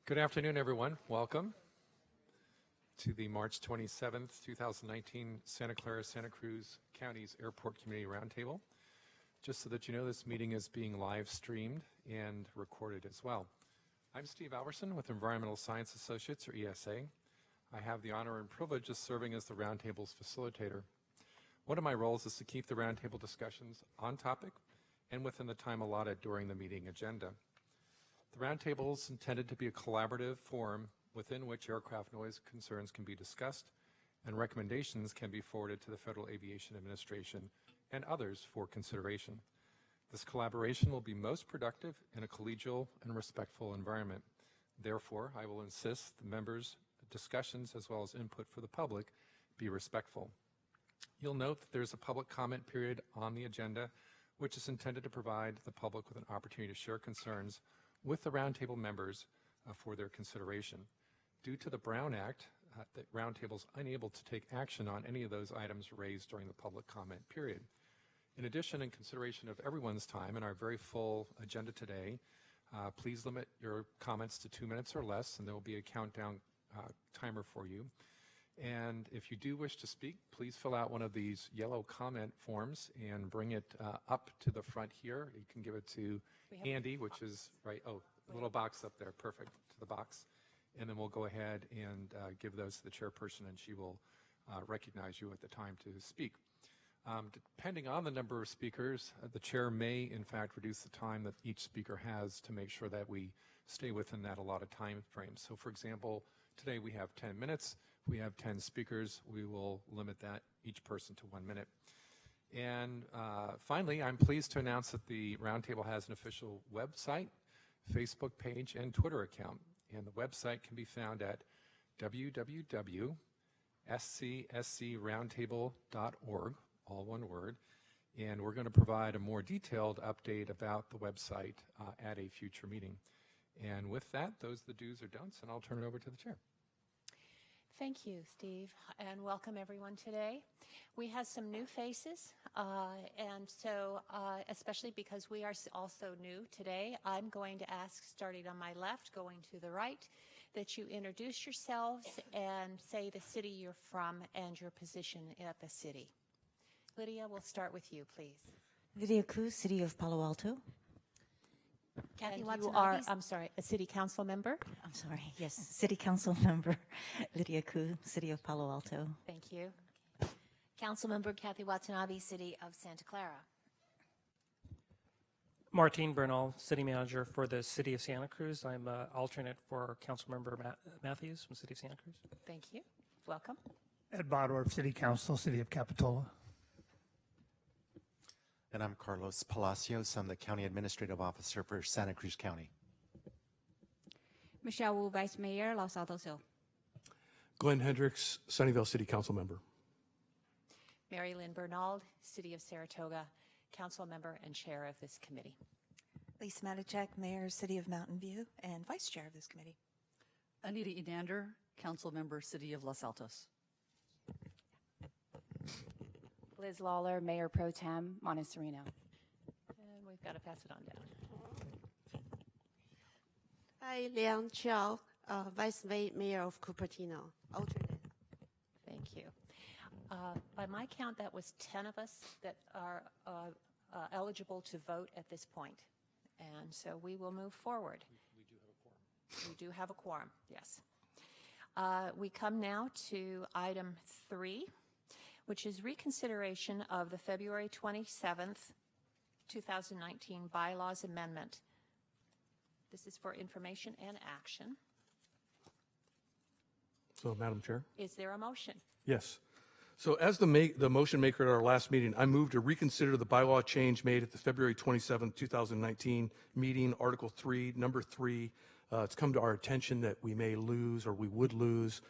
Good afternoon, everyone. Welcome to the March 27th, 2019 Santa Clara, Santa Cruz County's Airport Community Roundtable. Just so that you know, this meeting is being live streamed and recorded as well. I'm Steve Alberson with Environmental Science Associates, or ESA. I have the honor and privilege of serving as the Roundtable's facilitator. One of my roles is to keep the Roundtable discussions on topic and within the time allotted during the meeting agenda. The Roundtable is intended to be a collaborative forum within which aircraft noise concerns can be discussed and recommendations can be forwarded to the Federal Aviation Administration and others for consideration. This collaboration will be most productive in a collegial and respectful environment. Therefore, I will insist the members' discussions as well as input for the public be respectful. You'll note that there's a public comment period on the agenda, which is intended to provide the public with an opportunity to share concerns with the Roundtable members for their consideration. Due to the Brown Act, the Roundtable is unable to take action on any of those items raised during the public comment period. In addition, in consideration of everyone's time and our very full agenda today, please limit your comments to 2 minutes or less, and there will be a countdown timer for you. And if you do wish to speak, please fill out one of these yellow comment forms and bring it up to the front here. You can give it to Andy, which is right, oh, a little box up there, perfect, to the box. And then we'll go ahead and give those to the chairperson, and she will recognize you at the time to speak. Depending on the number of speakers, the chair may, in fact, reduce the time that each speaker has to make sure that we stay within that allotted time frame. So, for example, today we have 10 minutes. If we have 10 speakers, we will limit that each person to 1 minute. And finally, I'm pleased to announce that the Roundtable has an official website, Facebook page, and Twitter account. And the website can be found at www.scscroundtable.org, all one word. And we're going to provide a more detailed update about the website at a future meeting. And with that, those are the do's or don'ts, and I'll turn it over to the chair. Thank you, Steve, and welcome everyone today. We have some new faces, and so especially because we are also new today, I'm going to ask, starting on my left, going to the right, that you introduce yourselves and say the city you're from and your position at the city. Lydia, we'll start with you, please. Lydia Cruz, City of Palo Alto. Kathy Watson, you are, I'm sorry, a city council member? I'm sorry, yes, City Council Member Lydia Cruz, City of Palo Alto. Thank you. Councilmember Kathy Watanabe, City of Santa Clara. Martin Bernal, City Manager for the City of Santa Cruz. I'm alternate for Councilmember Matthews from City of Santa Cruz. Thank you. Welcome. Ed Bodorf, City Council, City of Capitola. And I'm Carlos Palacios. I'm the County Administrative Officer for Santa Cruz County. Michelle Wu, Vice Mayor, Los Altos Hill. Glenn Hendricks, Sunnyvale City Council Member. Mary Lynn Bernald, City of Saratoga, Council Member and Chair of this committee. Lisa Matichak, Mayor, City of Mountain View, and Vice Chair of this committee. Anita Enander, Council Member, City of Los Altos. Liz Lawler, Mayor Pro Tem, Montecito. And we've got to pass it on down. Hi, Liang Chiao, Vice Mayor of Cupertino, alternate. Thank you. By my count, that was 10 of us that are eligible to vote at this point. And so we will move forward. We do have a quorum, yes. We come now to item 3, which is reconsideration of the February 27th, 2019 Bylaws Amendment. This is for information and action. So, Madam Chair? Is there a motion? Yes. So as the motion maker at our last meeting, I move to reconsider the bylaw change made at the February 27th, 2019 meeting, Article 3, Number 3. It's come to our attention that we may lose, or we would lose,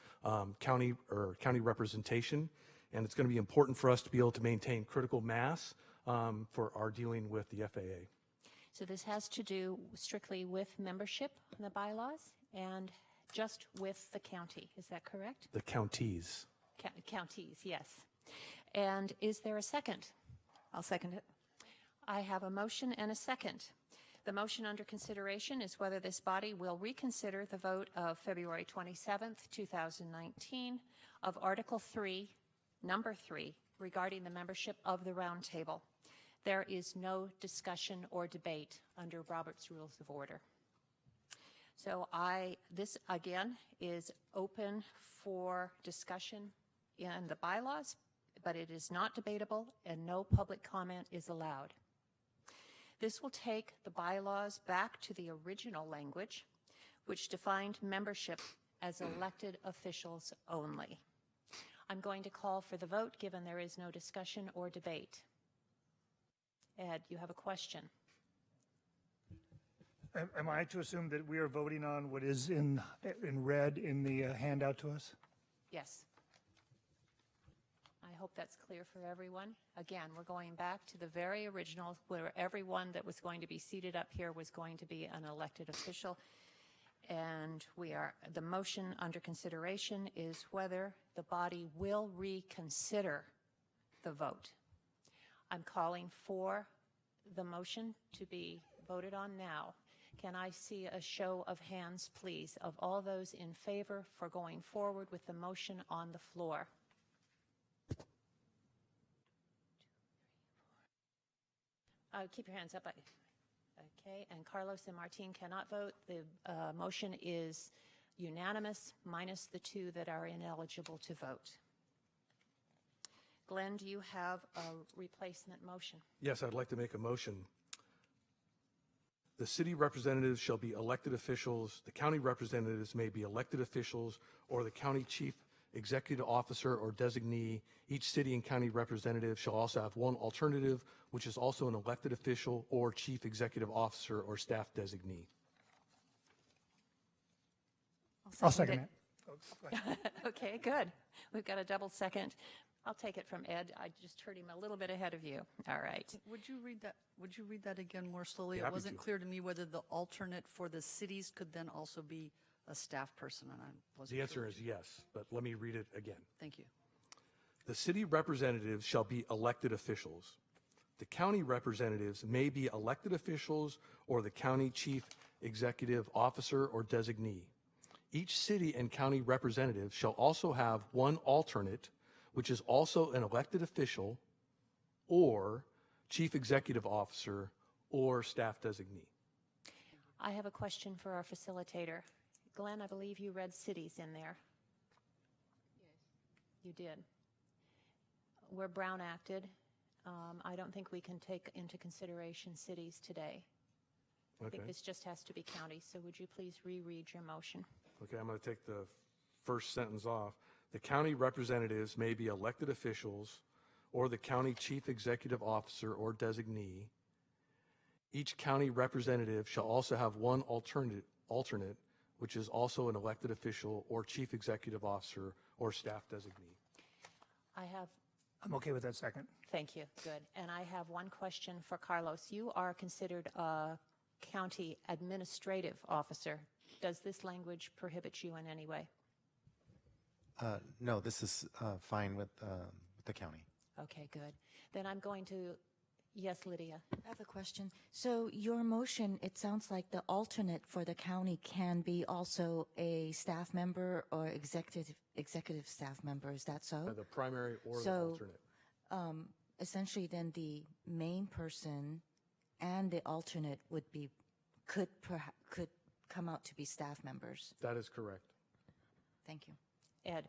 county representation, and it's going to be important for us to be able to maintain critical mass for our dealing with the FAA. So this has to do strictly with membership in the bylaws and just with the county. Is that correct? The counties. Counties, yes. And is there a second? I'll second it. I have a motion and a second. The motion under consideration is whether this body will reconsider the vote of February 27th, 2019 of Article 3, Number 3, regarding the membership of the Roundtable. There is no discussion or debate under Robert's Rules of Order. So this again is open for discussion in the bylaws, but it is not debatable and no public comment is allowed. This will take the bylaws back to the original language, which defined membership as elected officials only. I'm going to call for the vote, given there is no discussion or debate. Ed, you have a question. Am I to assume that we are voting on what is in red in the handout to us? Yes. I hope that's clear for everyone. Again, we're going back to the very original where everyone that was going to be seated up here was going to be an elected official. And the motion under consideration is whether the body will reconsider the vote. I'm calling for the motion to be voted on now. Can I see a show of hands, please, of all those in favor for going forward with the motion on the floor? Keep your hands up. Okay, and Carlos and Martin cannot vote. The motion is unanimous, minus the 2 that are ineligible to vote. Glenn, do you have a replacement motion? Yes, I'd like to make a motion. The city representatives shall be elected officials. The county representatives may be elected officials or the county chief executive officer or designee. Each city and county representative shall also have one alternative, which is also an elected official or chief executive officer or staff designee. I'll second it. Oh, go ahead. Okay, good. We've got a double second. I'll take it from Ed. I just heard him a little bit ahead of you. All right. Would you read that? Would you read that again more slowly? Happy It wasn't to. clear to me whether the alternate for the cities could then also be a staff person, and I wasn't The answer sure. is yes, but let me read it again. Thank you. The city representatives shall be elected officials. The county representatives may be elected officials or the county chief executive officer or designee. Each city and county representative shall also have one alternate, which is also an elected official or chief executive officer or staff designee. I have a question for our facilitator. Glenn, I believe you read cities in there. Yes. You did. We're Brown acted. I don't think we can take into consideration cities today. I think this just has to be county. So would you please reread your motion? Okay, I'm going to take the first sentence off. The county representatives may be elected officials or the county chief executive officer or designee. Each county representative shall also have one alternate, which is also an elected official or chief executive officer or staff designee. I'm okay with that second. Thank you. Good. And I have one question for Carlos. You are considered a county administrative officer. Does this language prohibit you in any way? No, this is fine with the county. Okay, good. Then I'm going to, yes, Lydia. I have a question. So your motion, it sounds like the alternate for the county can be also a staff member or executive staff member. Is that so? The primary or the alternate. Essentially, then the main person and the alternate could come out to be staff members. That is correct. Thank you. Ed.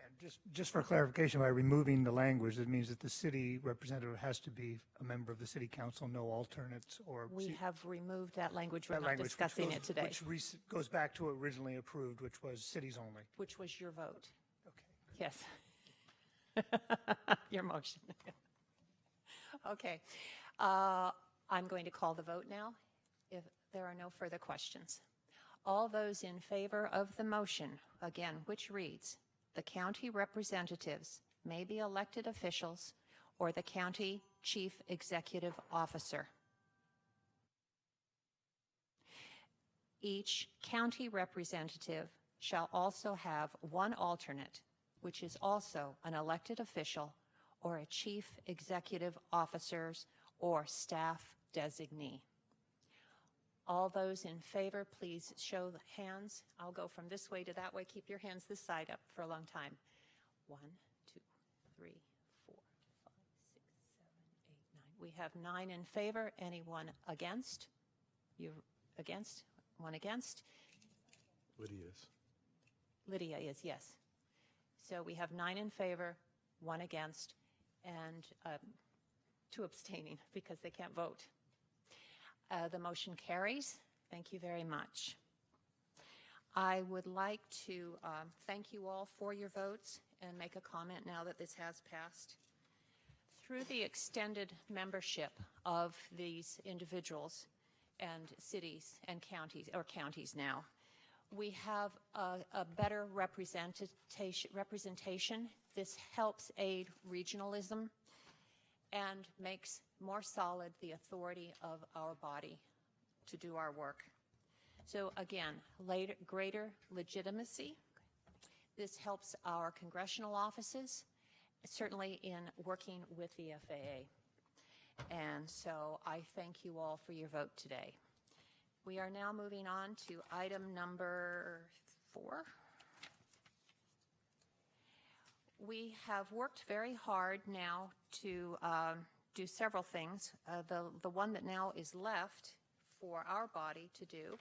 And just for clarification, by removing the language, it means that the city representative has to be a member of the city council, no alternates or. We have removed that language. We're that not language, discussing it today. Which goes back to originally approved, which was cities only. Which was your vote. Okay. Yes. Your motion. Okay. I'm going to call the vote now if there are no further questions. All those in favor of the motion, again, which reads, the county representatives may be elected officials or the county chief executive officer. Each county representative shall also have one alternate, which is also an elected official or a chief executive officer's or staff designee. All those in favor, please show the hands. I'll go from this way to that way. Keep your hands this side up for a long time. 1, 2, 3, 4, 5, 6, 7, 8, 9. We have 9 in favor. Anyone against? You against? 1 against? Lydia is. Lydia is, yes. So we have 9 in favor, 1 against, and 2 abstaining because they can't vote. The motion carries. Thank you very much. I would like to thank you all for your votes and make a comment now that this has passed. Through the extended membership of these individuals and cities and counties, or counties now, we have a better representation. This helps aid regionalism and makes more solid the authority of our body to do our work. So again, greater legitimacy. This helps our congressional offices, certainly in working with the FAA. And so I thank you all for your vote today. We are now moving on to item number 4. We have worked very hard now to do several things. The one that now is left for our body to do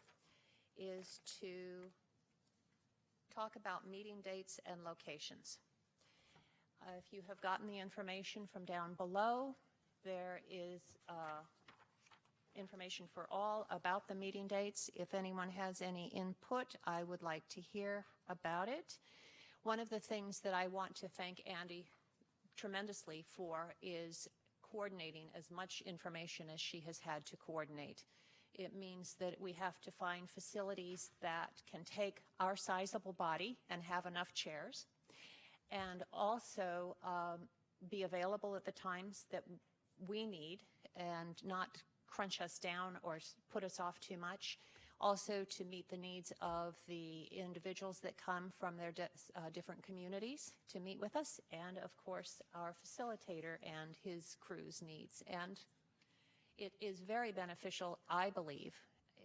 is to talk about meeting dates and locations. If you have gotten the information from down below, there is information for all about the meeting dates. If anyone has any input, I would like to hear about it. One of the things that I want to thank Andy tremendously for is coordinating as much information as she has had to coordinate. It means that we have to find facilities that can take our sizable body and have enough chairs, and also be available at the times that we need and not crunch us down or put us off too much. Also to meet the needs of the individuals that come from their different communities to meet with us, and of course our facilitator and his crew's needs. And it is very beneficial, I believe,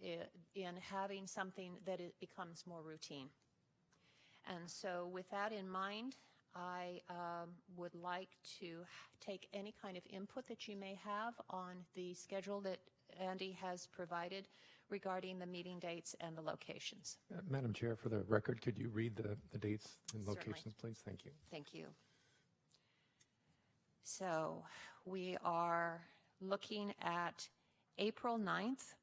in having something that it becomes more routine. And so with that in mind, I would like to take any kind of input that you may have on the schedule that Andy has provided regarding the meeting dates and the locations. Madam Chair, for the record, could you read the dates and Certainly. locations, please? Thank you. Thank you. So we are looking at April 9th.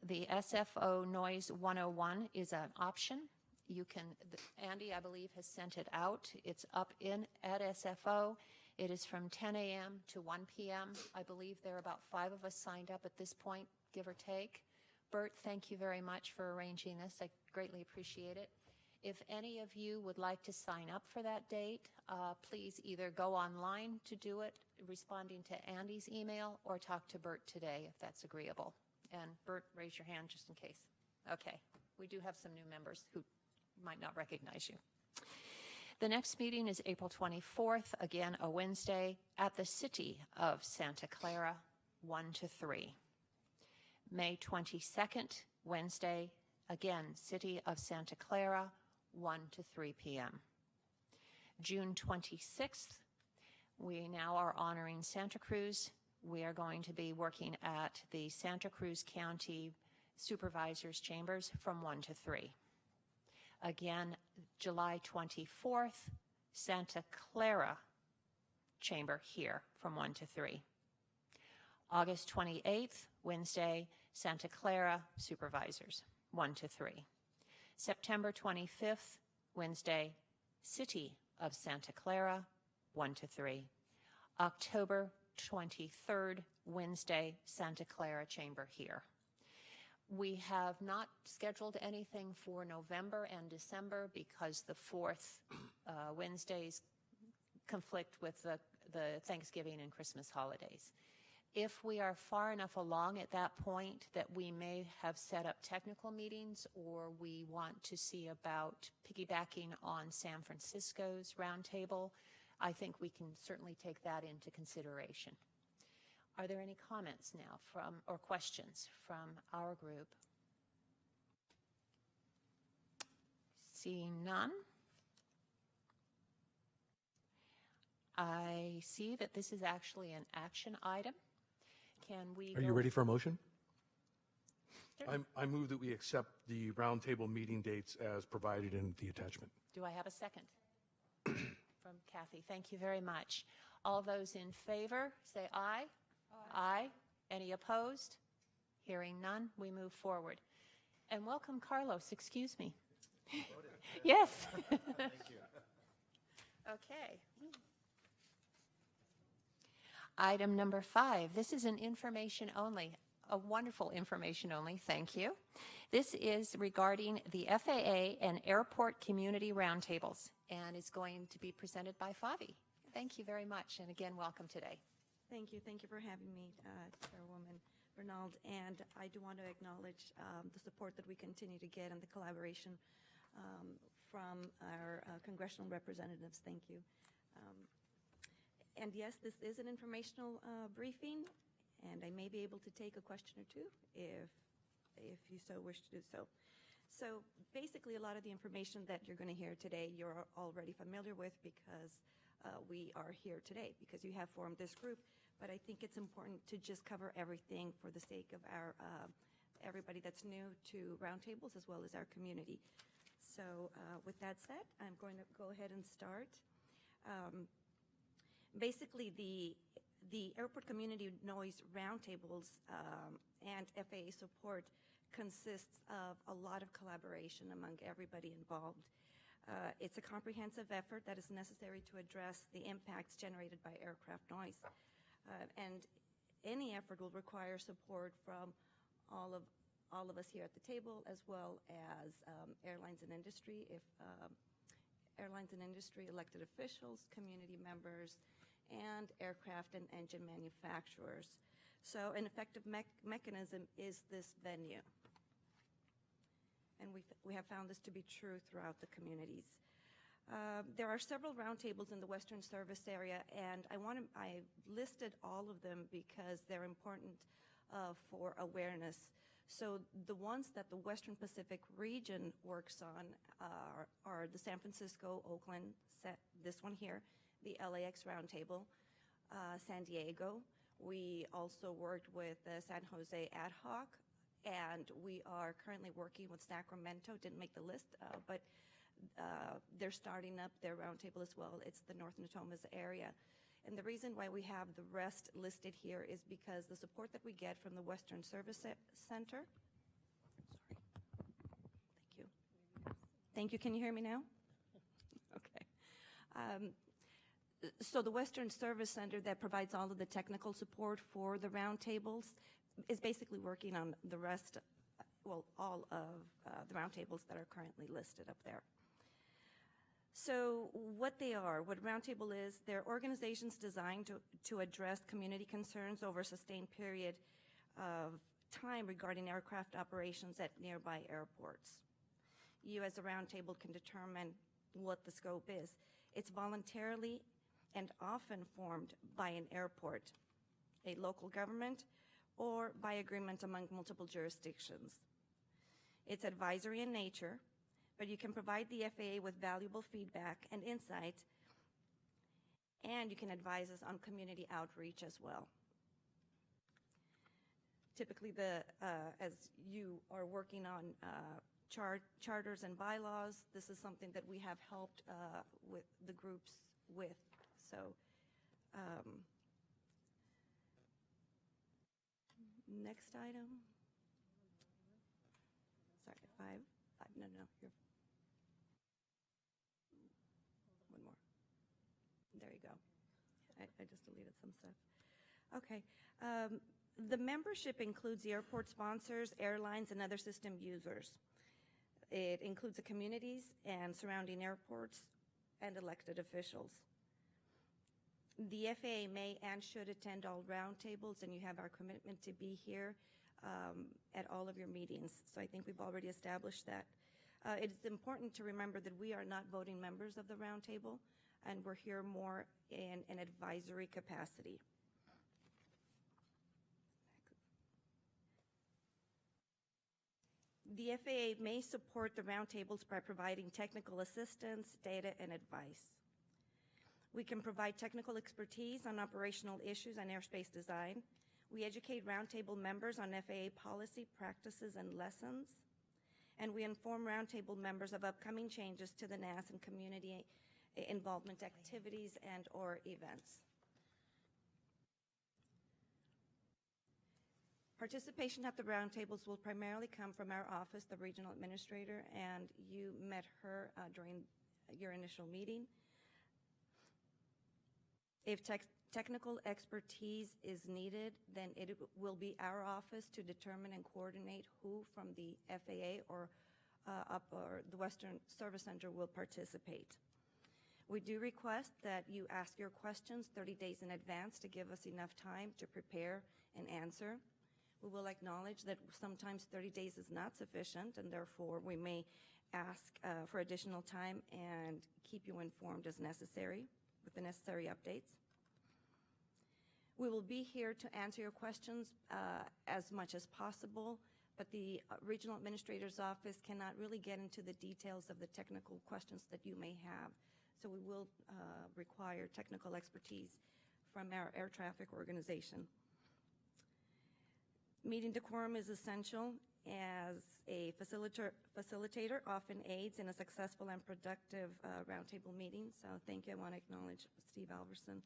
The SFO Noise 101 is an option. You can, Andy, I believe, has sent it out. It's up at SFO. It is from 10 a.m. to 1 p.m. I believe there are about 5 of us signed up at this point, give or take. Bert, thank you very much for arranging this. I greatly appreciate it. If any of you would like to sign up for that date, please either go online to do it, responding to Andy's email, or talk to Bert today if that's agreeable. And Bert, raise your hand just in case. Okay, we do have some new members who might not recognize you. The next meeting is April 24th, again a Wednesday, at the City of Santa Clara, 1 to 3. May 22nd, Wednesday, again, City of Santa Clara, 1 to 3 p.m. June 26th, we now are honoring Santa Cruz. We are going to be working at the Santa Cruz County Supervisors Chambers from 1 to 3. Again, July 24th, Santa Clara Chamber here from 1 to 3. August 28th, Wednesday, Santa Clara Supervisors, 1 to 3. September 25th, Wednesday, City of Santa Clara, 1 to 3. October 23rd, Wednesday, Santa Clara Chamber here. We have not scheduled anything for November and December because the 4th Wednesdays conflict with the Thanksgiving and Christmas holidays. If we are far enough along at that point that we may have set up technical meetings, or we want to see about piggybacking on San Francisco's Roundtable, I think we can certainly take that into consideration. Are there any comments now or questions from our group? Seeing none. I see that this is actually an action item. Can we Are you go ready for a motion? Certainly. I move that we accept the roundtable meeting dates as provided in the attachment. Do I have a second? From Kathy. Thank you very much. All those in favor, say aye. Aye. Any opposed? Hearing none, we move forward. And welcome, Carlos. Excuse me. Yes. Thank you. Okay. Item number 5. This is an information only, a wonderful information only. Thank you. This is regarding the FAA and airport community roundtables and is going to be presented by Favi. Thank you very much. And again, welcome today. Thank you. Thank you for having me, Chairwoman Bernald. And I do want to acknowledge the support that we continue to get and the collaboration from our congressional representatives. Thank you. And yes, this is an informational briefing, and I may be able to take a question or two if you so wish to do so. So basically, a lot of the information that you're going to hear today, you're already familiar with because we are here today, because you have formed this group. But I think it's important to just cover everything for the sake of our everybody that's new to roundtables as well as our community. So with that said, I'm going to go ahead and start. Basically, the airport community noise roundtables and FAA support consists of a lot of collaboration among everybody involved. It's a comprehensive effort that is necessary to address the impacts generated by aircraft noise. And any effort will require support from all of us here at the table, as well as airlines and industry, airlines and industry, elected officials, community members, and aircraft and engine manufacturers. So an effective mechanism is this venue. And we have found this to be true throughout the communities. There are several roundtables in the Western Service area, and I listed all of them because they're important for awareness. So the ones that the Western Pacific region works on are the San Francisco, Oakland, this one here, the LAX Roundtable, San Diego. We also worked with San Jose Ad Hoc, and we are currently working with Sacramento. Didn't make the list, but they're starting up their roundtable as well. It's the North Natomas area. And the reason why we have the rest listed here is because the support that we get from the Western Service Center. Thank you. Thank you. Can you hear me now? Okay. So the Western Service Center that provides all of the technical support for the roundtables is basically working on the rest, well, all of the roundtables that are currently listed up there. So what Roundtable is, they're organizations designed to address community concerns over a sustained period of time regarding aircraft operations at nearby airports. You as a roundtable can determine what the scope is. It's voluntarily and often formed by an airport, a local government, or by agreement among multiple jurisdictions. It's advisory in nature, but you can provide the FAA with valuable feedback and insight, and you can advise us on community outreach as well. Typically, as you are working on charters and bylaws, this is something that we have helped with the groups with. So, next item. Sorry, five. No, you're. One more. There you go. I just deleted some stuff. Okay. The membership includes the airport sponsors, airlines, and other system users. It includes the communities and surrounding airports and elected officials. The FAA may and should attend all roundtables, and you have our commitment to be here at all of your meetings. So I think we've already established that. It's important to remember that we are not voting members of the roundtable, and we're here more in an advisory capacity. The FAA may support the roundtables by providing technical assistance, data, and advice. We can provide technical expertise on operational issues and airspace design. We educate roundtable members on FAA policy, practices, and lessons. And we inform roundtable members of upcoming changes to the NAS and community involvement activities and/or events. Participation at the roundtables will primarily come from our office, the regional administrator, and you met her during your initial meeting. If technical expertise is needed, then it will be our office to determine and coordinate who from the FAA or the Western Service Center will participate. We do request that you ask your questions 30 days in advance to give us enough time to prepare and answer. We will acknowledge that sometimes 30 days is not sufficient, and therefore we may ask for additional time and keep you informed as necessary with the necessary updates. We will be here to answer your questions as much as possible, but the regional administrator's office cannot really get into the details of the technical questions that you may have. So we will require technical expertise from our air traffic organization. Meeting decorum is essential, as a facilitator often aids in a successful and productive roundtable meeting. So thank you. I want to acknowledge Steve Alverson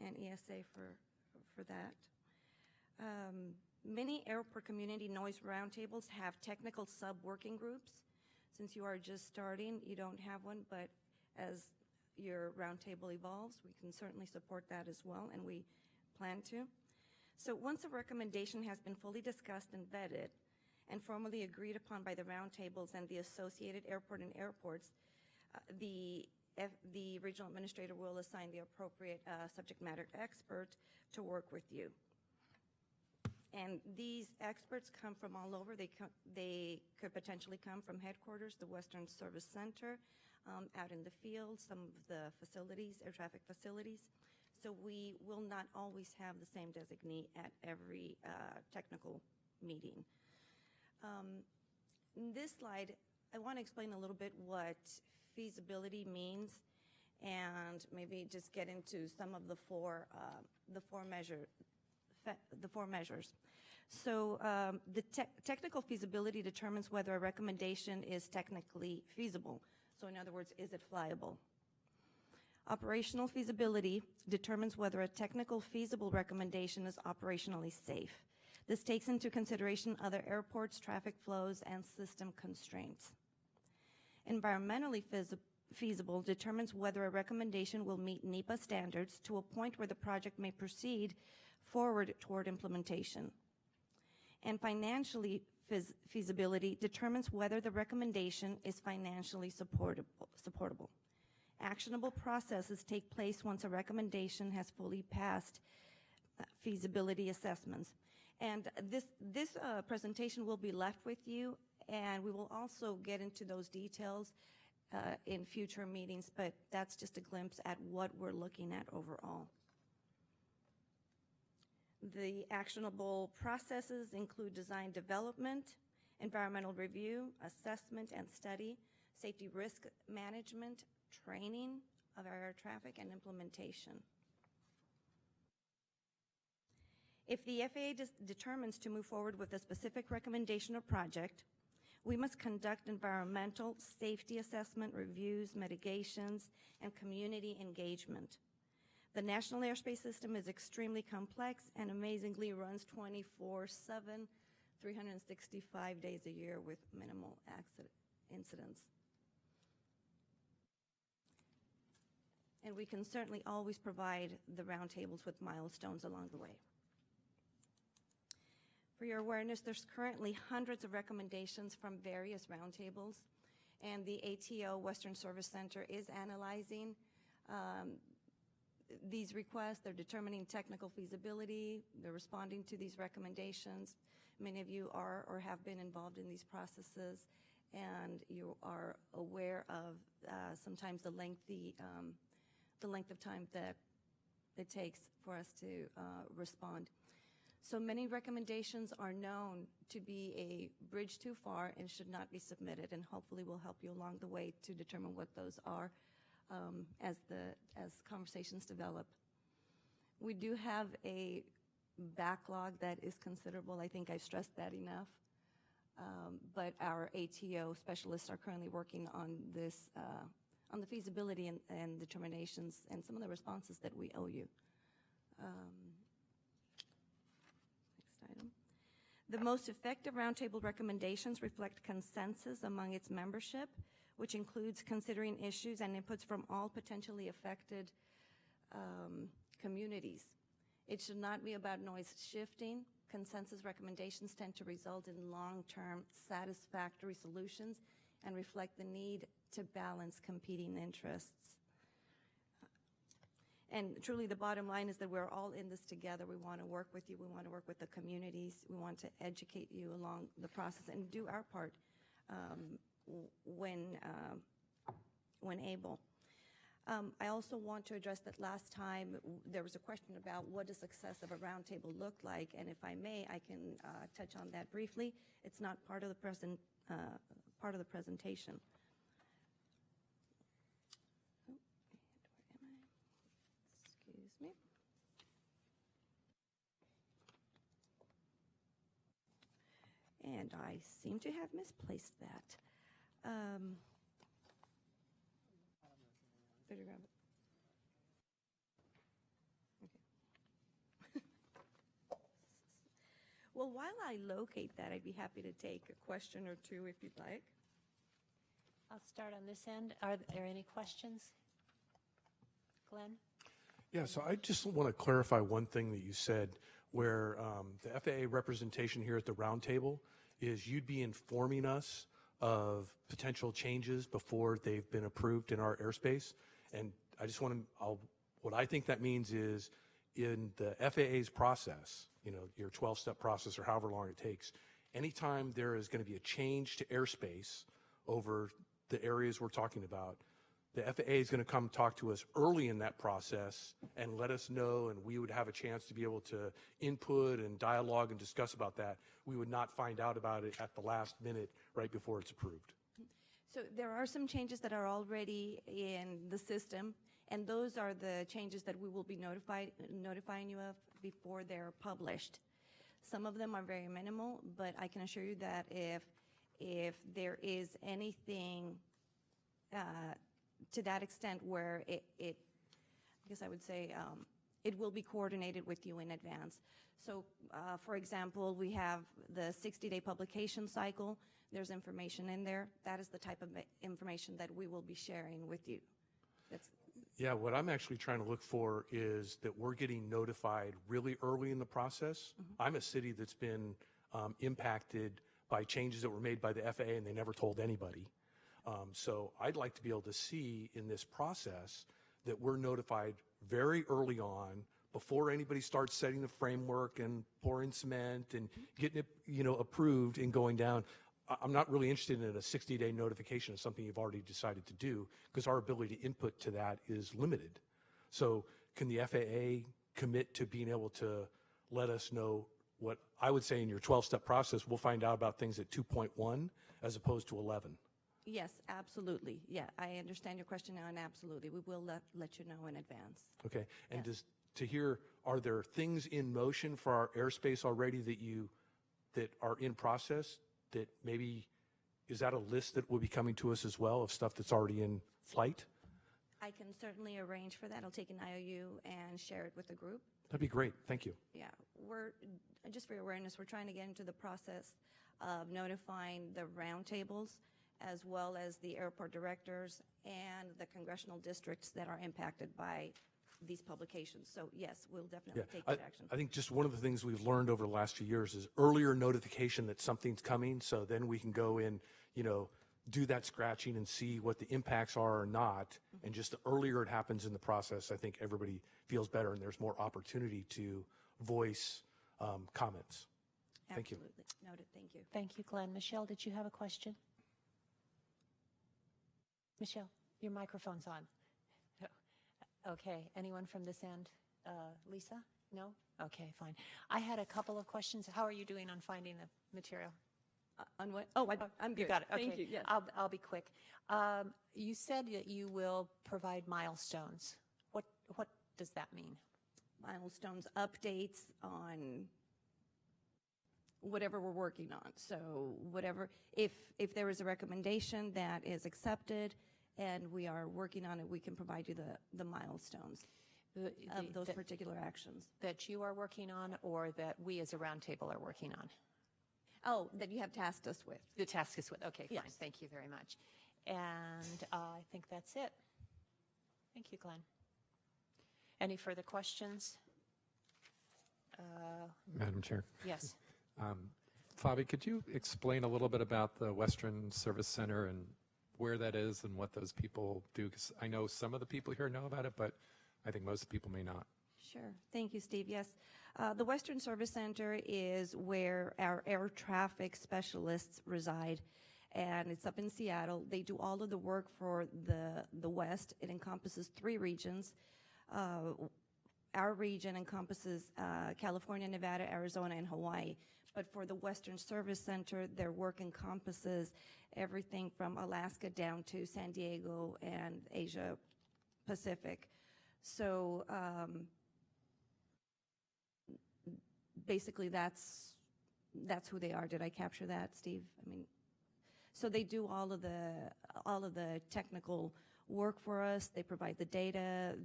and ESA for that. Many airport community noise roundtables have technical sub-working groups. Since you are just starting, you don't have one, but as your roundtable evolves, we can certainly support that as well, and we plan to. So once a recommendation has been fully discussed and vetted and formally agreed upon by the roundtables and the associated airport and airports, the regional administrator will assign the appropriate subject matter expert to work with you. And these experts come from all over. They could potentially come from headquarters, the Western Service Center, out in the field, some of the facilities, air traffic facilities. So we will not always have the same designee at every technical meeting. In this slide, I want to explain a little bit what feasibility means and maybe just get into some of the four measures. So the technical feasibility determines whether a recommendation is technically feasible. So in other words, is it flyable? Operational feasibility determines whether a technical feasible recommendation is operationally safe. This takes into consideration other airports, traffic flows, and system constraints. Environmentally feasible determines whether a recommendation will meet NEPA standards to a point where the project may proceed forward toward implementation. And financially feasibility determines whether the recommendation is financially supportable. Actionable processes take place once a recommendation has fully passed feasibility assessments. And this presentation will be left with you, and we will also get into those details in future meetings, but that's just a glimpse at what we're looking at overall. The actionable processes include design development, environmental review, assessment and study, safety risk management, training of our air traffic, and implementation. If the FAA determines to move forward with a specific recommendation or project, we must conduct environmental safety assessment reviews, mitigations, and community engagement. The national airspace system is extremely complex and amazingly runs 24/7, 365 days a year with minimal incidents. And we can certainly always provide the roundtables with milestones along the way. For your awareness, there's currently hundreds of recommendations from various roundtables, and the ATO Western Service Center is analyzing these requests. They're determining technical feasibility. They're responding to these recommendations. Many of you are or have been involved in these processes, and you are aware of sometimes the length of time that it takes for us to respond. So many recommendations are known to be a bridge too far and should not be submitted, and hopefully we'll help you along the way to determine what those are as conversations develop. We do have a backlog that is considerable. I think I've stressed that enough. But our ATO specialists are currently working on this, on the feasibility and determinations and some of the responses that we owe you. Next item. The most effective roundtable recommendations reflect consensus among its membership, which includes considering issues and inputs from all potentially affected communities. It should not be about noise shifting. Consensus recommendations tend to result in long-term satisfactory solutions and reflect the need to balance competing interests. And truly the bottom line is that we're all in this together. We want to work with you. We want to work with the communities. We want to educate you along the process and do our part when able. I also want to address that last time there was a question about what does success of a roundtable look like, and if I may, I can touch on that briefly. It's not part of the presentation. Oh, where am I? Excuse me. And I seem to have misplaced that. Better grab it. Okay. Well, while I locate that, I'd be happy to take a question or two if you'd like. I'll start on this end. Are there any questions? Glenn? Yeah, so I just want to clarify one thing that you said, where the FAA representation here at the roundtable is you'd be informing us of potential changes before they've been approved in our airspace. And I just want to, what I think that means is in the FAA's process, you know, your 12-step process or however long it takes, anytime there is going to be a change to airspace over the areas we're talking about, the FAA is going to come talk to us early in that process and let us know, and we would have a chance to be able to input and dialogue and discuss about that. We would not find out about it at the last minute right before it's approved. So there are some changes that are already in the system, and those are the changes that we will be notifying you of before they're published. Some of them are very minimal, but I can assure you that if there is anything to that extent where I guess I would say it will be coordinated with you in advance. So, for example, we have the 60-day publication cycle. There's information in there. That is the type of information that we will be sharing with you. Yeah, what I'm actually trying to look for is that we're getting notified really early in the process. Mm-hmm. I'm a city that's been impacted by changes that were made by the FAA, and they never told anybody. So I'd like to be able to see in this process that we're notified very early on before anybody starts setting the framework and pouring cement and getting it, you know, approved and going down. I'm not really interested in a 60-day notification of something you've already decided to do, because our ability to input to that is limited. So can the FAA commit to being able to let us know what I would say in your 12-step process, we'll find out about things at 2.1 as opposed to 11? Yes, absolutely. Yeah, I understand your question now, and absolutely. We will let you know in advance. Okay. And yes. To hear, are there things in motion for our airspace already that are in process that maybe, is that a list that will be coming to us as well of stuff that's already in flight? I can certainly arrange for that. I'll take an IOU and share it with the group. That'd be great. Thank you. Yeah, just for your awareness, we're trying to get into the process of notifying the roundtables as well as the airport directors and the congressional districts that are impacted by these publications. So yes, we'll definitely take that action. I think just one of the things we've learned over the last few years is earlier notification that something's coming, so then we can go in, you know, do that scratching and see what the impacts are or not. Mm-hmm. And just the earlier it happens in the process, I think everybody feels better and there's more opportunity to voice comments. Thank you. Absolutely. Noted. Thank you. Thank you, Glenn. Michelle, did you have a question? Michelle, your microphone's on. Okay. Anyone from this end? Lisa? No? Okay, fine. I had a couple of questions. How are you doing on finding the material? On what? Oh, I'm good. You got it. Okay. Thank you. Yes. I'll be quick. You said that you will provide milestones. What does that mean? Milestones, updates on whatever we're working on. So whatever, if there is a recommendation that is accepted and we are working on it, we can provide you the milestones of those particular actions. That you are working on or that we as a roundtable are working on? Oh, that you have tasked us with. The task is with, okay, fine. Yes. Thank you very much. And I think that's it. Thank you, Glenn. Any further questions? Madam Chair. Yes. Fabi, could you explain a little bit about the Western Service Center and where that is and what those people do? Because I know some of the people here know about it, but I think most people may not. Sure. Thank you, Steve. Yes. The Western Service Center is where our air traffic specialists reside, and it's up in Seattle. They do all of the work for the West. It encompasses 3 regions. Our region encompasses California, Nevada, Arizona, and Hawaii. But for the Western Service Center, their work encompasses everything from Alaska down to San Diego and Asia Pacific. So basically, that's who they are. Did I capture that, Steve? I mean, so they do all of the technical work for us. They provide the data.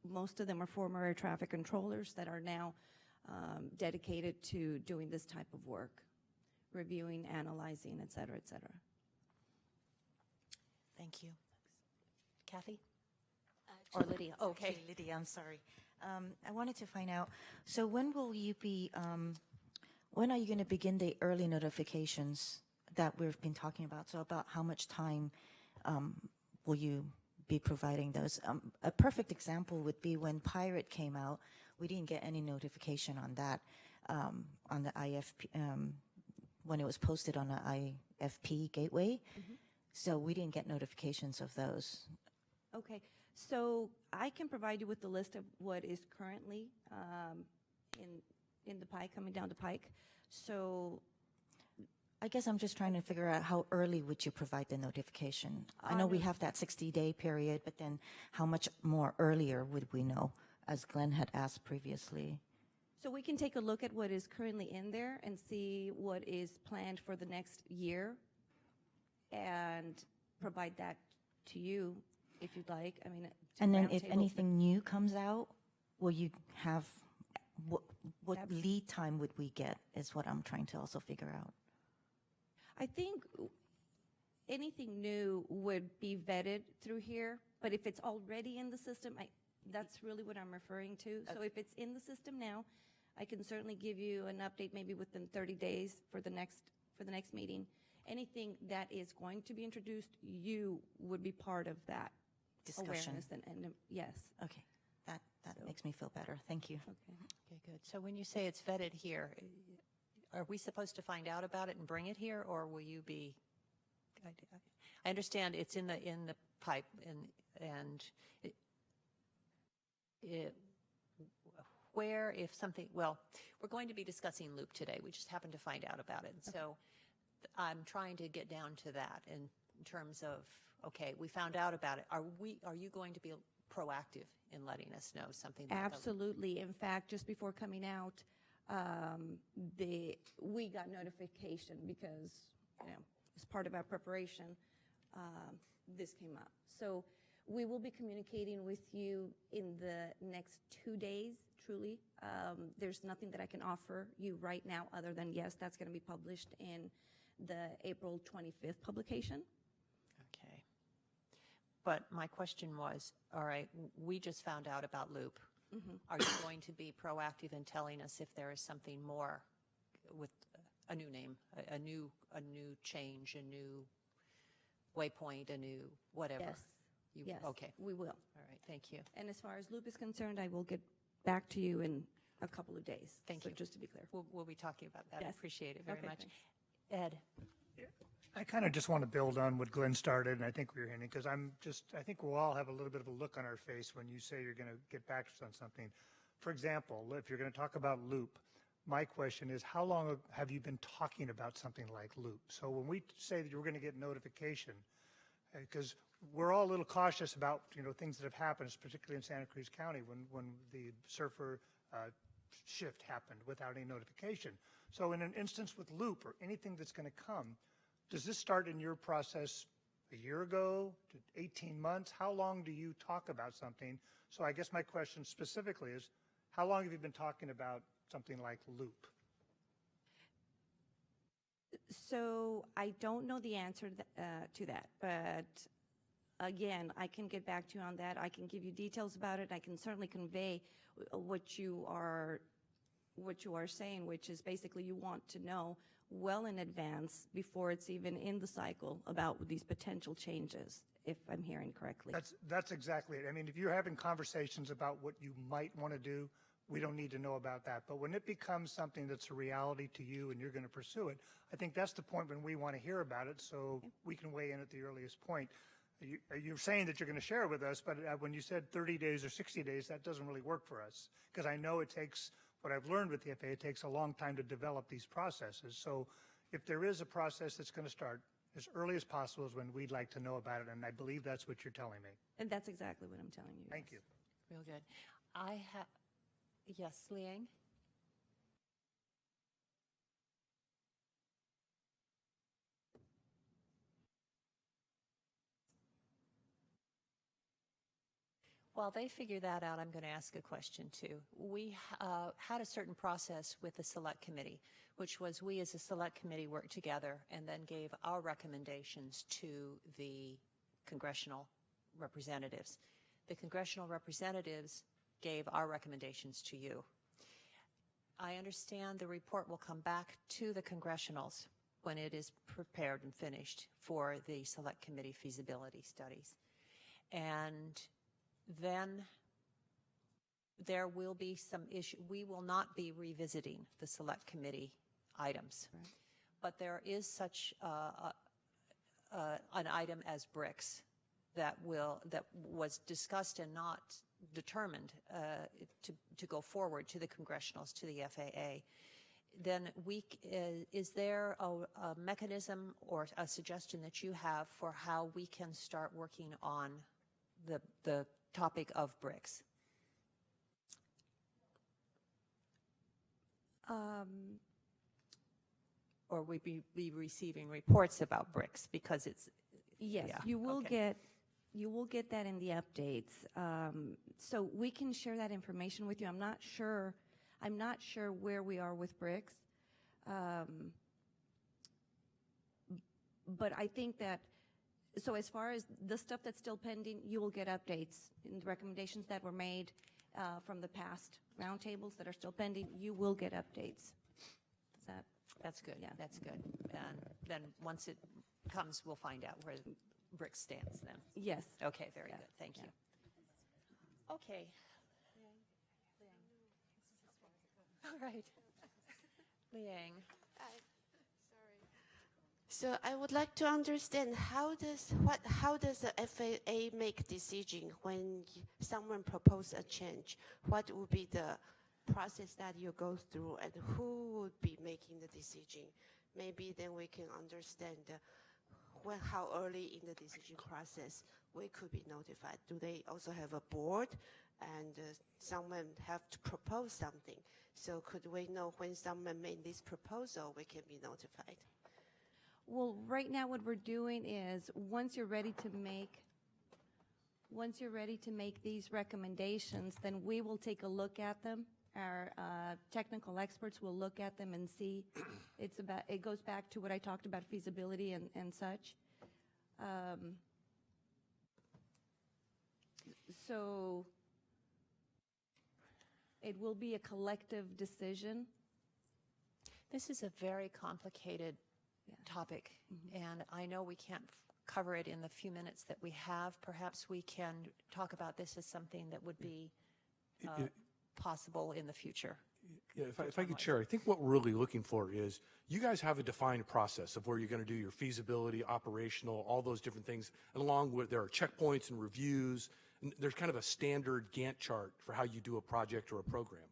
Most of them are former air traffic controllers that are now dedicated to doing this type of work, reviewing, analyzing, et cetera, et cetera. Thank you. Kathy? Or Lydia? Okay. Actually, Lydia, I'm sorry. I wanted to find out, so when will you be, when are you going to begin the early notifications that we've been talking about? So about how much time will you be providing those? A perfect example would be when Pirate came out, we didn't get any notification on that, on the IFP, when it was posted on the IFP gateway. Mm-hmm. So we didn't get notifications of those. Okay. So I can provide you with the list of what is currently in the pike, coming down the pike. So I guess I'm just trying to figure out how early would you provide the notification? I know we have that 60-day period, but then how much more earlier would we know, as Glenn had asked previously? So we can take a look at what is currently in there and see what is planned for the next year and provide that to you if you'd like. I mean, and then if anything new comes out, will you have, what lead time would we get is what I'm trying to also figure out. I think anything new would be vetted through here, but if it's already in the system, that's really what I'm referring to. So if it's in the system now, I can certainly give you an update maybe within 30 days for the next meeting. Anything that is going to be introduced, you would be part of that discussion. Awareness and yes. Okay, that makes me feel better. Thank you. Okay, good. So when you say it's vetted here, are we supposed to find out about it and bring it here, or will you be? I understand it's in the pipe, and where if something. Well, we're going to be discussing Loop today. We just happened to find out about it, and so I'm trying to get down to that in terms of, okay, we found out about it. Are you going to be proactive in letting us know something? Absolutely. In fact, just before coming out, we got notification because, as part of our preparation, this came up. So we will be communicating with you in the next 2 days, truly. There's nothing that I can offer you right now other than, yes, that's going to be published in the April 25th publication. Okay. But my question was, all right, we just found out about Loop. Mm-hmm. Are you going to be proactive in telling us if there is something more with a new name, a new change, a new waypoint, a new whatever? Yes. Yes. Okay. We will. All right. Thank you. And as far as Loop is concerned, I will get back to you in a couple of days. Thank you. Just to be clear. We'll be talking about that. Yes. I appreciate it very much. Thanks. Ed. I kind of just want to build on what Glenn started, and I think we were hinting, because I think we'll all have a little bit of a look on our face when you say you're going to get back to us on something. For example, if you're going to talk about loop, my question is, how long have you been talking about something like loop? So when we say that you're going to get notification, because we're all a little cautious about, things that have happened, particularly in Santa Cruz County when the surfer shift happened without any notification. So in an instance with loop or anything that's going to come, does this start in your process a year ago, to 18 months? How long do you talk about something? So I guess my question specifically is, how long have you been talking about something like loop? So I don't know the answer to that, but again, I can get back to you on that. I can give you details about it. I can certainly convey what you are saying, which is basically you want to know well in advance before it's even in the cycle about these potential changes, if I'm hearing correctly. That's exactly it. I mean, if you're having conversations about what you might want to do, we don't need to know about that. But when it becomes something that's a reality to you and you're going to pursue it, I think that's the point when we want to hear about it, so we can weigh in at the earliest point. You're saying that you're going to share it with us, but when you said 30 days or 60 days, that doesn't really work for us, because I know it takes, what I've learned with the FAA, it takes a long time to develop these processes. So if there is a process that's going to start as early as possible is when we'd like to know about it, and I believe that's what you're telling me. And that's exactly what I'm telling you. Thank you. Real good. Yes, Liang? While they figure that out, I'm going to ask a question too. We had a certain process with the select committee, which was we as a select committee worked together and then gave our recommendations to the congressional representatives. The congressional representatives gave our recommendations to you. I understand the report will come back to the congressionals when it is prepared and finished for the select committee feasibility studies. And then there will be some issue. We will not be revisiting the select committee items, right. But there is such an item as bricks that was discussed and not determined to go forward to the congressionals, to the FAA. Then is there a mechanism or a suggestion that you have for how we can start working on the topic of bricks? Or we be receiving reports about bricks, because it's yes, yeah, you will okay. You will get that in the updates. So we can share that information with you. I'm not sure where we are with bricks. But I think that, so as far as the stuff that's still pending, you will get updates in the recommendations that were made from the past roundtables that are still pending. You will get updates. That's good. Yeah. That's good. And then once it comes, we'll find out where bricks stands then. Yes. Okay, very good. Thank you. Okay. All right. Liang. So I would like to understand how does the FAA make decision when someone proposes a change? What would be the process that you go through, and who would be making the decision? Maybe then we can understand how early in the decision process we could be notified. Do they also have a board, and someone have to propose something? So could we know when someone made this proposal, we can be notified? Well, right now what we're doing is once you're ready to make these recommendations, then we will take a look at them. Our technical experts will look at them and see. It goes back to what I talked about, feasibility and such. So it will be a collective decision. This is a very complicated topic, and I know we can't cover it in the few minutes that we have. Perhaps we can talk about this as something that would be possible in the future. Yeah, if I could share, I think what we're really looking for is you guys have a defined process of where you're going to do your feasibility, operational, all those different things. And along with there are checkpoints and reviews. And there's kind of a standard Gantt chart for how you do a project or a program.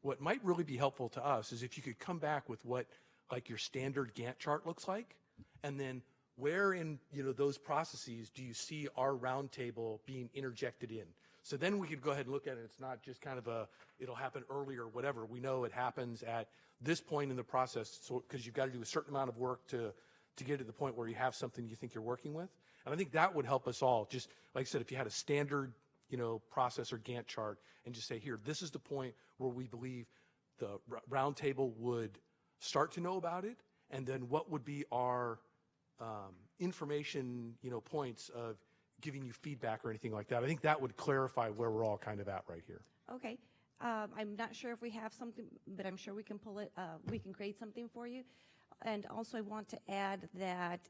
What might really be helpful to us is if you could come back with what like your standard Gantt chart looks like, and then where in those processes do you see our roundtable being interjected in? So then we could go ahead and look at it. It's not just kind of it'll happen early or whatever. We know it happens at this point in the process, so because you've got to do a certain amount of work to get to the point where you have something you think you're working with. And I think that would help us all. Just like I said, if you had a standard, process or Gantt chart and just say, here, this is the point where we believe the roundtable would start to know about it, and then what would be our information, points of giving you feedback or anything like that. I think that would clarify where we're all kind of at right here. Okay. I'm not sure if we have something, but I'm sure we can pull it. We can create something for you. And also I want to add that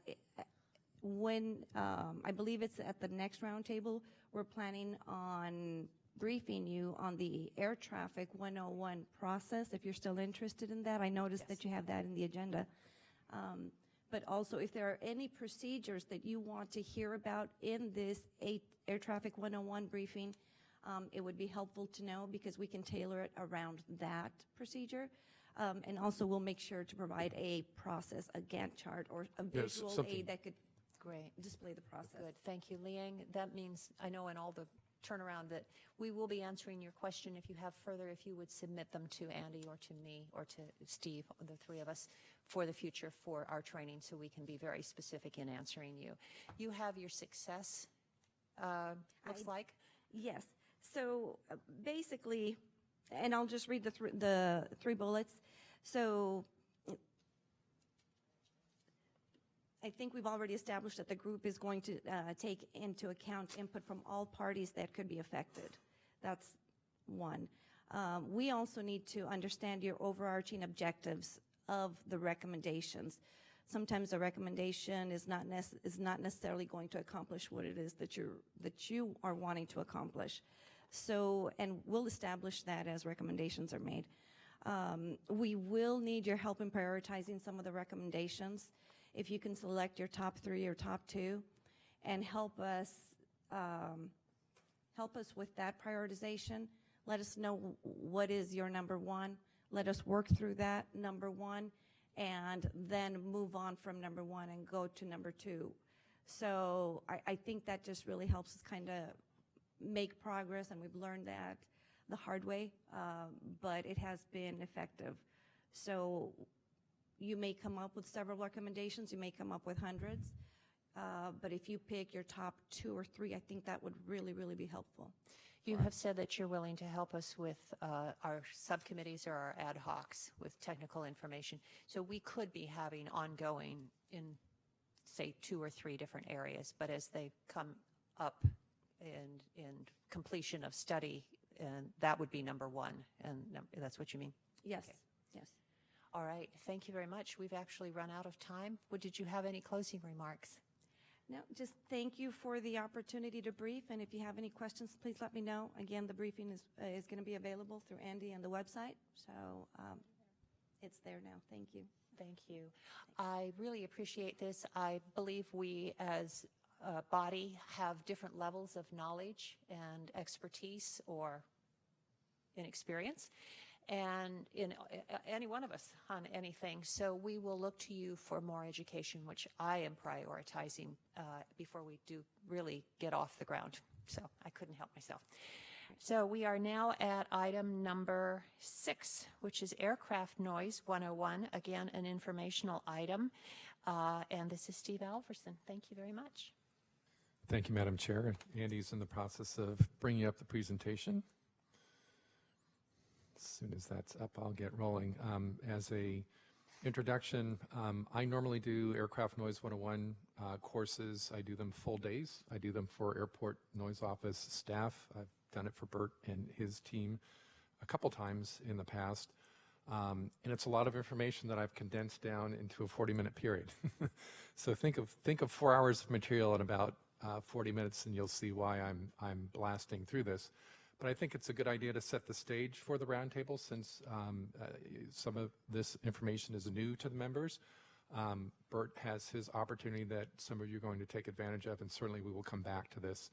when, I believe it's at the next roundtable, we're planning on briefing you on the Air Traffic 101 process, if you're still interested in that. I noticed that you have that in the agenda. But also, if there are any procedures that you want to hear about in this Air Traffic 101 briefing, it would be helpful to know because we can tailor it around that procedure. And also, we'll make sure to provide a process, a Gantt chart, or a visual aid that could display the process. Good. Thank you, Liang. That means, I know in all the turnaround that we will be answering your question. If you have further, if you would submit them to Andy or to me or to Steve, the three of us, for the future for our training so we can be very specific in answering you. You have your success, looks like? Yes. So basically, and I'll just read the three bullets. So I think we've already established that the group is going to take into account input from all parties that could be affected. That's one. We also need to understand your overarching objectives of the recommendations. Sometimes a recommendation is not necessarily going to accomplish what it is that you are wanting to accomplish. So, and we'll establish that as recommendations are made. We will need your help in prioritizing some of the recommendations. If you can select your top 3 or top 2 and help us with that prioritization. Let us know what is your number 1. Let us work through that number 1 and then move on from number 1 and go to number 2. So I think that just really helps us kind of make progress, and we've learned that the hard way, but it has been effective. So you may come up with several recommendations, you may come up with hundreds, but if you pick your top 2 or 3, I think that would really, really be helpful. You have said that you're willing to help us with our subcommittees or our ad hocs with technical information. So we could be having ongoing in, say, 2 or 3 different areas, but as they come up in completion of study, and that would be number 1, and that's what you mean? Yes, okay. Yes. All right, thank you very much. We've actually run out of time. Did you have any closing remarks? No, just thank you for the opportunity to brief, and if you have any questions, please let me know. Again, the briefing is going to be available through Andy and the website, so it's there now. Thank you. Thank you. I really appreciate this. I believe we as a body have different levels of knowledge and expertise or inexperience, and in any one of us on anything. So we will look to you for more education, which I am prioritizing before we do really get off the ground. So I couldn't help myself. So we are now at item number 6, which is Aircraft Noise 101, again, an informational item. And this is Steve Alverson. Thank you very much. Thank you, Madam Chair. Andy's in the process of bringing up the presentation. As soon as that's up, I'll get rolling. As a introduction, I normally do Aircraft Noise 101 courses. I do them full days. I do them for Airport Noise Office staff. I've done it for Bert and his team a couple times in the past. And it's a lot of information that I've condensed down into a 40-minute period. So think of 4 hours of material in about 40 minutes, and you'll see why I'm blasting through this. But I think it's a good idea to set the stage for the roundtable since some of this information is new to the members. Bert has his opportunity that some of you are going to take advantage of, and certainly we will come back to this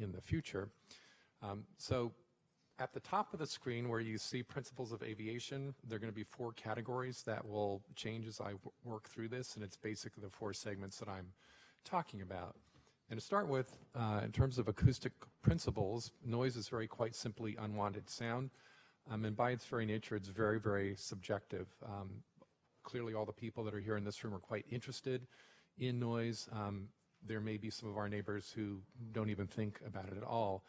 in the future. So at the top of the screen where you see principles of aviation, there are going to be 4 categories that will change as I work through this, and it's basically the 4 segments that I'm talking about. And to start with, in terms of acoustic principles, noise is very quite simply unwanted sound, and by its very nature, it's very, very subjective. Clearly, all the people that are here in this room are quite interested in noise. There may be some of our neighbors who don't even think about it at all.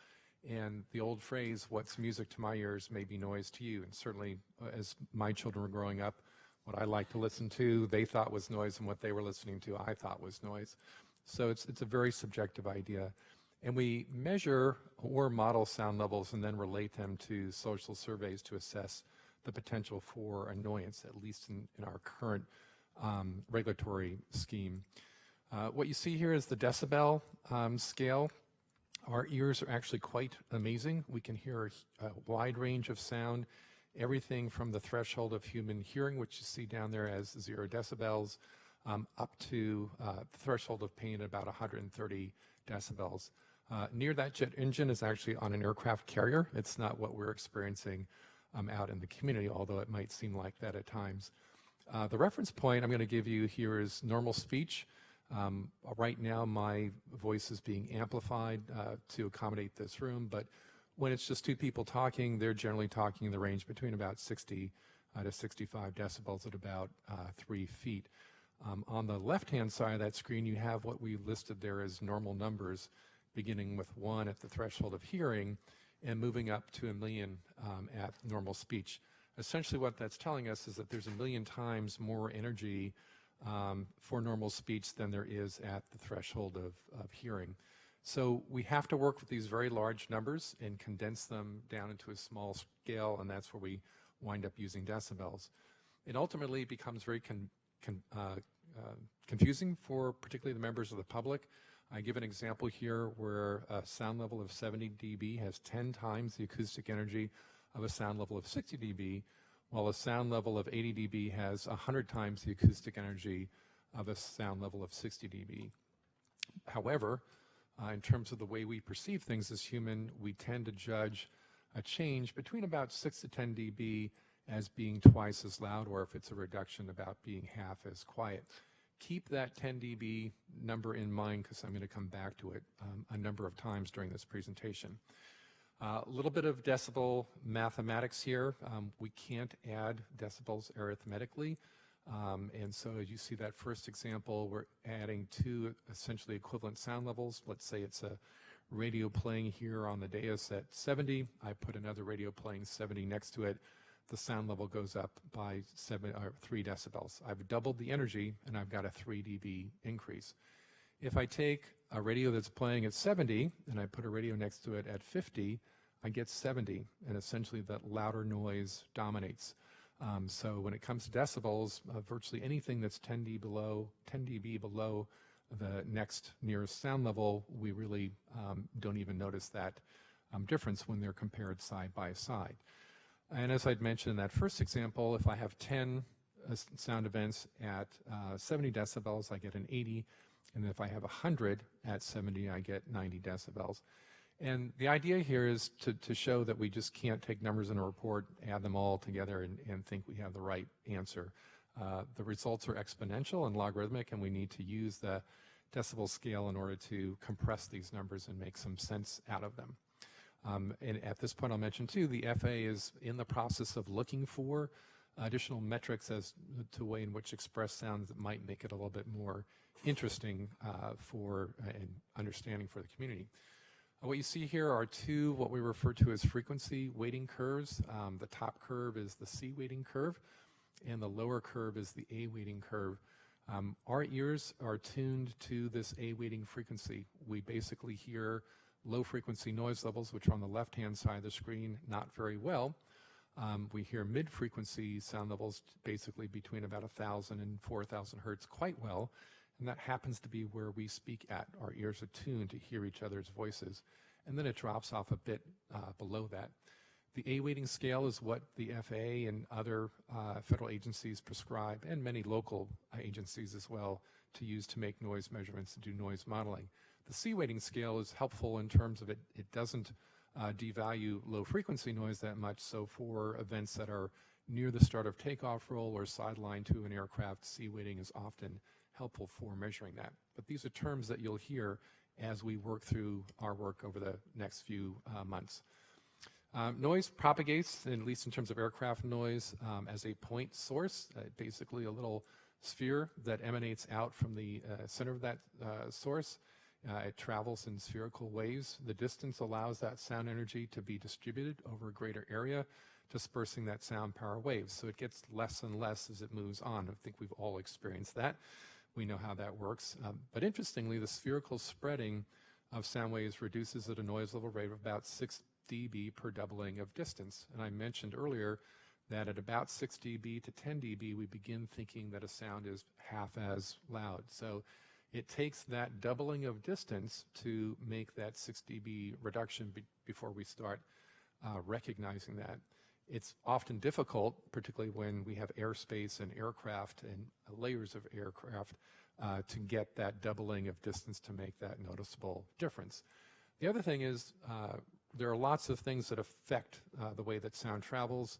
And the old phrase, what's music to my ears may be noise to you. And certainly, as my children were growing up, what I liked to listen to, they thought was noise, and what they were listening to, I thought was noise. So it's a very subjective idea. And we measure or model sound levels and then relate them to social surveys to assess the potential for annoyance, at least in our current regulatory scheme. What you see here is the decibel scale. Our ears are actually quite amazing. We can hear a wide range of sound, everything from the threshold of human hearing, which you see down there as 0 decibels, up to the threshold of pain at about 130 decibels. Near that jet engine is actually on an aircraft carrier. It's not what we're experiencing out in the community, although it might seem like that at times. The reference point I'm going to give you here is normal speech. Right now my voice is being amplified to accommodate this room, but when it's just 2 people talking, they're generally talking in the range between about 60 to 65 decibels at about 3 feet. On the left-hand side of that screen, you have what we listed there as normal numbers, beginning with 1 at the threshold of hearing and moving up to 1 million at normal speech. Essentially what that's telling us is that there's 1 million times more energy for normal speech than there is at the threshold of hearing. So we have to work with these very large numbers and condense them down into a small scale, and that's where we wind up using decibels. It ultimately becomes very confusing for particularly the members of the public. I give an example here where a sound level of 70 dB has 10 times the acoustic energy of a sound level of 60 dB, while a sound level of 80 dB has 100 times the acoustic energy of a sound level of 60 dB. However, in terms of the way we perceive things as human, we tend to judge a change between about 6 to 10 dB as being twice as loud, or if it's a reduction, about being half as quiet. Keep that 10 dB number in mind because I'm going to come back to it a number of times during this presentation. A little bit of decibel mathematics here. We can't add decibels arithmetically. And so as you see that first example, we're adding 2 essentially equivalent sound levels. Let's say it's a radio playing here on the dais at 70. I put another radio playing 70 next to it. The sound level goes up by 3 decibels. I've doubled the energy and I've got a 3 dB increase. If I take a radio that's playing at 70 and I put a radio next to it at 50, I get 70, and essentially that louder noise dominates. So when it comes to decibels, virtually anything that's 10 dB below the next nearest sound level, we really don't even notice that difference when they're compared side by side. And as I'd mentioned in that first example, if I have 10 sound events at 70 decibels, I get an 80. And if I have 100 at 70, I get 90 decibels. And the idea here is to show that we just can't take numbers in a report, add them all together, and think we have the right answer. The results are exponential and logarithmic, and we need to use the decibel scale in order to compress these numbers and make some sense out of them. And at this point, I'll mention, too, the FAA is in the process of looking for additional metrics as to the way in which express sounds that might make it a little bit more interesting for and understanding for the community. What you see here are 2 what we refer to as frequency weighting curves. The top curve is the C weighting curve, and the lower curve is the A weighting curve. Our ears are tuned to this A weighting frequency. We basically hear low frequency noise levels, which are on the left-hand side of the screen, not very well. We hear mid-frequency sound levels basically between about 1,000 and 4,000 hertz quite well, and that happens to be where we speak at. Our ears are tuned to hear each other's voices. and then it drops off a bit below that. The A weighting scale is what the FAA and other federal agencies prescribe, and many local agencies as well, to use to make noise measurements and do noise modeling. The C weighting scale is helpful in terms of it doesn't devalue low frequency noise that much, so for events that are near the start of takeoff roll or sideline to an aircraft, C weighting is often helpful for measuring that. But these are terms that you'll hear as we work through our work over the next few months. Noise propagates, at least in terms of aircraft noise, as a point source, basically a little sphere that emanates out from the center of that source. It travels in spherical waves. The distance allows that sound energy to be distributed over a greater area, dispersing that sound power waves. So it gets less and less as it moves on. I think we've all experienced that. We know how that works. But interestingly, the spherical spreading of sound waves reduces at a noise level rate of about 6 dB per doubling of distance. And I mentioned earlier that at about 6 dB to 10 dB, we begin thinking that a sound is half as loud. So it takes that doubling of distance to make that 6 dB reduction before we start recognizing that. It's often difficult, particularly when we have airspace and aircraft and layers of aircraft, to get that doubling of distance to make that noticeable difference. The other thing is there are lots of things that affect the way that sound travels.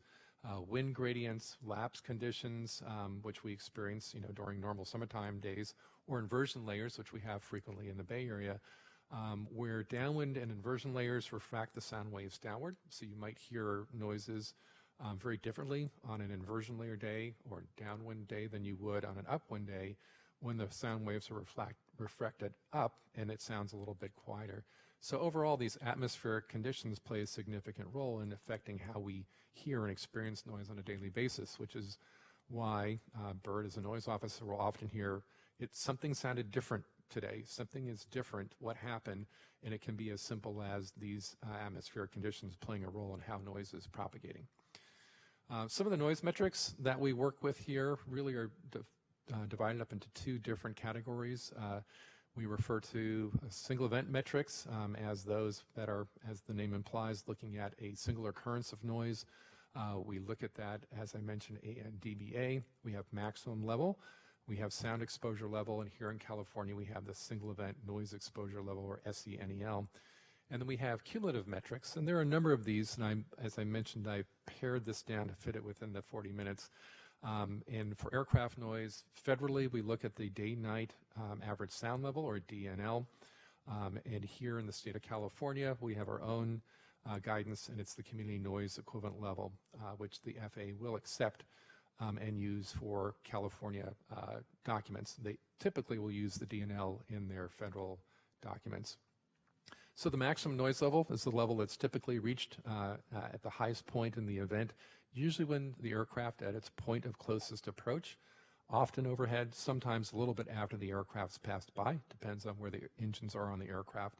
Wind gradients, lapse conditions, which we experience during normal summertime days, or inversion layers, which we have frequently in the Bay Area, where downwind and inversion layers refract the sound waves downward. So you might hear noises very differently on an inversion layer day or downwind day than you would on an upwind day when the sound waves are refracted up and it sounds a little bit quieter. So overall, these atmospheric conditions play a significant role in affecting how we hear and experience noise on a daily basis, which is why Bert, as a noise officer, will often hear, something sounded different today. Something is different. What happened? And it can be as simple as these atmospheric conditions playing a role in how noise is propagating. Some of the noise metrics that we work with here really are divided up into two different categories. We refer to single event metrics as those that are, as the name implies, looking at a single occurrence of noise. We look at that, as I mentioned, dBA. We have maximum level. We have sound exposure level, and here in California we have the single event noise exposure level, or SENEL. And then we have cumulative metrics, and there are a number of these, and as I mentioned, I pared this down to fit it within the 40 minutes. And for aircraft noise, federally, we look at the day-night average sound level, or DNL. And here in the state of California, we have our own guidance, and it's the community noise equivalent level, which the FAA will accept and use for California documents. They typically will use the DNL in their federal documents. So the maximum noise level is the level that's typically reached at the highest point in the event, usually when the aircraft at its point of closest approach, often overhead, sometimes a little bit after the aircraft's passed by, depends on where the engines are on the aircraft.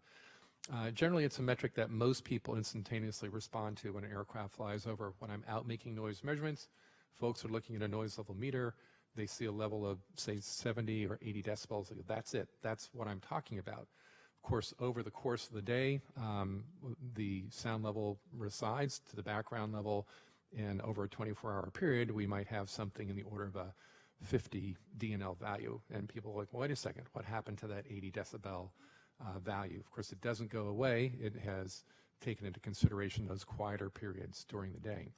Generally, it's a metric that most people instantaneously respond to when an aircraft flies over. When I'm out making noise measurements, folks are looking at a noise level meter, they see a level of, say, 70 or 80 decibels. They go, that's it, that's what I'm talking about. Of course, over the course of the day, the sound level resides to the background level, and over a 24-hour period, we might have something in the order of a 50 DNL value. And people are like, well, wait a second, what happened to that 80 decibel value? Of course, it doesn't go away. It has taken into consideration those quieter periods during the day.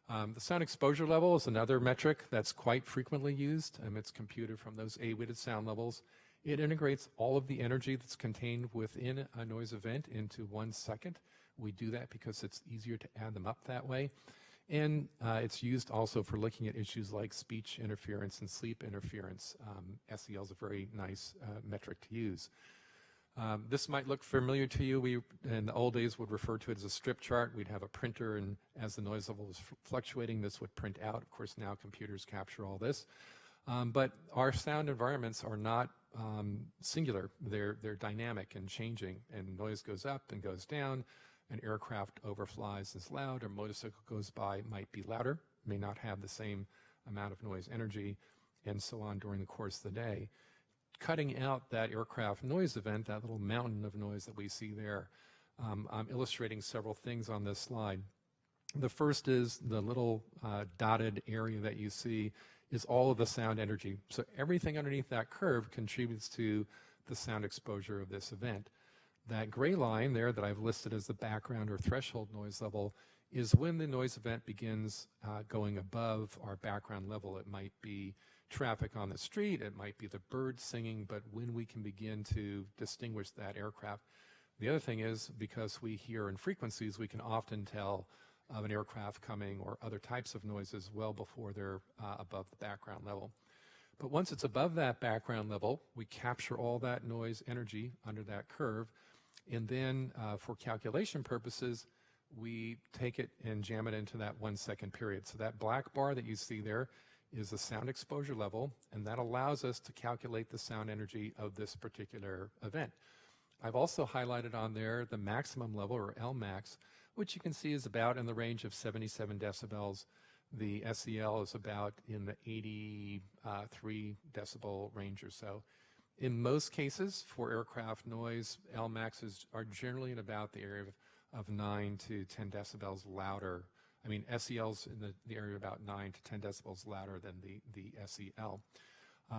The sound exposure level is another metric that's quite frequently used, and it's computed from those A-weighted sound levels. It integrates all of the energy that's contained within a noise event into 1 second. We do that because it's easier to add them up that way. And it's used also for looking at issues like speech interference and sleep interference. SEL is a very nice metric to use. This might look familiar to you. We, in the old days, would refer to it as a strip chart. We'd have a printer, and as the noise level was fluctuating, this would print out. Of course, now computers capture all this. But our sound environments are not singular. They're dynamic and changing, and noise goes up and goes down. An aircraft overflies is loud, or motorcycle goes by might be louder, may not have the same amount of noise energy, and so on during the course of the day. Cutting out that aircraft noise event, that little mountain of noise that we see there, I'm illustrating several things on this slide. The first is the little dotted area that you see is all of the sound energy. So everything underneath that curve contributes to the sound exposure of this event. That gray line there that I've listed as the background or threshold noise level is when the noise event begins going above our background level. It might be traffic on the street, it might be the birds singing, but when we can begin to distinguish that aircraft. The other thing is, because we hear in frequencies, we can often tell of an aircraft coming or other types of noises well before they're above the background level. But once it's above that background level, we capture all that noise energy under that curve, and then for calculation purposes, we take it and jam it into that 1 second period. So that black bar that you see there is the sound exposure level, and that allows us to calculate the sound energy of this particular event. I've also highlighted on there the maximum level, or Lmax, which you can see is about in the range of 77 decibels. The SEL is about in the 83 decibel range or so. In most cases, for aircraft noise, Lmaxes are generally in about the area of 9 to 10 decibels louder. I mean, SEL's in the area of about 9 to 10 decibels louder than the SEL.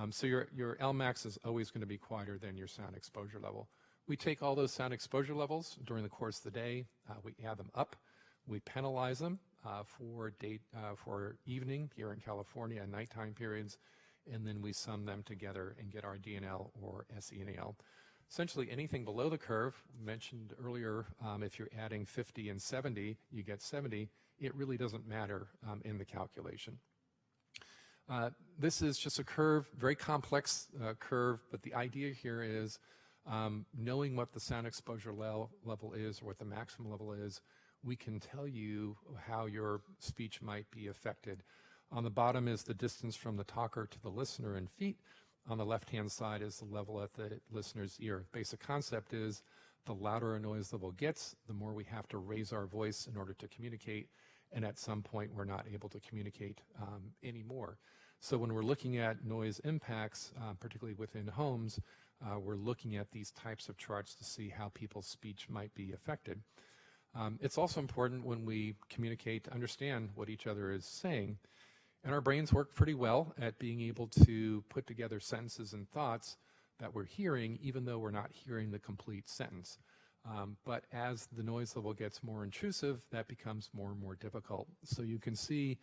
So your Lmax is always going to be quieter than your sound exposure level. We take all those sound exposure levels during the course of the day, we add them up, we penalize them for evening here in California and nighttime periods, and then we sum them together and get our DNL or SENAL. Essentially anything below the curve, mentioned earlier, if you're adding 50 and 70, you get 70, it really doesn't matter in the calculation. This is just a curve, very complex curve, but the idea here is knowing what the sound exposure level is or what the maximum level is, we can tell you how your speech might be affected. On the bottom is the distance from the talker to the listener in feet. On the left-hand side is the level at the listener's ear. Basic concept is the louder a noise level gets, the more we have to raise our voice in order to communicate, and at some point we're not able to communicate anymore. So when we're looking at noise impacts, particularly within homes, we're looking at these types of charts to see how people's speech might be affected. It's also important when we communicate to understand what each other is saying. And our brains work pretty well at being able to put together sentences and thoughts that we're hearing, even though we're not hearing the complete sentence. But as the noise level gets more intrusive, that becomes more and more difficult. So you can see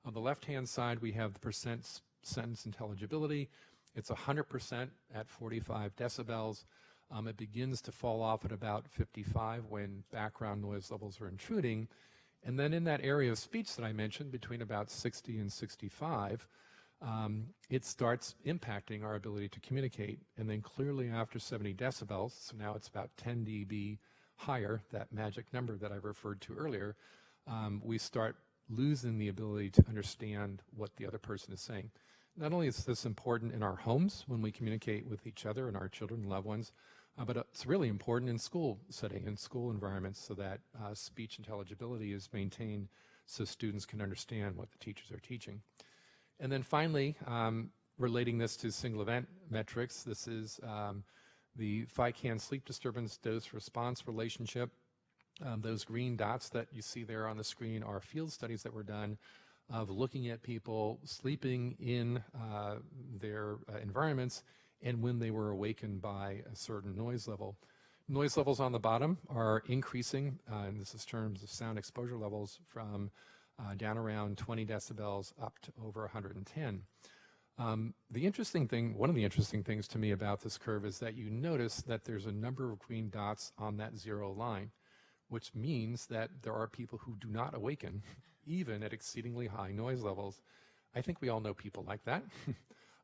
on the left-hand side, we have the percent sentence intelligibility. It's 100% at 45 decibels. It begins to fall off at about 55 when background noise levels are intruding. And then in that area of speech that I mentioned, between about 60 and 65, it starts impacting our ability to communicate. And then clearly after 70 decibels, so now it's about 10 dB higher, that magic number that I referred to earlier, we start losing the ability to understand what the other person is saying. Not only is this important in our homes when we communicate with each other and our children and loved ones, but it's really important in school setting, in school environments, so that speech intelligibility is maintained so students can understand what the teachers are teaching. And then finally, relating this to single event metrics, this is the FICAN sleep disturbance dose response relationship. Those green dots that you see there on the screen are field studies that were done of looking at people sleeping in their environments and when they were awakened by a certain noise level. Noise levels on the bottom are increasing, and this is terms of sound exposure levels, from down around 20 decibels up to over 110. The interesting thing, one of the interesting things to me about this curve is that you notice that there's a number of green dots on that zero line, which means that there are people who do not awaken even at exceedingly high noise levels. I think we all know people like that.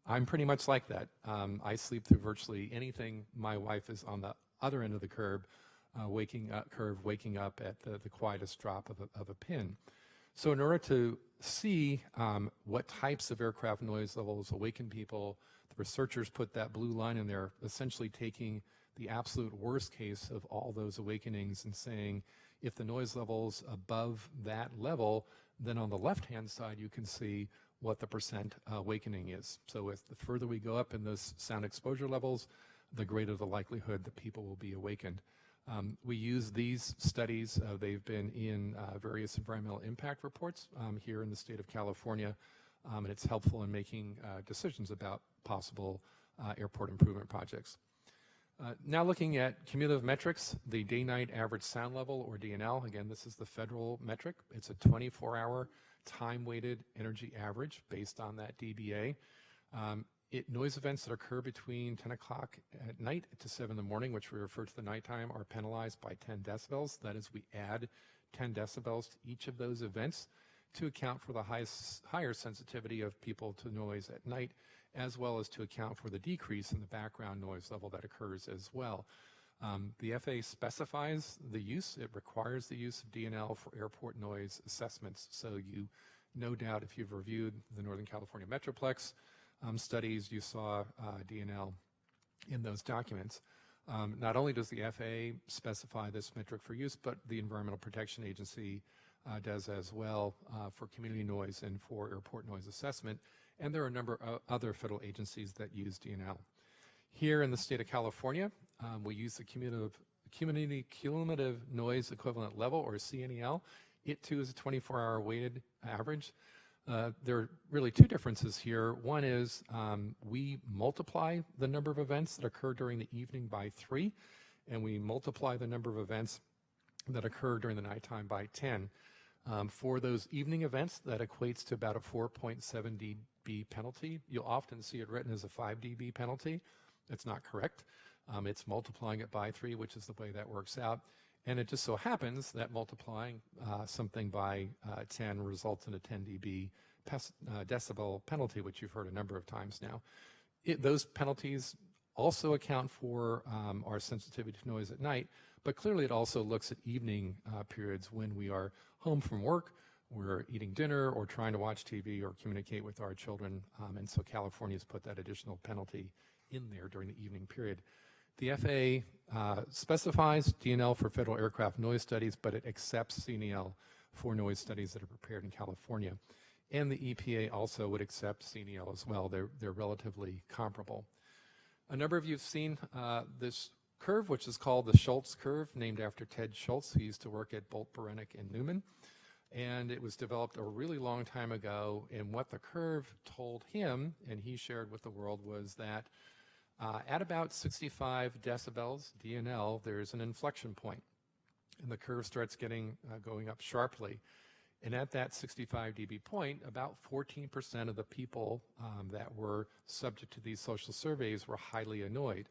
I'm pretty much like that. I sleep through virtually anything. My wife is on the other end of the curve, waking up at the quietest drop of a pin. So in order to see what types of aircraft noise levels awaken people, the researchers put that blue line in there, essentially taking the absolute worst case of all those awakenings and saying, if the noise level's above that level, then on the left-hand side you can see what the percent awakening is. So with the further we go up in those sound exposure levels, the greater the likelihood that people will be awakened. We use these studies. They've been in various environmental impact reports here in the state of California, and it's helpful in making decisions about possible airport improvement projects. Now looking at cumulative metrics, the day-night average sound level, or DNL. Again, this is the federal metric. It's a 24-hour time-weighted energy average based on that dBA. Noise events that occur between 10 o'clock at night to 7 in the morning, which we refer to the nighttime, are penalized by 10 decibels. That is, we add 10 decibels to each of those events to account for the higher sensitivity of people to noise at night, as well as to account for the decrease in the background noise level that occurs as well. The FAA specifies the use. It requires the use of DNL for airport noise assessments. So you, no doubt, if you've reviewed the Northern California Metroplex studies, you saw DNL in those documents. Not only does the FAA specify this metric for use, but the Environmental Protection Agency does as well for community noise and for airport noise assessment. And there are a number of other federal agencies that use DNL. Here in the state of California, we use the cumulative noise equivalent level, or CNEL. It too is a 24-hour weighted average. There are really two differences here. One is we multiply the number of events that occur during the evening by 3, and we multiply the number of events that occur during the nighttime by 10. For those evening events, that equates to about a 4.7 dB penalty. You'll often see it written as a 5 dB penalty. That's not correct. It's multiplying it by 3, which is the way that works out. And it just so happens that multiplying something by 10 results in a 10 dB decibel penalty, which you've heard a number of times now. Those penalties also account for our sensitivity to noise at night, but clearly it also looks at evening periods when we are home from work, we're eating dinner, or trying to watch TV or communicate with our children, and so California's put that additional penalty in there during the evening period. The FAA specifies DNL for federal aircraft noise studies, but it accepts CNEL for noise studies that are prepared in California. And the EPA also would accept CNEL as well. They're relatively comparable. A number of you have seen this curve, which is called the Shultz Curve, named after Ted Shultz, who used to work at Bolt, Beranek, and Newman. And it was developed a really long time ago, and what the curve told him, and he shared with the world, was that at about 65 decibels, DNL, there's an inflection point, and the curve starts going up sharply. And at that 65 dB point, about 14% of the people that were subject to these social surveys were highly annoyed.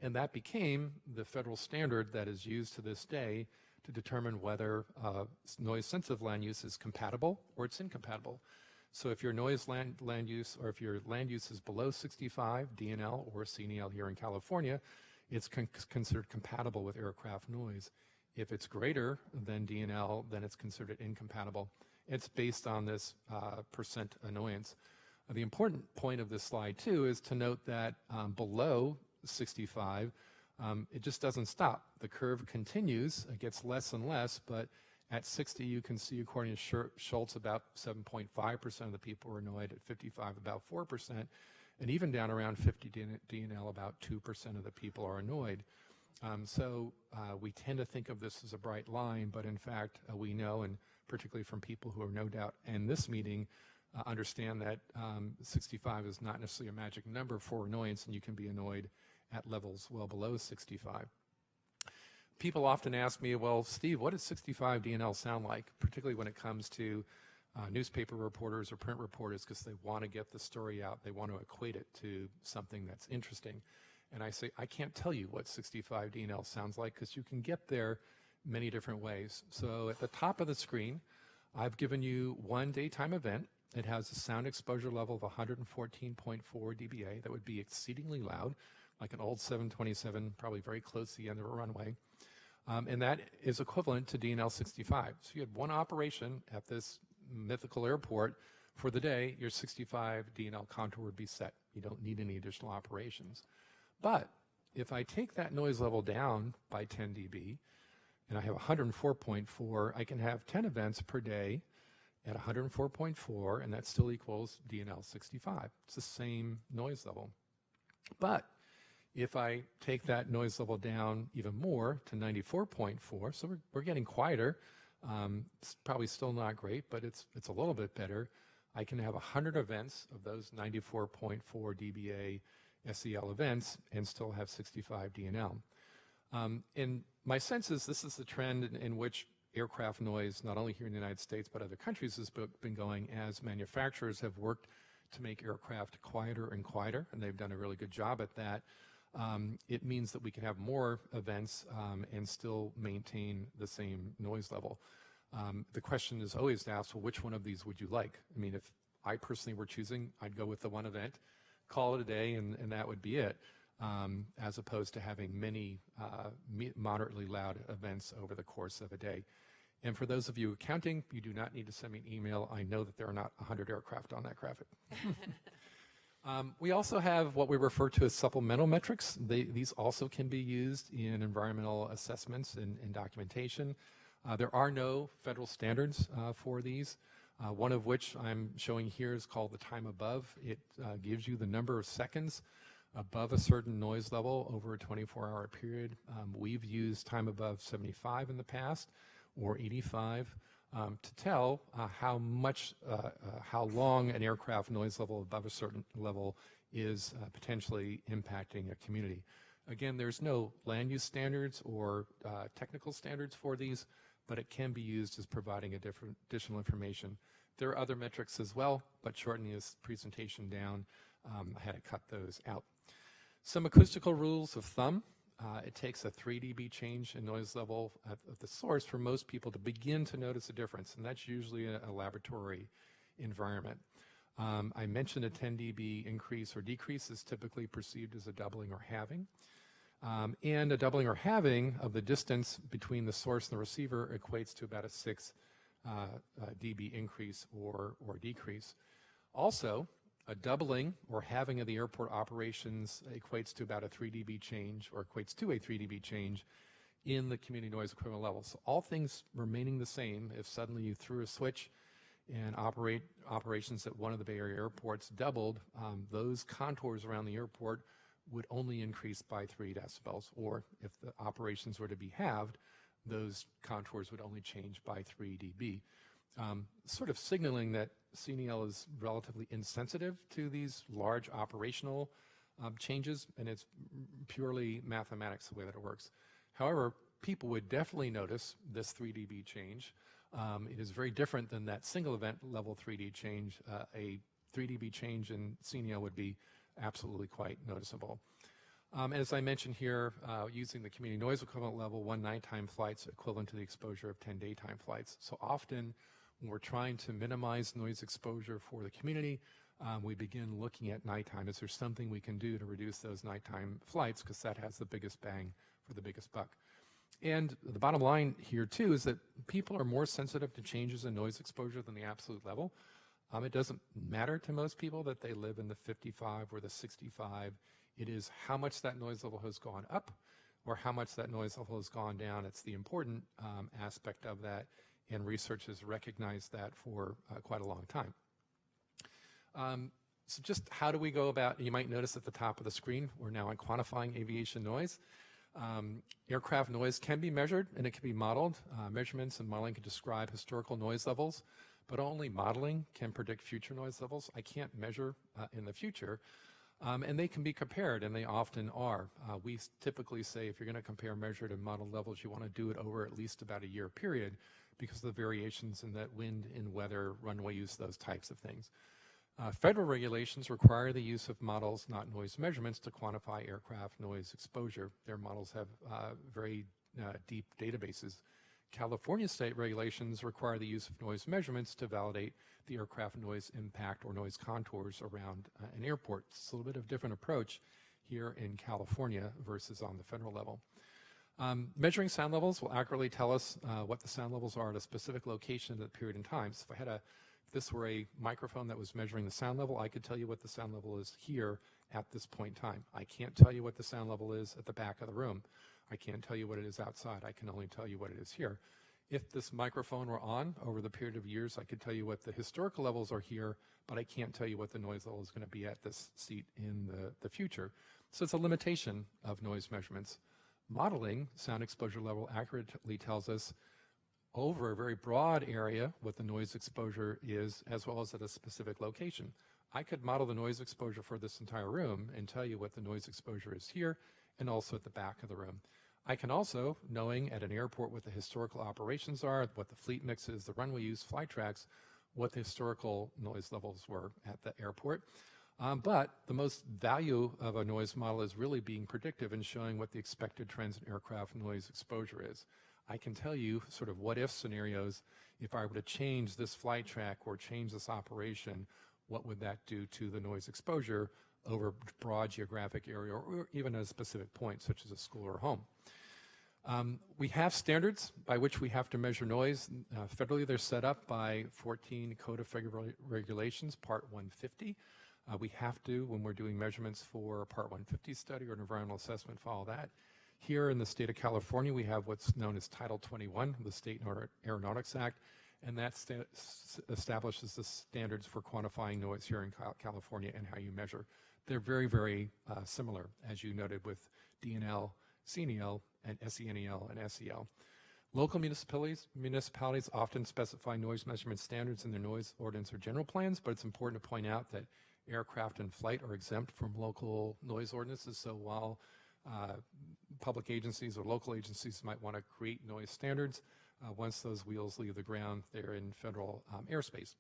And that became the federal standard that is used to this day to determine whether noise-sensitive land use is compatible or it's incompatible. So if your noise land use, or if your land use is below 65 DNL or CNEL here in California, it's considered compatible with aircraft noise. If it's greater than DNL, then it's considered incompatible. It's based on this percent annoyance. The important point of this slide, too, is to note that below 65, it just doesn't stop. The curve continues. It gets less and less, but at 60, you can see, according to Shultz, about 7.5% of the people are annoyed. At 55, about 4%. And even down around 50 DNL, about 2% of the people are annoyed. So we tend to think of this as a bright line, but in fact, we know, and particularly from people who are no doubt in this meeting, understand that 65 is not necessarily a magic number for annoyance, and you can be annoyed at levels well below 65. People often ask me, well, Steve, what does 65 DNL sound like, particularly when it comes to newspaper reporters or print reporters, because they want to get the story out. They want to equate it to something that's interesting. And I say, I can't tell you what 65 DNL sounds like, because you can get there many different ways. So at the top of the screen, I've given you one daytime event. It has a sound exposure level of 114.4 dBA. That would be exceedingly loud, like an old 727, probably very close to the end of a runway. And that is equivalent to DNL 65. So you had one operation at this mythical airport for the day, your 65 DNL contour would be set. You don't need any additional operations. But if I take that noise level down by 10 dB, and I have 104.4, I can have 10 events per day at 104.4, and that still equals DNL 65. It's the same noise level. But If I take that noise level down even more to 94.4, so we're getting quieter. It's probably still not great, but it's a little bit better. I can have 100 events of those 94.4 dBA SEL events and still have 65 DNL. And my sense is this is the trend in which aircraft noise, not only here in the United States, but other countries, has been going as manufacturers have worked to make aircraft quieter and quieter, and they've done a really good job at that. It means that we can have more events and still maintain the same noise level. The question is always asked, well, which one of these would you like? I mean, if I personally were choosing, I'd go with the one event, call it a day, and that would be it, as opposed to having many moderately loud events over the course of a day. And for those of you counting, you do not need to send me an email. I know that there are not 100 aircraft on that graphic. We also have what we refer to as supplemental metrics. These also can be used in environmental assessments and documentation. There are no federal standards for these, one of which I'm showing here is called the time above. It gives you the number of seconds above a certain noise level over a 24-hour period. We've used time above 75 in the past, or 85, to tell how long an aircraft noise level above a certain level is potentially impacting a community. Again, there's no land use standards or technical standards for these, but it can be used as providing additional information. There are other metrics as well, but shortening this presentation down, I had to cut those out. Some acoustical rules of thumb. It takes a 3 dB change in noise level at the source for most people to begin to notice a difference, and that's usually a laboratory environment. I mentioned a 10 dB increase or decrease is typically perceived as a doubling or halving. And a doubling or halving of the distance between the source and the receiver equates to about a 6 dB increase or decrease. Also, a doubling or halving of the airport operations equates to about a 3 dB change, or equates to a 3 dB change in the community noise equivalent level. So all things remaining the same, if suddenly you threw a switch and operations at one of the Bay Area airports doubled, those contours around the airport would only increase by 3 decibels, or if the operations were to be halved, those contours would only change by 3 dB. Sort of signaling that CNEL is relatively insensitive to these large operational changes, and it's purely mathematics the way that it works. However, people would definitely notice this 3 dB change. It is very different than that single event level 3D change. A 3 dB change in CNEL would be absolutely quite noticeable. As I mentioned here, using the community noise equivalent level, 1 nighttime flight's equivalent to the exposure of 10 daytime flights. So often when we're trying to minimize noise exposure for the community, we begin looking at nighttime. Is there something we can do to reduce those nighttime flights, because that has the biggest bang for the biggest buck. And the bottom line here too is that people are more sensitive to changes in noise exposure than the absolute level. It doesn't matter to most people that they live in the 55 or the 65. It is how much that noise level has gone up or how much that noise level has gone down. It's the important aspect of that, and research has recognized that for quite a long time. So just how do we go about, you might notice at the top of the screen, we're now on quantifying aviation noise. Aircraft noise can be measured and it can be modeled. Measurements and modeling can describe historical noise levels, but only modeling can predict future noise levels. I can't measure in the future, and they can be compared, and they often are. We typically say if you're going to compare measured and modeled levels, you want to do it over at least about a year period because of the variations in that wind and weather, runway use, those types of things. Federal regulations require the use of models, not noise measurements, to quantify aircraft noise exposure. Their models have very deep databases. California state regulations require the use of noise measurements to validate the aircraft noise impact or noise contours around an airport. It's a little bit of a different approach here in California versus on the federal level. Measuring sound levels will accurately tell us what the sound levels are at a specific location at a period in time. So if this were a microphone that was measuring the sound level, I could tell you what the sound level is here at this point in time. I can't tell you what the sound level is at the back of the room. I can't tell you what it is outside. I can only tell you what it is here. If this microphone were on over the period of years, I could tell you what the historical levels are here, but I can't tell you what the noise level is going to be at this seat in the future. So it's a limitation of noise measurements. Modeling sound exposure level accurately tells us over a very broad area what the noise exposure is, as well as at a specific location. I could model the noise exposure for this entire room and tell you what the noise exposure is here and also at the back of the room. I can also, knowing at an airport what the historical operations are, what the fleet mix is, the runway use, flight tracks, what the historical noise levels were at the airport. But the most value of a noise model is really being predictive and showing what the expected trends in aircraft noise exposure is. I can tell you sort of what if scenarios, if I were to change this flight track or change this operation, what would that do to the noise exposure over a broad geographic area or even at a specific point, such as a school or home. We have standards by which we have to measure noise. Federally, they're set up by 14 Code of Federal Regulations, Part 150. We have to, when we're doing measurements for a Part 150 study or an environmental assessment, follow that. Here in the state of California, we have what's known as Title 21 of the State Aeronautics Act, and that establishes the standards for quantifying noise here in California and how you measure. They're very, very similar, as you noted, with DNL, CNEL, and SENEL and SEL. Local municipalities often specify noise measurement standards in their noise ordinance or general plans, but it's important to point out that aircraft and flight are exempt from local noise ordinances, so while public agencies or local agencies might want to create noise standards, once those wheels leave the ground, they're in federal airspace.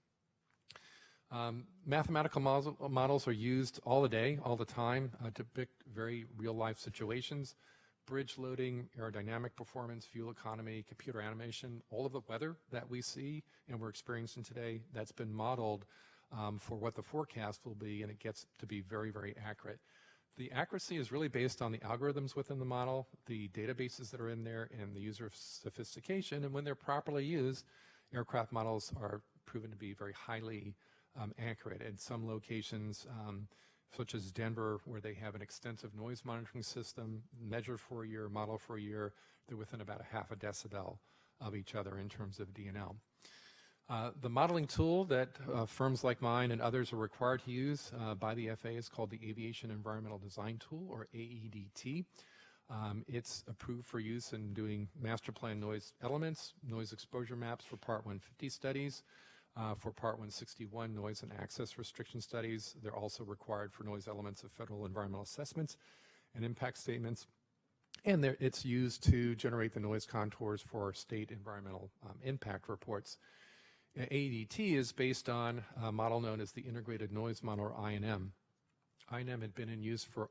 Mathematical models are used all the day, all the time, to depict very real-life situations. Bridge loading, aerodynamic performance, fuel economy, computer animation, all of the weather that we see and we're experiencing today, that's been modeled for what the forecast will be, and it gets to be very, very accurate. The accuracy is really based on the algorithms within the model, the databases that are in there, and the user sophistication. And when they're properly used, aircraft models are proven to be very highly accurate. At some locations, such as Denver, where they have an extensive noise monitoring system, measured for a year, model for a year, they're within about a half a decibel of each other in terms of DNL. The modeling tool that firms like mine and others are required to use by the FAA is called the Aviation Environmental Design Tool, or AEDT. It's approved for use in doing master plan noise elements, noise exposure maps for Part 150 studies, for Part 161 noise and access restriction studies. They're also required for noise elements of federal environmental assessments and impact statements. And it's used to generate the noise contours for state environmental impact reports. AEDT is based on a model known as the Integrated Noise Model, or INM. INM had been in use for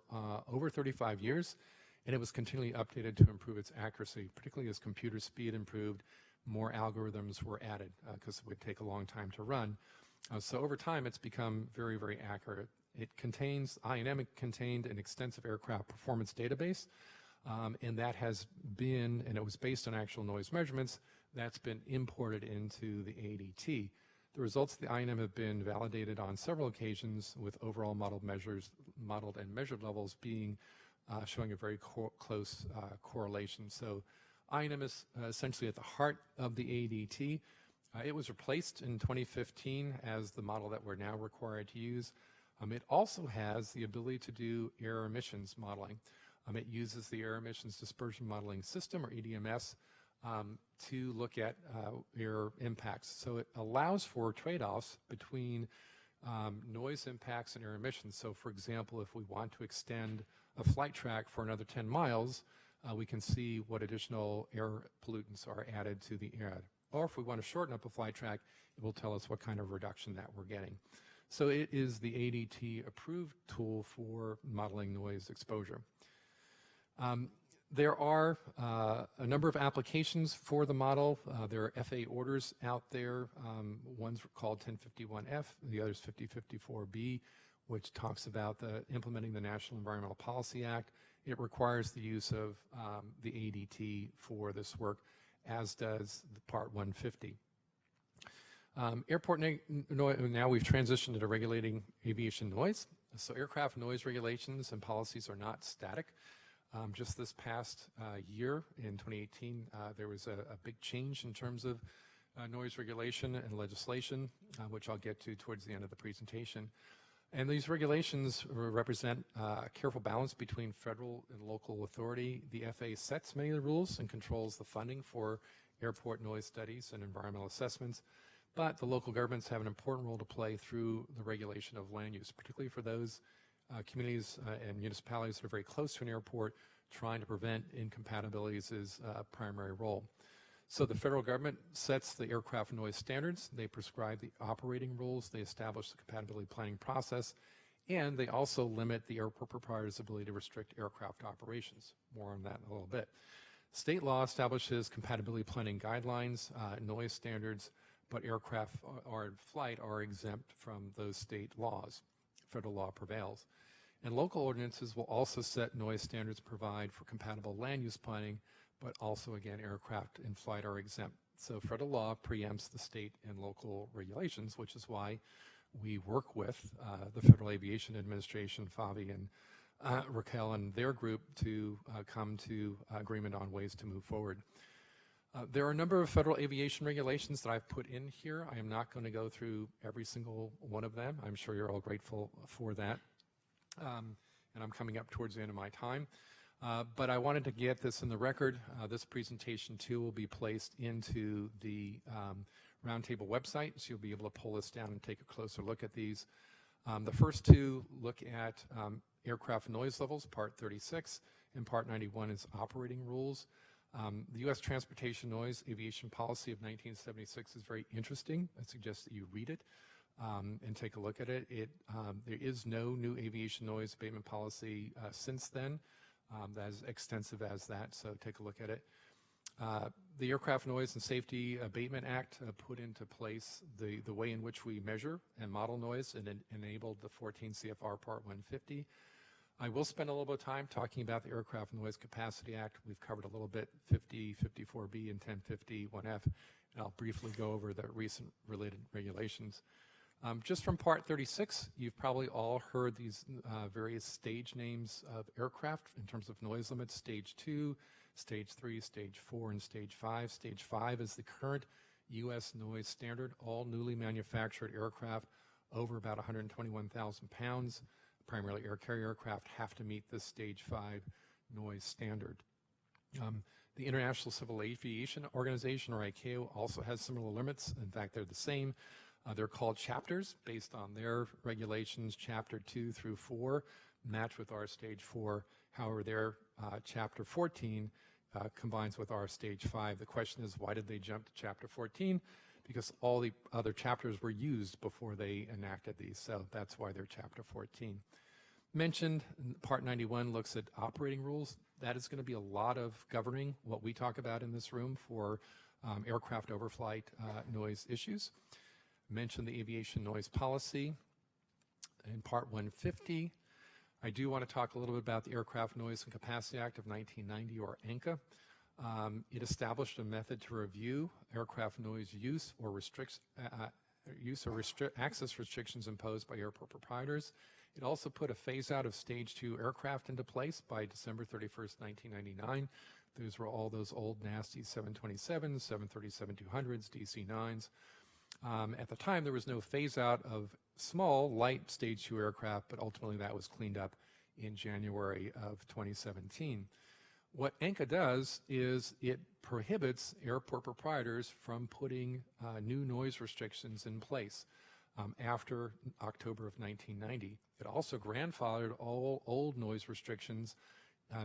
over 35 years, and it was continually updated to improve its accuracy, particularly as computer speed improved, more algorithms were added because it would take a long time to run. So over time, it's become very, very accurate. INM contained an extensive aircraft performance database, and that has been, and it was based on actual noise measurements, that's been imported into the AEDT. The results of the INM have been validated on several occasions with overall modeled and measured levels being showing a very close correlation. So INM is essentially at the heart of the AEDT. It was replaced in 2015 as the model that we're now required to use. It also has the ability to do air emissions modeling. It uses the Air Emissions Dispersion Modeling System, or EDMS, to look at air impacts. So it allows for trade-offs between noise impacts and air emissions. So for example, if we want to extend a flight track for another 10 miles, we can see what additional air pollutants are added to the air. Or if we want to shorten up a flight track, it will tell us what kind of reduction that we're getting. So it is the AEDT approved tool for modeling noise exposure. There are a number of applications for the model. There are FAA orders out there. One's called 1051F, the other's 5054B, which talks about implementing the National Environmental Policy Act. It requires the use of the AEDT for this work, as does the Part 150. Airport now we've transitioned into regulating aviation noise. So aircraft noise regulations and policies are not static. Just this past year, in 2018, there was a big change in terms of noise regulation and legislation, which I'll get to towards the end of the presentation. And these regulations represent a careful balance between federal and local authority. The FAA sets many of the rules and controls the funding for airport noise studies and environmental assessments, but the local governments have an important role to play through the regulation of land use, particularly for those communities and municipalities that are very close to an airport. Trying to prevent incompatibilities is a primary role. So the federal government sets the aircraft noise standards, they prescribe the operating rules, they establish the compatibility planning process, and they also limit the airport proprietor's ability to restrict aircraft operations. More on that in a little bit. State law establishes compatibility planning guidelines, noise standards, but aircraft are in flight are exempt from those state laws. Federal law prevails. And local ordinances will also set noise standards, provide for compatible land use planning, but also, again, aircraft in flight are exempt. So federal law preempts the state and local regulations, which is why we work with the Federal Aviation Administration, Favi and Raquel and their group to come to agreement on ways to move forward. There are a number of federal aviation regulations that I've put in here. I am not going to go through every single one of them. I'm sure you're all grateful for that. And I'm coming up towards the end of my time. But I wanted to get this in the record. This presentation, too, will be placed into the Roundtable website, so you'll be able to pull this down and take a closer look at these. The first two look at aircraft noise levels, Part 36, and Part 91 is operating rules. The U.S. Transportation Noise Aviation Policy of 1976 is very interesting. I suggest that you read it and take a look at it. There is no new aviation noise abatement policy since then. That is extensive as that, so take a look at it. The Aircraft Noise and Safety Abatement Act put into place the way in which we measure and model noise, and enabled the 14 CFR Part 150. I will spend a little bit of time talking about the Aircraft Noise Capacity Act. We've covered a little bit 50, 54B, and 1050 1F, and I'll briefly go over the recent related regulations. Just from Part 36, you've probably all heard these various stage names of aircraft in terms of noise limits: Stage 2, Stage 3, Stage 4, and Stage 5. Stage 5 is the current U.S. noise standard. All newly manufactured aircraft over about 121,000 pounds, primarily air carrier aircraft, have to meet this Stage 5 noise standard. The International Civil Aviation Organization, or ICAO, also has similar limits. In fact, they're the same. They're called chapters based on their regulations. Chapter 2 through 4 match with our Stage 4. However, their Chapter 14 combines with our Stage 5. The question is, why did they jump to Chapter 14? Because all the other chapters were used before they enacted these, so that's why they're Chapter 14. Mentioned, Part 91 looks at operating rules. That is going to be a lot of governing what we talk about in this room for aircraft overflight noise issues. Mentioned the aviation noise policy in Part 150. I do want to talk a little bit about the Aircraft Noise and Capacity Act of 1990, or ANCA. It established a method to review aircraft noise use or access restrictions imposed by airport proprietors. It also put a phase-out of Stage 2 aircraft into place by December 31st, 1999. Those were all those old nasty 727s, 737-200s, DC-9s. At the time, there was no phase-out of small, light Stage 2 aircraft, but ultimately that was cleaned up in January of 2017. What ANCA does is it prohibits airport proprietors from putting new noise restrictions in place after October of 1990. It also grandfathered all old noise restrictions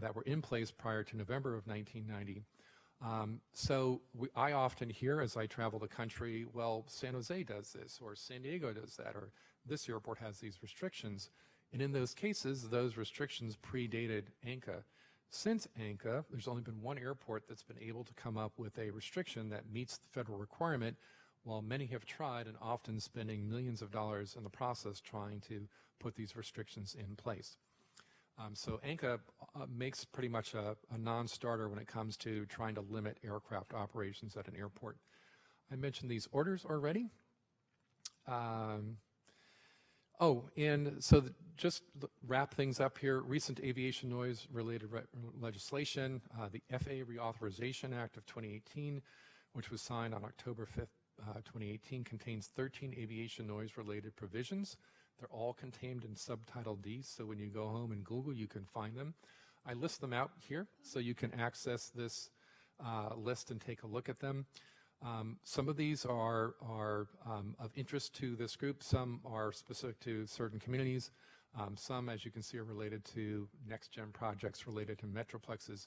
that were in place prior to November of 1990. I often hear as I travel the country, well, San Jose does this, or San Diego does that, or this airport has these restrictions. And in those cases, those restrictions predated ANCA. Since ANCA, there's only been one airport that's been able to come up with a restriction that meets the federal requirement, while many have tried and often spending millions of dollars in the process trying to put these restrictions in place. So ANCA makes pretty much a non-starter when it comes to trying to limit aircraft operations at an airport. I mentioned these orders already. Oh, and so just wrap things up here, recent aviation noise related legislation, the FAA Reauthorization Act of 2018, which was signed on October 5th, 2018, contains 13 aviation noise related provisions. They're all contained in Subtitle D, so when you go home and Google, you can find them. I list them out here, so you can access this list and take a look at them. Some of these are of interest to this group. Some are specific to certain communities. Some, as you can see, are related to next-gen projects related to metroplexes.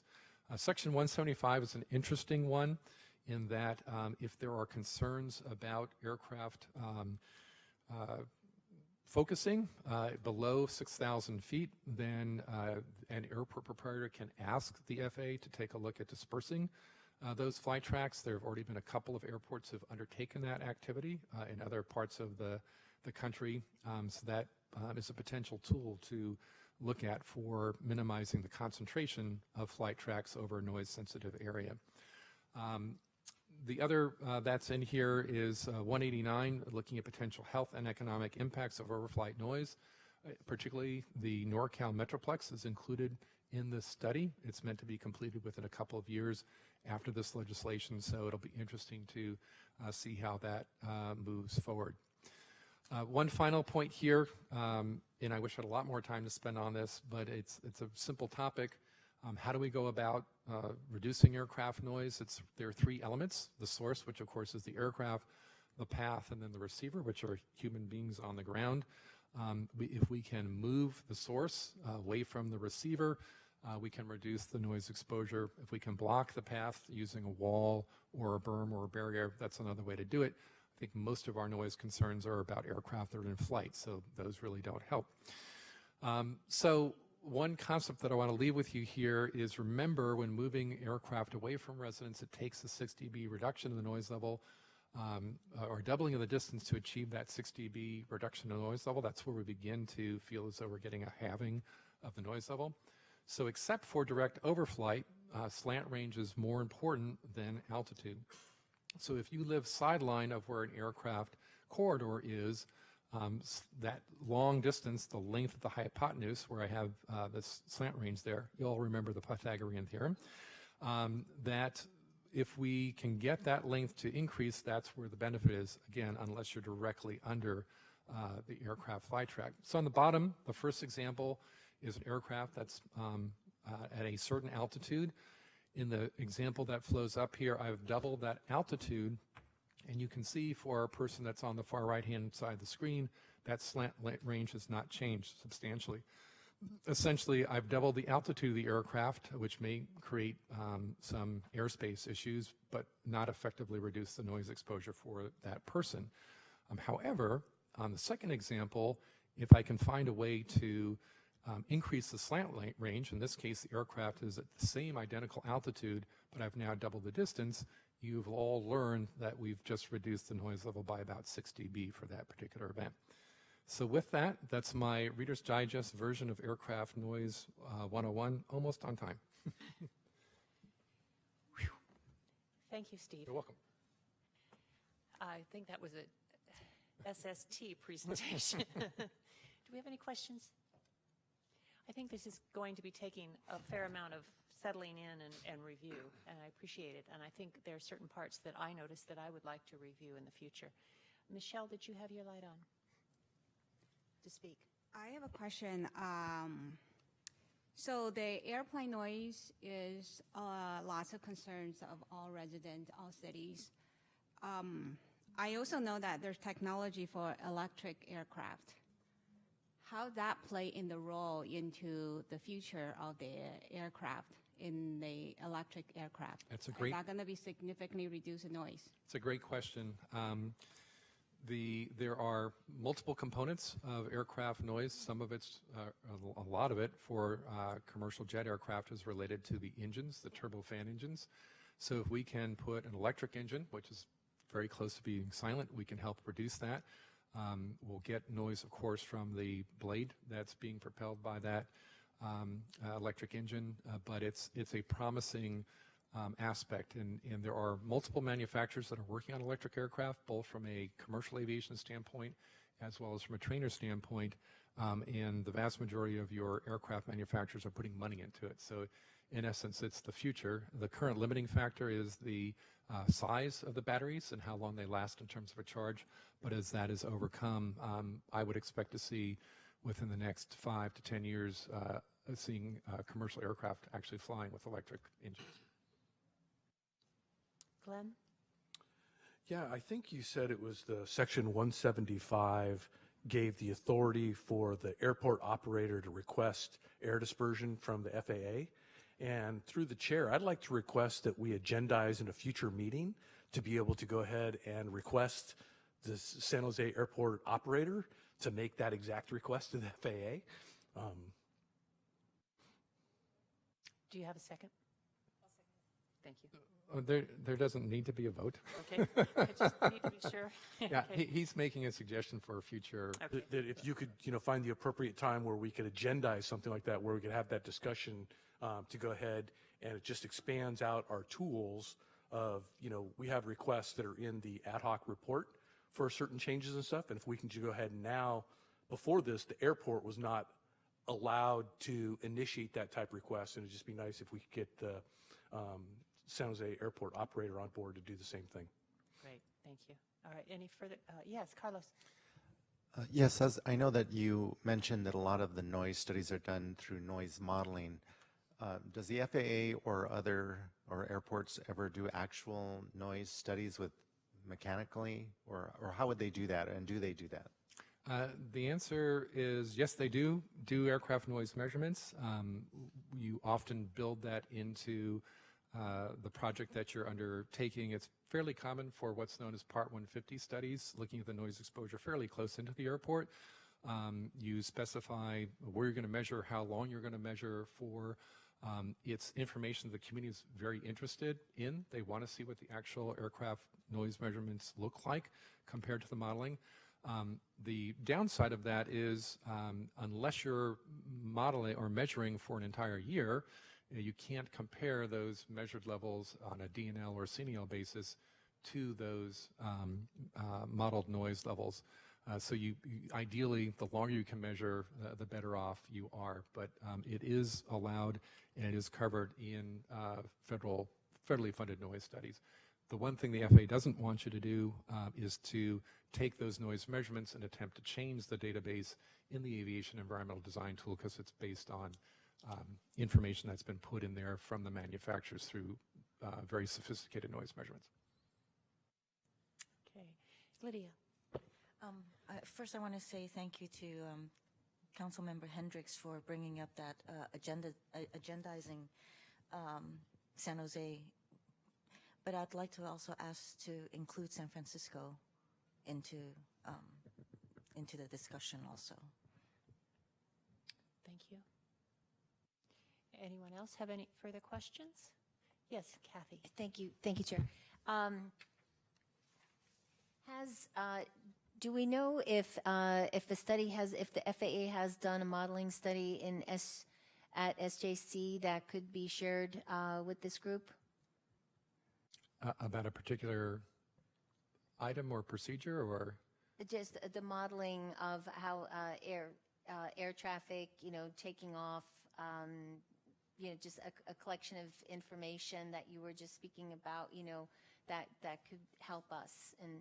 Section 175 is an interesting one in that if there are concerns about aircraft focusing below 6,000 feet, then an airport proprietor can ask the FAA to take a look at dispersing those flight tracks. There have already been a couple of airports who have undertaken that activity in other parts of the country. So that is a potential tool to look at for minimizing the concentration of flight tracks over a noise-sensitive area. The other that's in here is 189, looking at potential health and economic impacts of overflight noise. Particularly the NorCal Metroplex is included in this study. It's meant to be completed within a couple of years after this legislation, so it'll be interesting to see how that moves forward. One final point here, and I wish I had a lot more time to spend on this, but it's a simple topic. How do we go about reducing aircraft noise? There are three elements: the source, which of course is the aircraft, the path, and then the receiver, which are human beings on the ground. If we can move the source away from the receiver, we can reduce the noise exposure. If we can block the path using a wall or a berm or a barrier, that's another way to do it. I think most of our noise concerns are about aircraft that are in flight, so those really don't help. So one concept that I want to leave with you here is, remember, when moving aircraft away from residents, it takes a 6 dB reduction in the noise level or doubling of the distance to achieve that 6 dB reduction in the noise level. That's where we begin to feel as though we're getting a halving of the noise level. So except for direct overflight, slant range is more important than altitude. So if you live sideline of where an aircraft corridor is, that long distance, the length of the hypotenuse, where I have this slant range there, you all remember the Pythagorean theorem, that if we can get that length to increase, that's where the benefit is, again, unless you're directly under the aircraft flight track. So on the bottom, the first example is an aircraft that's at a certain altitude. In the example that flows up here, I've doubled that altitude, and you can see for a person that's on the far right-hand side of the screen, that slant range has not changed substantially. Essentially, I've doubled the altitude of the aircraft, which may create some airspace issues, but not effectively reduce the noise exposure for that person. However, on the second example, if I can find a way to increase the slant range, in this case the aircraft is at the same identical altitude, but I've now doubled the distance, you've all learned that we've just reduced the noise level by about 6 dB for that particular event. So with that, that's my Reader's Digest version of Aircraft Noise 101, almost on time. Thank you, Steve. You're welcome. I think that was a SST presentation. Do we have any questions? I think this is going to be taking a fair amount of settling in and review, and I appreciate it. And I think there are certain parts that I noticed that I would like to review in the future. Michelle, did you have your light on to speak? I have a question. So the airplane noise is lots of concerns of all residents, all cities. I also know that there's technology for electric aircraft. How that play in the role into the future of the aircraft in the electric aircraft? That's a great. Is that going to be significantly reduce the noise? It's a great question. There are multiple components of aircraft noise. Some of it's, a lot of it for commercial jet aircraft is related to the engines, the turbofan engines. So if we can put an electric engine, which is very close to being silent, we can help reduce that. We'll get noise, of course, from the blade that's being propelled by that electric engine, but it's a promising aspect, and there are multiple manufacturers that are working on electric aircraft, both from a commercial aviation standpoint as well as from a trainer standpoint, and the vast majority of your aircraft manufacturers are putting money into it. So in essence, it's the future. The current limiting factor is the size of the batteries and how long they last in terms of a charge. But as that is overcome, I would expect to see within the next 5 to 10 years, seeing commercial aircraft actually flying with electric engines. Glenn? Yeah, I think you said it was the Section 175 gave the authority for the airport operator to request air dispersion from the FAA. And through the chair, I'd like to request that we agendize in a future meeting to be able to go ahead and request the San Jose airport operator to make that exact request to the FAA. Do you have a second? Thank you. There doesn't need to be a vote. Okay, I just need to be sure. Yeah, Okay. he's making a suggestion for a future. Okay. That if you could, find the appropriate time where we could agendize something like that, where we could have that discussion to go ahead, and it just expands out our tools of, we have requests that are in the ad hoc report for certain changes and stuff, and if we can just go ahead and now, before this, the airport was not allowed to initiate that type of request, and it'd just be nice if we could get the San Jose airport operator on board to do the same thing. Great, thank you. All right, any further? Yes, Carlos. Yes, as I know that you mentioned that a lot of the noise studies are done through noise modeling. Does the FAA or airports ever do actual noise studies with mechanically, or how would they do that, and do they do that? The answer is yes, they do aircraft noise measurements. You often build that into the project that you're undertaking. It's fairly common for what's known as Part 150 studies, looking at the noise exposure fairly close into the airport. You specify where you're going to measure, how long you're going to measure for. It's information the community is very interested in. They want to see what the actual aircraft noise measurements look like compared to the modeling. The downside of that is unless you're modeling or measuring for an entire year, you can't compare those measured levels on a DNL or CNL basis to those modeled noise levels. So ideally, the longer you can measure, the better off you are. But it is allowed and it is covered in federally funded noise studies. The one thing the FAA doesn't want you to do is to take those noise measurements and attempt to change the database in the aviation environmental design tool, because it's based on information that's been put in there from the manufacturers through very sophisticated noise measurements. Okay, Lydia. First, I want to say thank you to Councilmember Hendricks for bringing up that agendizing San Jose. But I'd like to also ask to include San Francisco into the discussion also. Thank you. Anyone else have any further questions? Yes, Kathy. Thank you, Chair. Do we know if the FAA has done a modeling study at SJC that could be shared with this group? About a particular item or procedure, or? Just the modeling of how air traffic, taking off, just a collection of information that you were just speaking about, that could help us. And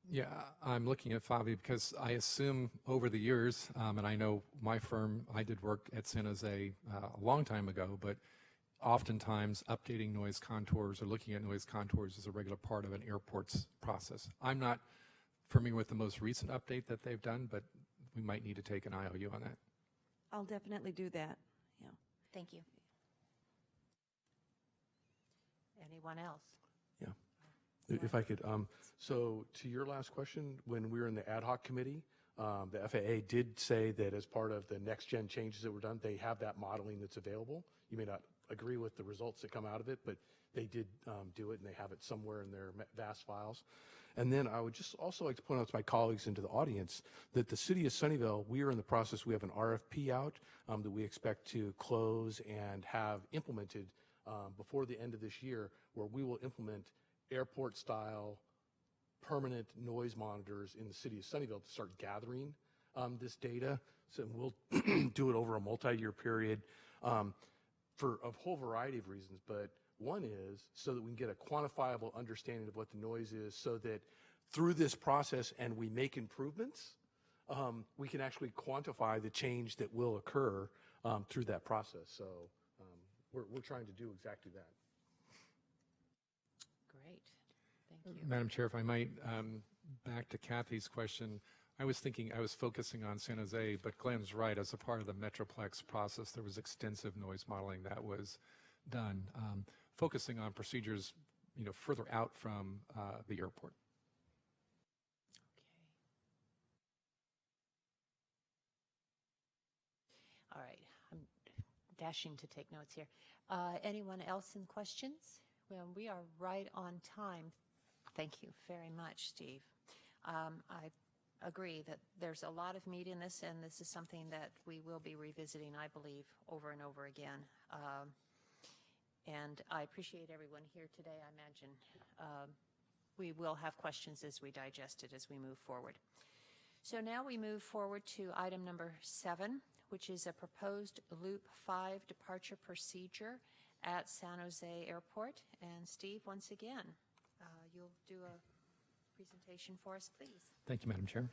yeah, I'm looking at Fabi because I assume over the years, and I know my firm, I did work at San Jose a long time ago, but oftentimes updating noise contours or looking at noise contours is a regular part of an airport's process. I'm not familiar with the most recent update that they've done, but we might need to take an IOU on that. I'll definitely do that. Yeah. Thank you. Anyone else? Yeah. If I could, so to your last question, when we were in the ad hoc committee, the FAA did say that as part of the next gen changes that were done, they have that modeling that's available. You may not agree with the results that come out of it, but they did do it, and they have it somewhere in their vast files. And then I would just also like to point out to my colleagues and to the audience that the city of Sunnyvale, we are in the process, we have an RFP out that we expect to close and have implemented before the end of this year, where we will implement airport style permanent noise monitors in the city of Sunnyvale to start gathering this data. So we'll do it over a multi-year period for a whole variety of reasons. But one is so that we can get a quantifiable understanding of what the noise is, so that through this process and we make improvements, we can actually quantify the change that will occur through that process. So we're trying to do exactly that. Great. Thank you. Madam Chair, if I might, back to Kathy's question, I was focusing on San Jose, but Glenn's right. As a part of the Metroplex process, there was extensive noise modeling that was done, focusing on procedures, further out from the airport. Okay. All right. I'm dashing to take notes here. Anyone else in questions? Well, we are right on time. Thank you very much, Steve. I agree that there's a lot of meat in this, and this is something that we will be revisiting, I believe, over and over again. And I appreciate everyone here today. I imagine we will have questions as we digest it as we move forward. So now we move forward to item number 7, which is a proposed Loop 5 departure procedure at San Jose Airport. And Steve, once again, you'll do a presentation for us, please. Thank you, Madam Chair.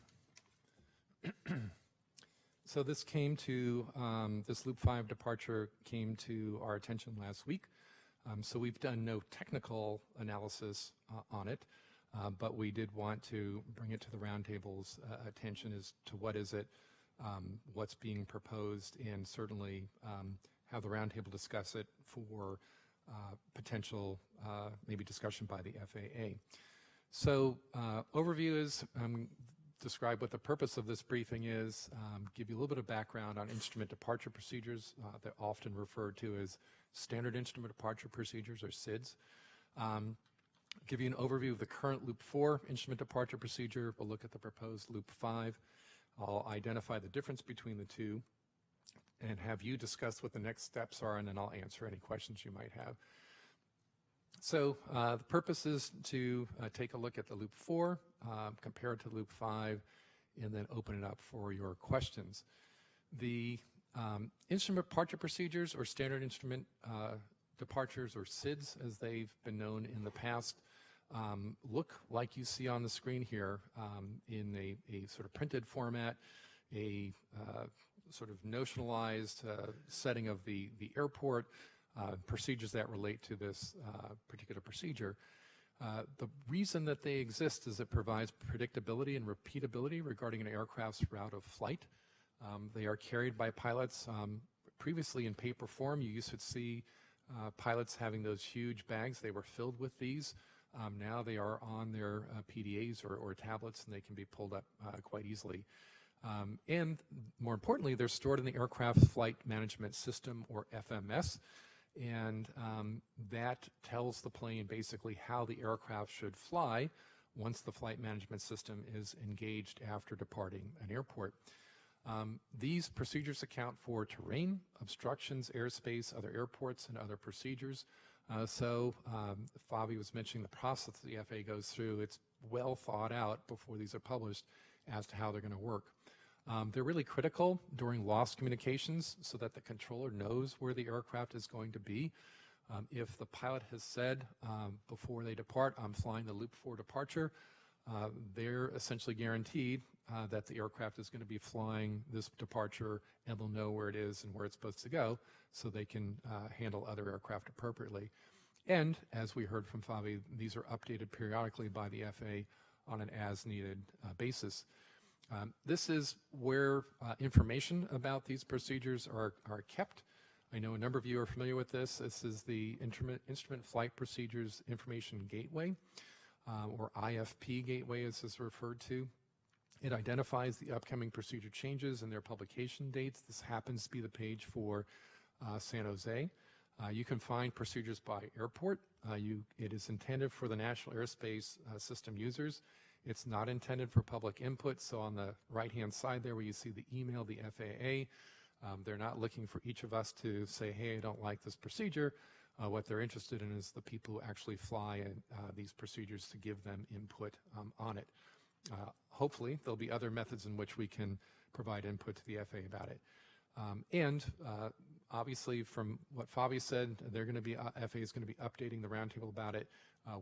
So this this Loop 5 departure came to our attention last week. So we've done no technical analysis on it, but we did want to bring it to the Roundtable's attention as to what is it, what's being proposed, and certainly have the Roundtable discuss it for potential maybe discussion by the FAA. So overview is describe what the purpose of this briefing is, give you a little bit of background on instrument departure procedures. They're often referred to as standard instrument departure procedures, or SIDs. Give you an overview of the current Loop 4 instrument departure procedure. We'll look at the proposed Loop 5. I'll identify the difference between the two and have you discuss what the next steps are, and then I'll answer any questions you might have. So the purpose is to take a look at the Loop 4, compare it to Loop 5, and then open it up for your questions. The instrument departure procedures, or standard instrument departures, or SIDs as they've been known in the past, look like you see on the screen here, in a sort of printed format, a sort of notionalized setting of the airport, procedures that relate to this particular procedure. The reason that they exist is it provides predictability and repeatability regarding an aircraft's route of flight. They are carried by pilots. Previously in paper form, you used to see pilots having those huge bags. They were filled with these. Now they are on their PDAs or tablets, and they can be pulled up quite easily. And more importantly, they're stored in the Aircraft Flight Management System, or FMS, and that tells the plane basically how the aircraft should fly once the flight management system is engaged after departing an airport. These procedures account for terrain, obstructions, airspace, other airports, and other procedures. So Fabi was mentioning the process the FAA goes through. It's well thought out before these are published as to how they're going to work. They're really critical during lost communications so that the controller knows where the aircraft is going to be. If the pilot has said before they depart, I'm flying the Loop 4 departure, they're essentially guaranteed that the aircraft is going to be flying this departure, and they'll know where it is and where it's supposed to go so they can handle other aircraft appropriately. And as we heard from Fabi, these are updated periodically by the FAA on an as-needed basis. This is where information about these procedures are kept. I know a number of you are familiar with this. This is the Instrument Flight Procedures Information Gateway, or IFP Gateway as it's referred to. It identifies the upcoming procedure changes and their publication dates. This happens to be the page for San Jose. You can find procedures by airport. It is intended for the National Airspace System users. It's not intended for public input. So on the right-hand side there where you see the email, the FAA, they're not looking for each of us to say, hey, I don't like this procedure. What they're interested in is the people who actually fly these procedures to give them input on it. Hopefully, there'll be other methods in which we can provide input to the FAA about it. Obviously, from what Fabio said, they're going to be FAA is going to be updating the roundtable about it.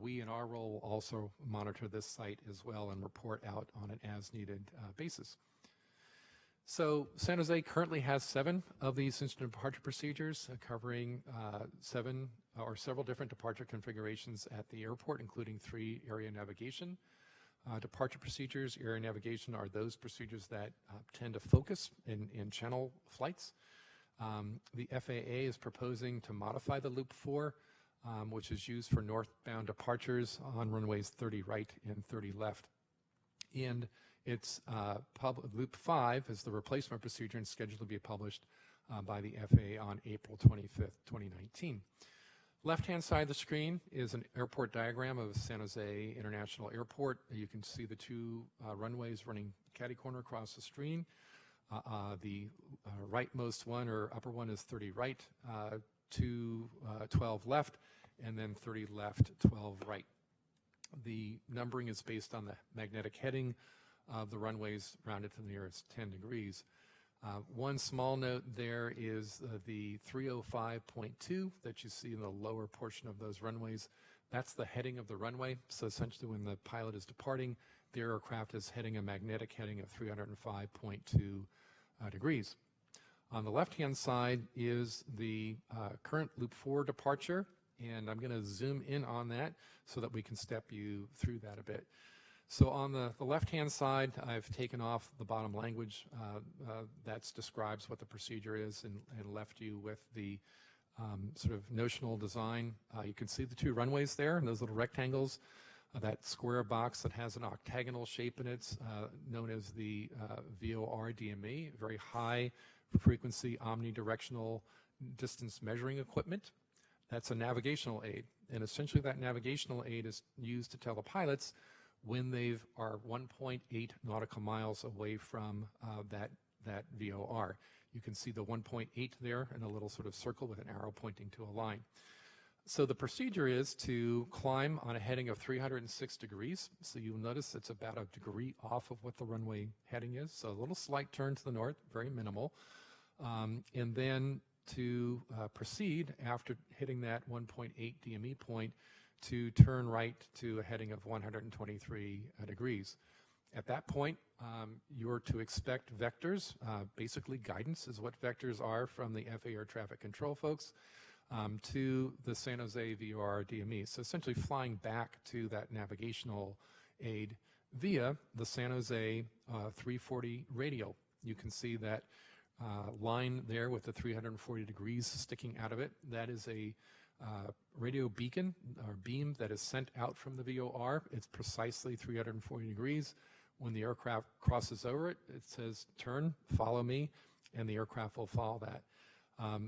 We, in our role, will also monitor this site as well and report out on an as-needed basis. So San Jose currently has 7 of these instant departure procedures covering several different departure configurations at the airport, including 3 area navigation. Departure procedures, area navigation, are those procedures that tend to focus in channel flights. The FAA is proposing to modify the Loop 4, which is used for northbound departures on runways 30 right and 30 left. And it's Loop 5 is the replacement procedure and scheduled to be published by the FAA on April 25th, 2019. Left-hand side of the screen is an airport diagram of San Jose International Airport. You can see the 2 runways running catty-corner across the screen. The rightmost one, or upper one, is 30 right, 12 left, and then 30 left, 12 right. The numbering is based on the magnetic heading of the runways rounded to the nearest 10 degrees. One small note there is the 305.2 that you see in the lower portion of those runways. That's the heading of the runway. So essentially when the pilot is departing, the aircraft is heading a magnetic heading of 305.2 degrees. On the left-hand side is the current Loop 4 departure, and I'm going to zoom in on that so that we can step you through that a bit. So on the left-hand side, I've taken off the bottom language that describes what the procedure is and left you with the sort of notional design. You can see the 2 runways there, and those little rectangles. That square box that has an octagonal shape in it, known as the VOR DME, very high frequency omnidirectional distance measuring equipment. That's a navigational aid, and essentially that navigational aid is used to tell the pilots when they are 1.8 nautical miles away from that VOR. You can see the 1.8 there in a little sort of circle with an arrow pointing to a line. So the procedure is to climb on a heading of 306 degrees. So you'll notice it's about a degree off of what the runway heading is. So a little slight turn to the north, very minimal. And then to proceed after hitting that 1.8 DME point to turn right to a heading of 123 degrees. At that point, you're to expect vectors. Basically, guidance is what vectors are from the FAA air traffic control folks to the San Jose VOR DME. So essentially flying back to that navigational aid via the San Jose 340 radial. You can see that line there with the 340 degrees sticking out of it. That is a radio beacon or beam that is sent out from the VOR. It's precisely 340 degrees. When the aircraft crosses over it, it says, turn, follow me, and the aircraft will follow that.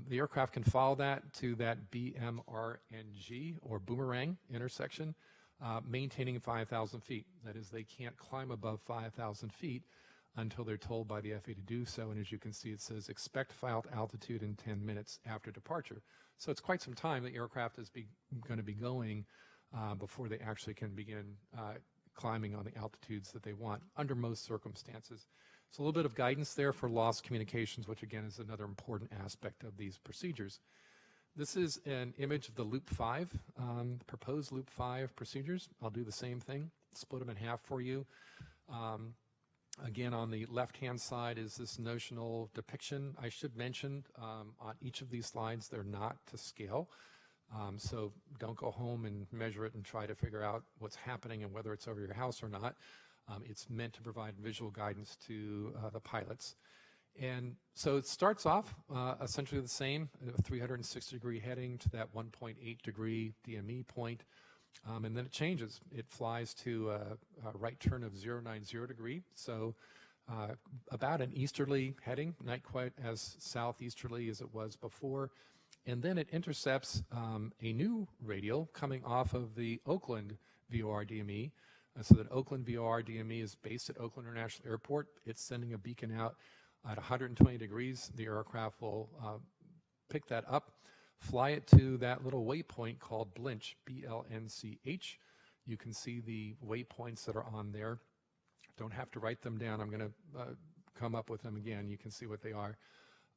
The aircraft can follow that to that BMRNG, or boomerang intersection, maintaining 5,000 feet. That is, they can't climb above 5,000 feet until they're told by the FAA to do so. And as you can see, it says expect filed altitude in 10 minutes after departure. So it's quite some time the aircraft is going to be going before they actually can begin climbing on the altitudes that they want under most circumstances. So a little bit of guidance there for lost communications, which again is another important aspect of these procedures. This is an image of the Loop 5, proposed Loop 5 procedures. I'll do the same thing, split them in half for you. Again, on the left-hand side is this notional depiction. I should mention on each of these slides, they're not to scale. So don't go home and measure it and try to figure out what's happening and whether it's over your house or not. It's meant to provide visual guidance to the pilots. And so it starts off essentially the same, a 360-degree heading to that 1.8-degree DME point. And then it changes. It flies to a right turn of 090 degree. So about an easterly heading, not quite as southeasterly as it was before. And then it intercepts a new radial coming off of the Oakland VOR DME. So that Oakland VOR DME is based at Oakland International Airport. It's sending a beacon out at 120 degrees. The aircraft will pick that up, fly it to that little waypoint called Blinch, B-L-N-C-H. You can see the waypoints that are on there. Don't have to write them down. I'm going to come up with them again. You can see what they are.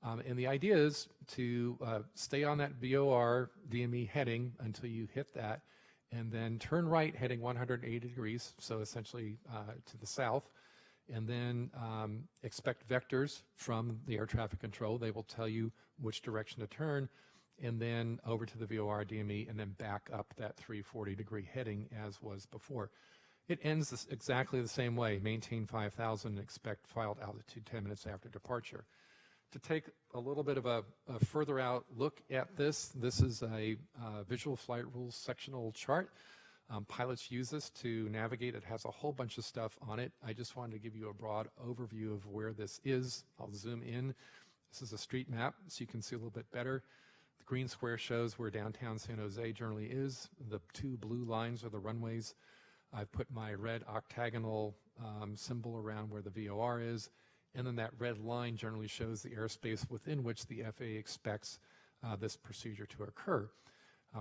And the idea is to stay on that VOR DME heading until you hit that, and then turn right heading 180 degrees, so essentially to the south, and then expect vectors from the air traffic control. They will tell you which direction to turn, and then over to the VOR DME, and then back up that 340-degree heading as was before. It ends exactly the same way. Maintain 5,000 and expect filed altitude 10 minutes after departure. To take a little bit of a further out look at this is a visual flight rules sectional chart. Pilots use this to navigate. It has a whole bunch of stuff on it. I just wanted to give you a broad overview of where this is. I'll zoom in. This is a street map, so you can see a little bit better. The green square shows where downtown San Jose generally is. The two blue lines are the runways. I've put my red octagonal symbol around where the VOR is. And then that red line generally shows the airspace within which the FAA expects this procedure to occur.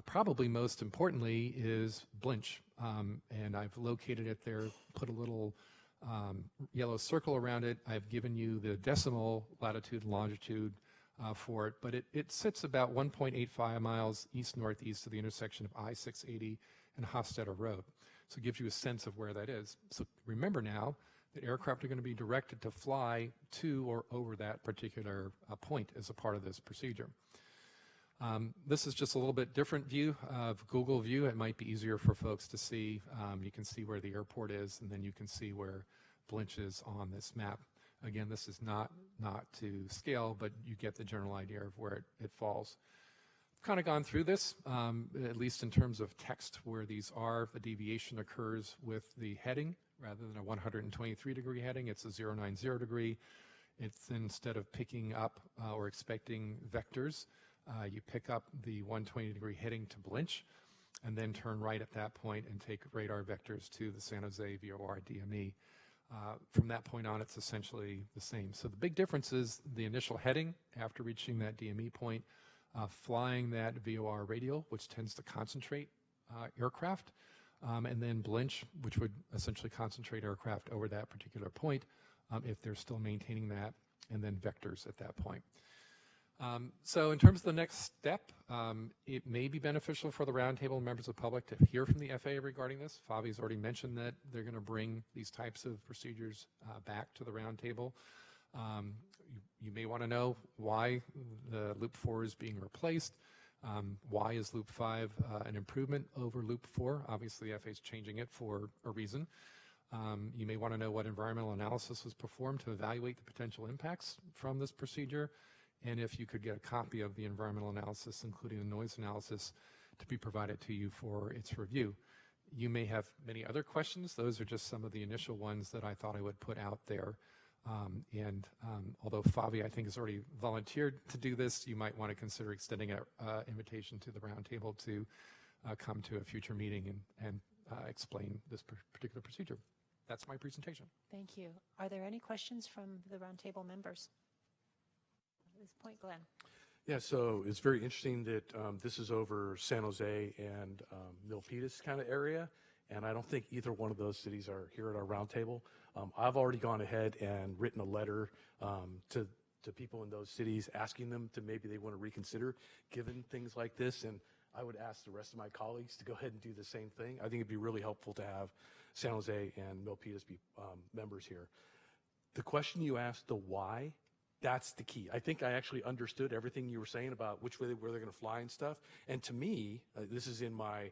Probably most importantly is Blinch, and I've located it there, put a little yellow circle around it. I've given you the decimal latitude and longitude for it, but it sits about 1.85 miles east-northeast of the intersection of I-680 and Hofstadter Road. So it gives you a sense of where that is. So remember now, that aircraft are going to be directed to fly to or over that particular point as a part of this procedure. This is just a little bit different view of Google View. It might be easier for folks to see. You can see where the airport is, and then you can see where Blinch is on this map. Again, this is not to scale, but you get the general idea of where it falls. I've kind of gone through this, at least in terms of text, where these are. The deviation occurs with the heading. Rather than a 123-degree heading, it's a 090 degree. It's instead of picking up or expecting vectors, you pick up the 120-degree heading to Blinch, and then turn right at that point and take radar vectors to the San Jose VOR DME. From that point on, it's essentially the same. So the big difference is the initial heading after reaching that DME point, flying that VOR radial, which tends to concentrate aircraft, and then Blinch, which would essentially concentrate aircraft over that particular point if they're still maintaining that, and then vectors at that point. So in terms of the next step, it may be beneficial for the Roundtable members of the public to hear from the FAA regarding this. Favi's already mentioned that they're going to bring these types of procedures back to the Roundtable. You may want to know why the Loop 4 is being replaced. Why is Loop 5 an improvement over Loop 4? Obviously, the FAA is changing it for a reason. You may want to know what environmental analysis was performed to evaluate the potential impacts from this procedure, and if you could get a copy of the environmental analysis, including the noise analysis, to be provided to you for its review. You may have many other questions. Those are just some of the initial ones that I thought I would put out there. Although Favi, I think, has already volunteered to do this, you might want to consider extending an invitation to the Roundtable to come to a future meeting and explain this particular procedure. That's my presentation. Thank you. Are there any questions from the Roundtable members? At this point, Glenn. Yeah, so it's very interesting that this is over San Jose and Milpitas kind of area, and I don't think either one of those cities are here at our Roundtable. I've already gone ahead and written a letter to people in those cities asking them to maybe they want to reconsider given things like this, and I would ask the rest of my colleagues to go ahead and do the same thing. I think it'd be really helpful to have San Jose and Milpitas be members here. The question you asked, the why, that's the key. I think I actually understood everything you were saying about which way where they're going to fly and stuff. And to me, this is in my,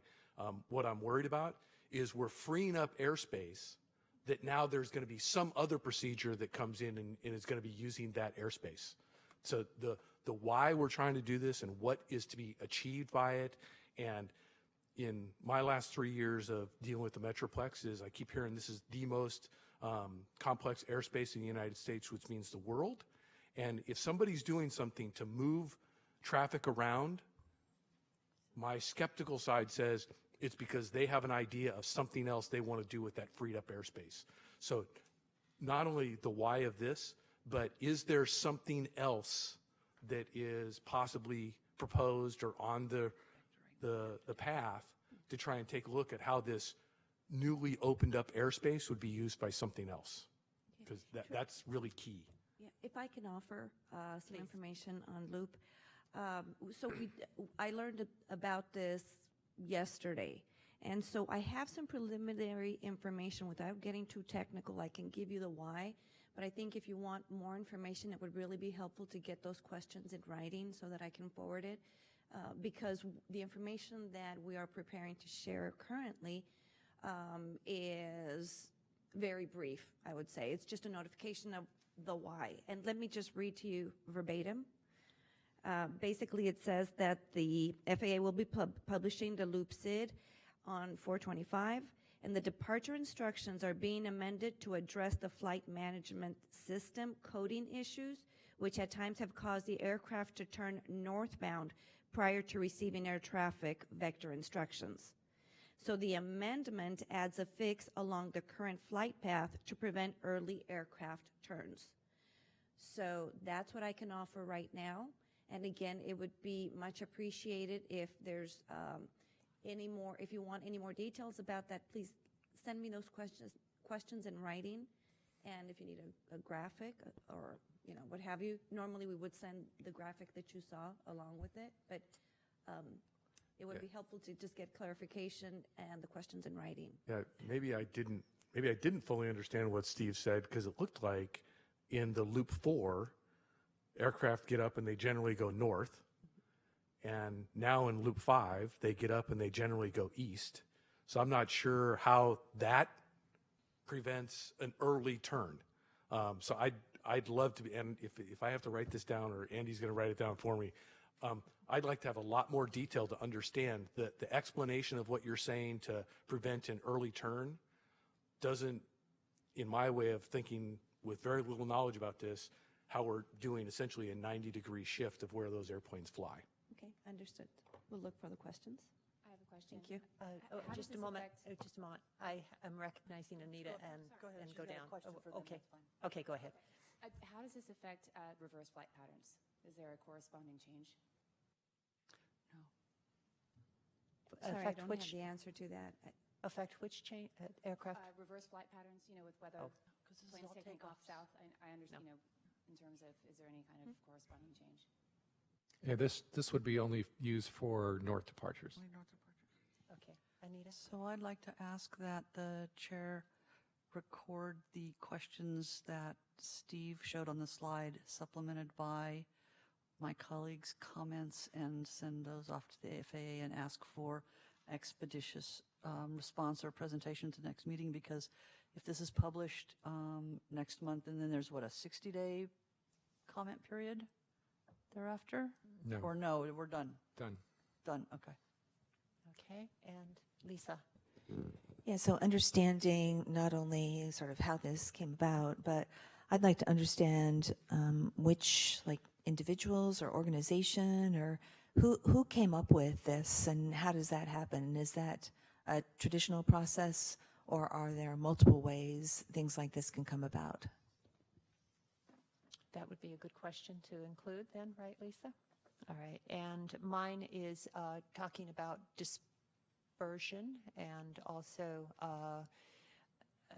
what I'm worried about, is we're freeing up airspace that now there's going to be some other procedure that comes in and is going to be using that airspace. So the why we're trying to do this and what is to be achieved by it, and in my last 3 years of dealing with the Metroplex is I keep hearing this is the most complex airspace in the United States, which means the world. And if somebody's doing something to move traffic around, my skeptical side says it's because they have an idea of something else they want to do with that freed up airspace. So not only the why of this, but is there something else that is possibly proposed or on the path to try and take a look at how this newly opened up airspace would be used by something else, because that's really key. Yeah, if I can offer some information on Loop. I learned about this yesterday, and so I have some preliminary information. Without getting too technical, I can give you the why, but I think if you want more information, it would really be helpful to get those questions in writing so that I can forward it, because the information that we are preparing to share currently is very brief, I would say. It's just a notification of the why. And let me just read to you verbatim. Basically, it says that the FAA will be publishing the Loop SID on 4/25, and the departure instructions are being amended to address the flight management system coding issues, which at times have caused the aircraft to turn northbound prior to receiving air traffic vector instructions. So the amendment adds a fix along the current flight path to prevent early aircraft turns. So that's what I can offer right now. And again, it would be much appreciated if there's if you want any more details about that, please send me those questions in writing. And if you need a graphic or what have you, normally we would send the graphic that you saw along with it, but it would be helpful to just get clarification and the questions in writing. Yeah, maybe I didn't fully understand what Steve said, because it looked like in the Loop 4, aircraft get up and they generally go north, and now in Loop 5, they get up and they generally go east. So I'm not sure how that prevents an early turn. So I'd love to be, and if I have to write this down, or Andy's going to write it down for me, I'd like to have a lot more detail to understand the explanation of what you're saying to prevent an early turn doesn't, in my way of thinking with very little knowledge about this, how we're doing essentially a 90-degree shift of where those airplanes fly. Okay, understood. We'll look for the questions. I have a question. Thank you. Just a moment. Just a moment. I am recognizing Anita and go down. Okay. Okay, go ahead. How does this affect reverse flight patterns? Is there a corresponding change? Sorry, I don't have the answer to that. Affect which aircraft? Reverse flight patterns, with whether planes taking off south. I understand, in terms of, is there any kind of corresponding change? Yeah, this would be only used for north departures. Only north departures. Okay, Anita? So I'd like to ask that the chair record the questions that Steve showed on the slide, supplemented by my colleagues' comments, and send those off to the FAA and ask for expeditious response or presentation to the next meeting, because if this is published next month, and then there's, what, a 60-day comment period thereafter? No. Or no, we're done? Done. Done, okay. Okay, and Lisa? Yeah, so understanding not only sort of how this came about, but I'd like to understand which individuals or organization or who came up with this, and how does that happen? Is that a traditional process, or are there multiple ways things like this can come about? That would be a good question to include then, right, Lisa? All right, and mine is talking about dispersion and also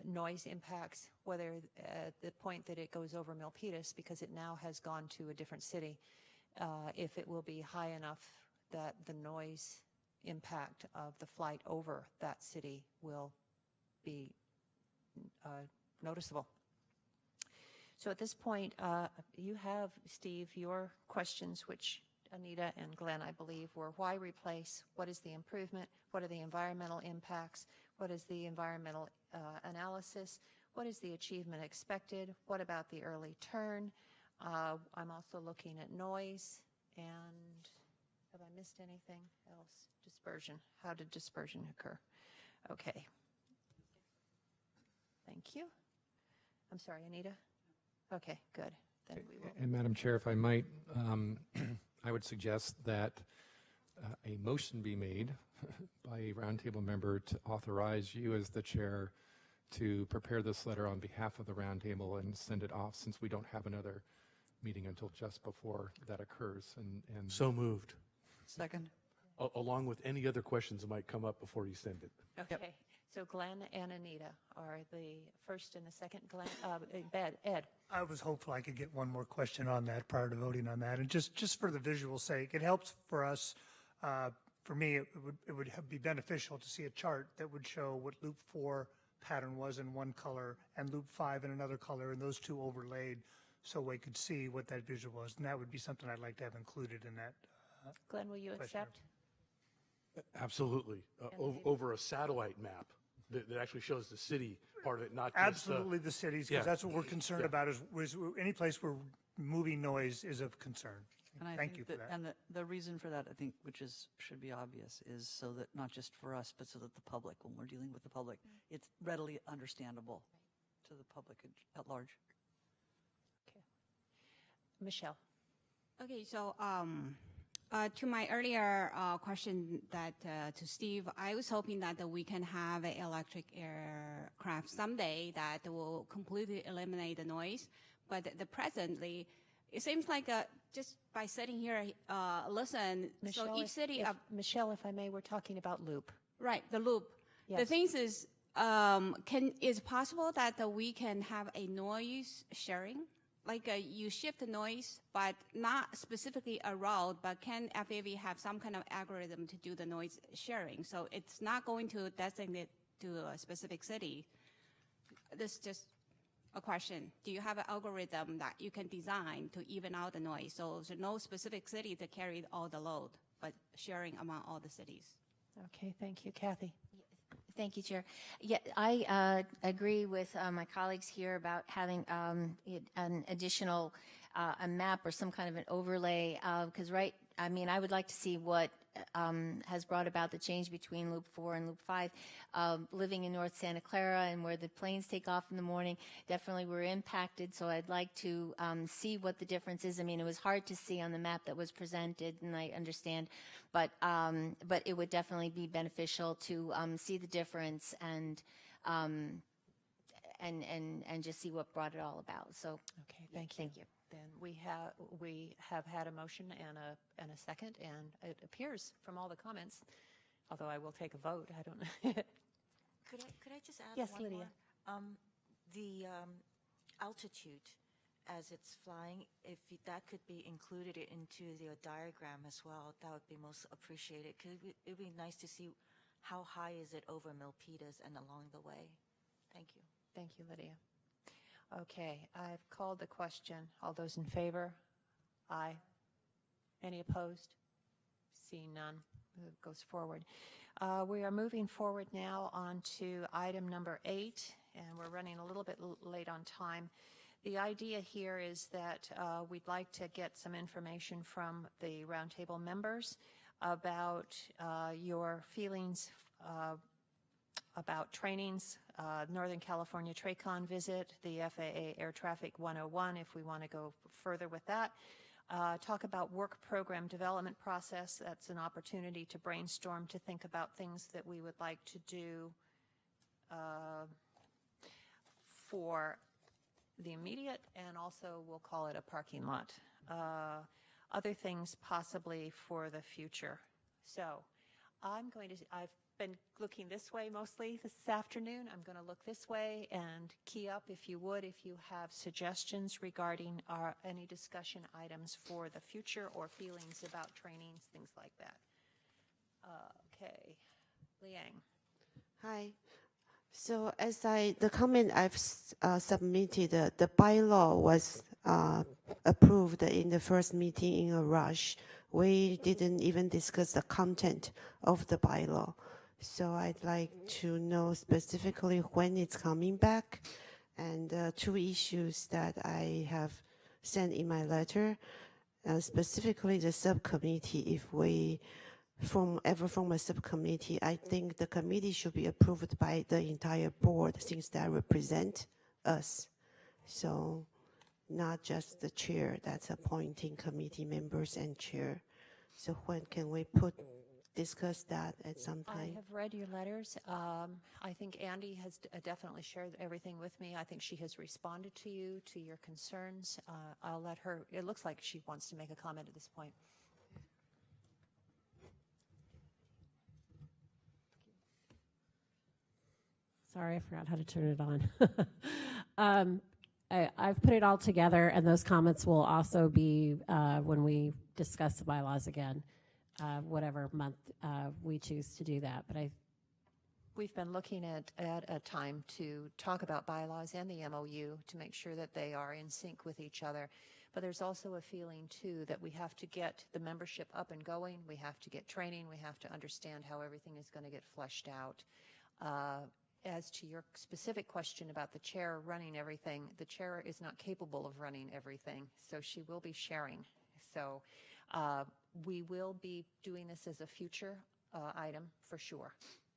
noise impacts, whether at the point that it goes over Milpitas, because it now has gone to a different city, if it will be high enough that the noise impact of the flight over that city will be noticeable. So at this point, you have, Steve, your questions, which Anita and Glenn, I believe, were why replace, what is the improvement, what are the environmental impacts, what is the environmental analysis, what is the achievement expected, what about the early turn. I'm also looking at noise, and have I missed anything else? Dispersion, how did dispersion occur? Okay. Thank you. I'm sorry, Anita? Okay, good. Then we will. And Madam Chair, if I might, I would suggest that a motion be made by a roundtable member to authorize you as the chair to prepare this letter on behalf of the roundtable and send it off, since we don't have another meeting until just before that occurs. And So moved. Second. Along with any other questions that might come up before you send it. Okay. So Glenn and Anita are the first and the second. Glenn, Ed. I was hopeful I could get one more question on that prior to voting on that. And just for the visual sake, it helps for us. For me, it would be beneficial to see a chart that would show what loop 4 pattern was in one color and loop 5 in another color, and those two overlaid, so we could see what that visual was. And that would be something I'd like to have included in that. Glenn, will you accept? Absolutely. Over a satellite map that actually shows the city part of it, not just... Absolutely the cities, because that's what we're concerned about, is any place where moving noise is of concern. And I Thank think you for that. And the reason for that, I think, should be obvious, is so that not just for us, but so that the public, when we're dealing with the public, it's readily understandable to the public at large. Okay. Michelle. Okay, so to my earlier question to Steve, I was hoping that we can have an electric aircraft someday that will completely eliminate the noise. But presently, it seems like just by sitting here, listen, Michelle, so each city... Michelle, if I may, we're talking about loop. Right, the loop. Yes. The thing is, is it possible that we can have a noise sharing? Like you shift the noise, but not specifically a route, but can FAV have some kind of algorithm to do the noise sharing? So it's not going to designate to a specific city. This is just a question. Do you have an algorithm that you can design to even out the noise? So there's no specific city to carry all the load, but sharing among all the cities. Okay, thank you. Kathy. Thank you, Chair. Yeah, I agree with my colleagues here about having an additional a map or some kind of an overlay, because I would like to see what has brought about the change between Loop 4 and Loop 5. Living in North Santa Clara and where the planes take off in the morning, definitely were impacted, so I'd like to see what the difference is. I mean, it was hard to see on the map that was presented, and I understand, but it would definitely be beneficial to see the difference and just see what brought it all about. So, okay, thank you. Then we have had a motion and a second, and it appears from all the comments, although I will take a vote. I don't know. Could I just add Yes, one Lydia. more? The altitude as it's flying, if that could be included into the diagram as well, that would be most appreciated. Because it would be nice to see how high is it over Milpitas and along the way. Thank you. Thank you, Lydia. Okay, I've called the question. All those in favor? Aye. Any opposed? Seeing none, it goes forward. We are moving forward now on to item number 8, and we're running a little bit late on time. The idea here is that we'd like to get some information from the Roundtable members about your feelings about trainings, Northern California TRACON visit, the FAA Air Traffic 101, if we want to go further with that. Talk about work program development process. That's an opportunity to brainstorm, to think about things that we would like to do for the immediate, and also we'll call it a parking lot. Other things possibly for the future. So I've been looking this way mostly this afternoon. I'm going to look this way and key up, if you would, if you have suggestions regarding any discussion items for the future or feelings about trainings, things like that. Okay, Liang. Hi. So as the comment I've submitted, the bylaw was approved in the first meeting in a rush. We didn't even discuss the content of the bylaw. So I'd like to know specifically when it's coming back, and 2 issues that I have sent in my letter, specifically the subcommittee. If we form a subcommittee, I think the committee should be approved by the entire board, since they represent us. So not just the chair that's appointing committee members and chair. So when can we discuss that at some time? I have read your letters. I think Andy has definitely shared everything with me. I think she has responded to you, to your concerns. I'll let her, it looks like she wants to make a comment at this point. Sorry, I forgot how to turn it on. I've put it all together, and those comments will also be when we discuss the bylaws again, whatever month we choose to do that. But We've been looking at a time to talk about bylaws and the MOU to make sure that they are in sync with each other. But there's also a feeling, too, that we have to get the membership up and going. We have to get training. We have to understand how everything is going to get fleshed out. As to your specific question about the chair running everything, the chair is not capable of running everything, so she will be sharing. So we will be doing this as a future item for sure.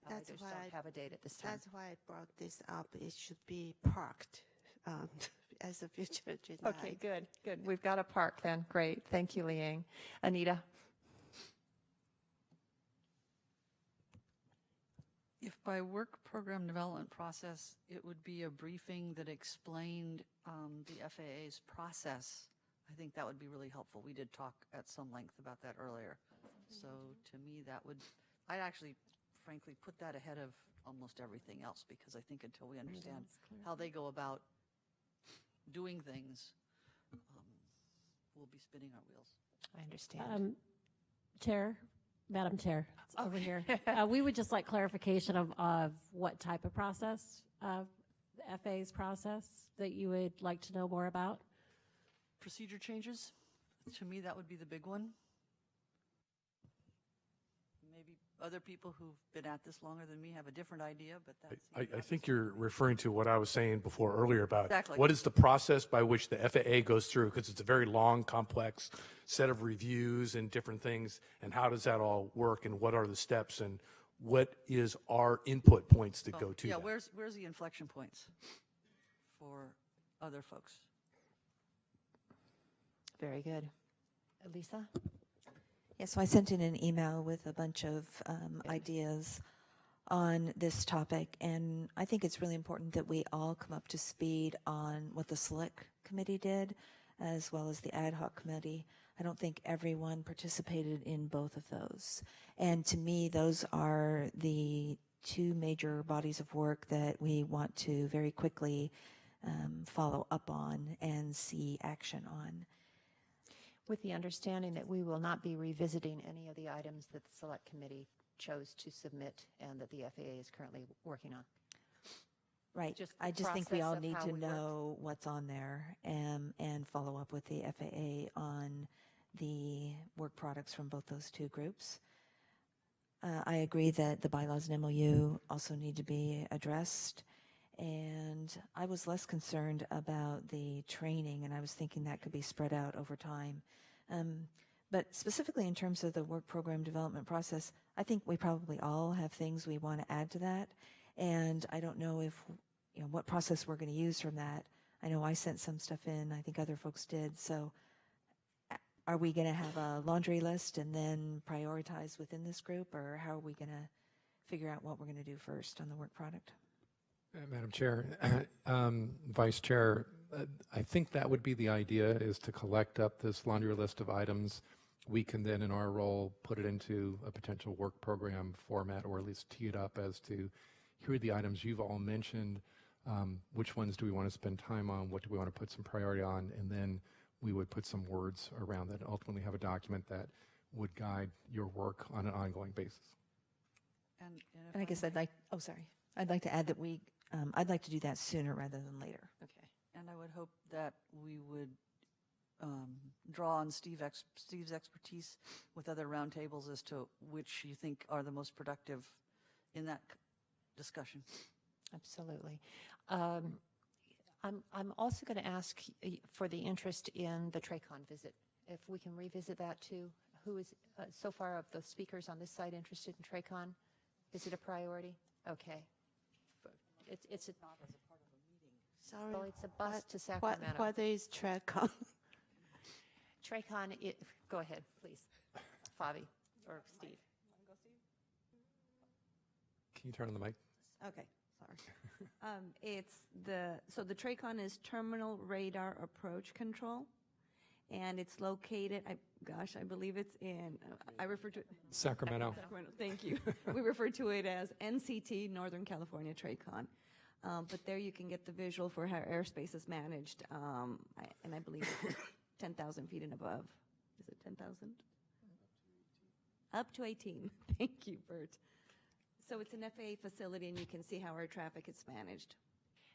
I just don't have a date at this time. That's why I brought this up. It should be parked as a future agenda. Okay, good, good. We've got a park then. Great. Thank you, Liang. Anita? If by work program development process, it would be a briefing that explained the FAA's process, I think that would be really helpful. We did talk at some length about that earlier. So to me, I'd actually frankly put that ahead of almost everything else, because I think until we understand how they go about doing things, we'll be spinning our wheels. I understand. Madam Chair, it's over here. We would just like clarification of what type of process, the FAA's process, that you would like to know more about. Procedure changes, to me, that would be the big one. Maybe other people who've been at this longer than me have a different idea, but that's... I think you're referring to what I was saying before earlier about exactly. What is the process by which the FAA goes through, because it's a very long, complex set of reviews and different things, and how does that all work, and what are the steps, and what is our input points that go to that? Where's the inflection points for other folks? Very good. Lisa? Yeah, so I sent in an email with a bunch of ideas on this topic, and I think it's really important that we all come up to speed on what the Select Committee did, as well as the Ad Hoc Committee. I don't think everyone participated in both of those. And to me, those are the two major bodies of work that we want to very quickly follow up on and see action on. With the understanding that we will not be revisiting any of the items that the Select Committee chose to submit and that the FAA is currently working on. Right. I just think we all need to know what's on there and follow up with the FAA on the work products from both those two groups. I agree that the bylaws and MOU also need to be addressed. And I was less concerned about the training, and I was thinking that could be spread out over time. But specifically in terms of the work program development process, I think we probably all have things we want to add to that. And I don't know if, what process we're going to use from that. I know I sent some stuff in. I think other folks did. So are we going to have a laundry list and then prioritize within this group, or how are we going to figure out what we're going to do first on the work product? Madam Chair, Vice Chair, I think that would be the idea, is to collect up this laundry list of items. We can then, in our role, put it into a potential work program format, or at least tee it up as to, here are the items you've all mentioned, which ones do we want to spend time on, what do we want to put some priority on, and then we would put some words around that and ultimately have a document that would guide your work on an ongoing basis. And I guess I'd like to add that I'd like to do that sooner rather than later. Okay. And I would hope that we would draw on Steve's expertise with other roundtables as to which you think are the most productive in that discussion. Absolutely. I'm also going to ask for the interest in the TRACON visit. If we can revisit that too. Who is, so far of the speakers on this side, interested in TRACON? Is it a priority? Okay. It's not as a part of a meeting. Sorry. Well, it's a bus to Sacramento. What is TRACON? TRACON, go ahead, please. Fabi or Steve. Can you turn on the mic? Okay, sorry. So the TRACON is Terminal Radar Approach Control, and it's located, I believe it's in, I refer to it. Sacramento. Thank you. We refer to it as NCT, Northern California TRACON. But there you can get the visual for how airspace is managed, and I believe it's 10,000 feet and above. Is it 10,000? Up to 18. Thank you, Bert. So it's an FAA facility, and you can see how our traffic is managed.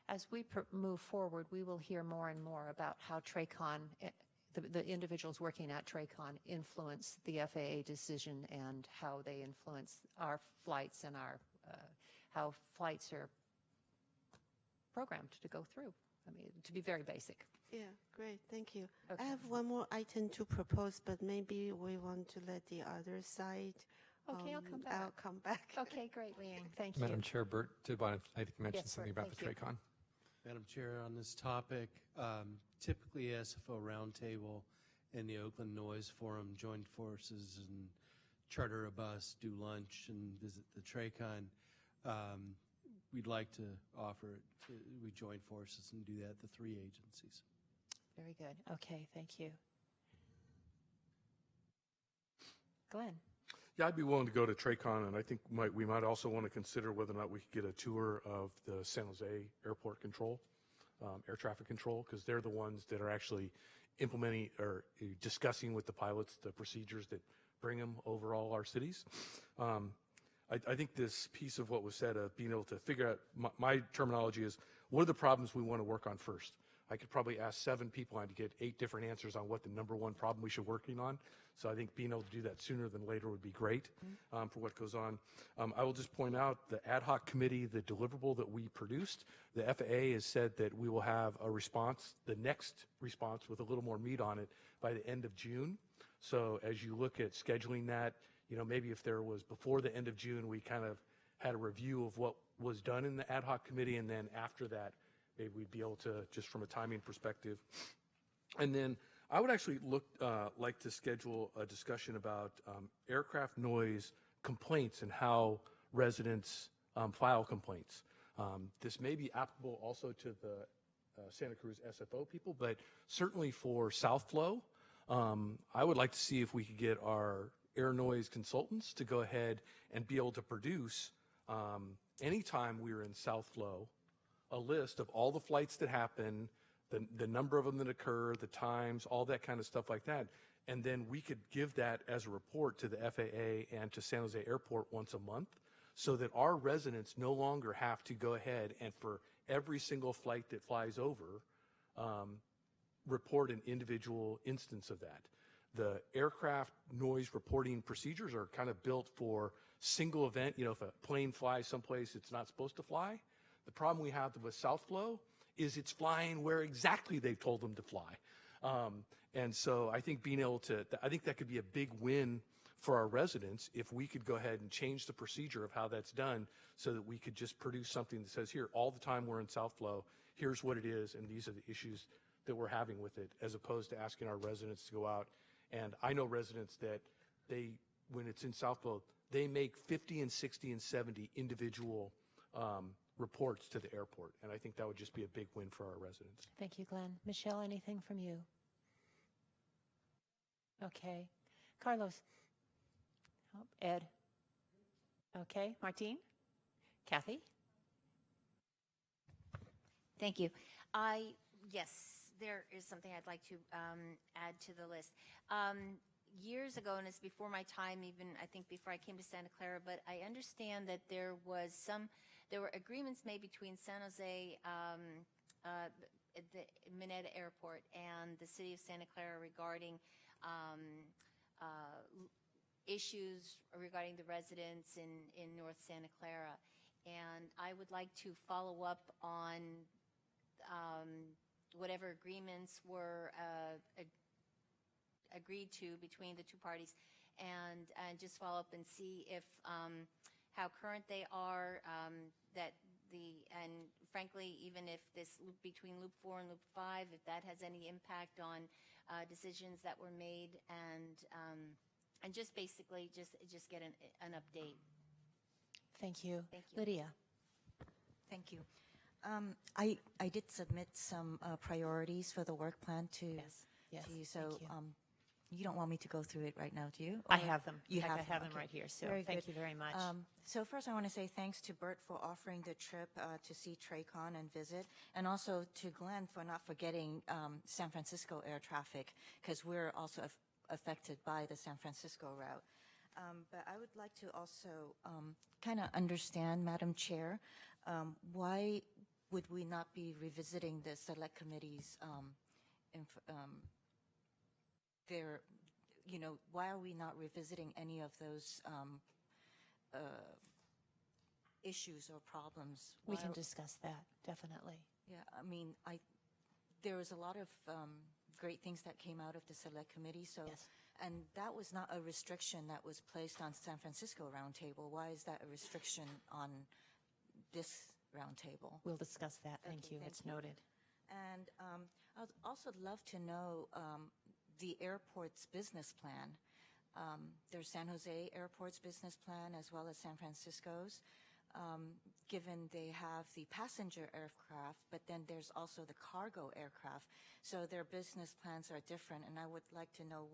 As we move forward, we will hear more and more about how TRACON, the individuals working at TRACON, influence the FAA decision and how they influence our flights and how flights are programmed to go through. I mean, to be very basic. Yeah, great, thank you. Okay. I have one more item to propose, but maybe we want to let the other side. Okay, I'll come back. I'll come back. Okay, great, Leanne. Thank you. Madam Chair, Bert did want to, I think, mention Yes, something Bert, about the thank you. TRACON. Madam Chair, on this topic, typically SFO Roundtable and the Oakland Noise Forum join forces and charter a bus, do lunch, and visit the TRACON. We'd like to offer it. We join forces and do that, the three agencies. Very good. Okay, thank you. Glenn. Yeah, I'd be willing to go to TRACON, and I think we might also want to consider whether or not we could get a tour of the San Jose Airport Control, air traffic control, because they're the ones that are actually implementing or discussing with the pilots the procedures that bring them over all our cities. I think this piece of what was said of being able to figure out, my terminology is, what are the problems we want to work on first? I could probably ask 7 people and get 8 different answers on what the number one problem we should be working on. So I think being able to do that sooner than later would be great for what goes on. I will just point out the ad hoc committee, the deliverable that we produced, the FAA has said that we will have a response, the next response with a little more meat on it by the end of June. So as you look at scheduling that, maybe if there was before the end of June, we kind of had a review of what was done in the ad hoc committee, and then after that, maybe we'd be able to, just from a timing perspective. And then I would actually like to schedule a discussion about aircraft noise complaints and how residents file complaints. This may be applicable also to the Santa Cruz SFO people, but certainly for South Flow, I would like to see if we could get our air noise consultants to go ahead and be able to produce, anytime we were in South Flow, a list of all the flights that happen, the number of them that occur, the times, all that kind of stuff like that. And then we could give that as a report to the FAA and to San Jose Airport once a month, so that our residents no longer have to go ahead and for every single flight that flies over, report an individual instance of that. The aircraft noise reporting procedures are kind of built for single event. If a plane flies someplace it's not supposed to fly, the problem we have with South Flow is it's flying where exactly they've told them to fly. And so I think I think that could be a big win for our residents if we could go ahead and change the procedure of how that's done, so that we could just produce something that says, here, all the time we're in South Flow, here's what it is, and these are the issues that we're having with it, as opposed to asking our residents to go out. And I know residents that when it's in South Flow, they make 50 and 60 and 70 individual reports to the airport. And I think that would just be a big win for our residents. Thank you, Glenn. Michelle, anything from you? Okay. Carlos? Oh, Ed? Okay. Martine? Kathy? Thank you. Yes, there is something I'd like to add to the list. Years ago, and it's before my time, even I think before I came to Santa Clara, but I understand that there were agreements made between San Jose, the Mineta Airport, and the city of Santa Clara regarding issues regarding the residents in North Santa Clara. And I would like to follow up on whatever agreements were agreed to between the two parties, and just follow up and see if how current they are, and frankly, even if this loop between Loop 4 and Loop 5, if that has any impact on decisions that were made, and just basically just get an update. Thank you. Thank you. Lydia? Thank you. I did submit some priorities for the work plan to Yes, you. So thank you. you don't want me to go through it right now, do you? I Or- have them. You In fact, have I have them okay. right here, so Very thank good. you very much. So first, I want to say thanks to Bert for offering the trip to see TRACON and visit, and also to Glenn for not forgetting San Francisco air traffic, because we're also affected by the San Francisco route. But I would like to also kind of understand, Madam Chair, why would we not be revisiting the Select Committee's why are we not revisiting any of those issues or problems? We Why can are- discuss that, definitely. Yeah, I mean, there was a lot of great things that came out of the Select Committee, so, and that was not a restriction that was placed on San Francisco Roundtable. Why is that a restriction on this roundtable? We'll discuss that. Thank Okay, you. thank It's you. noted. And I'd also love to know the airport's business plan. There's San Jose Airport's business plan as well as San Francisco's, given they have the passenger aircraft, but then there's also the cargo aircraft. So their business plans are different, and I would like to know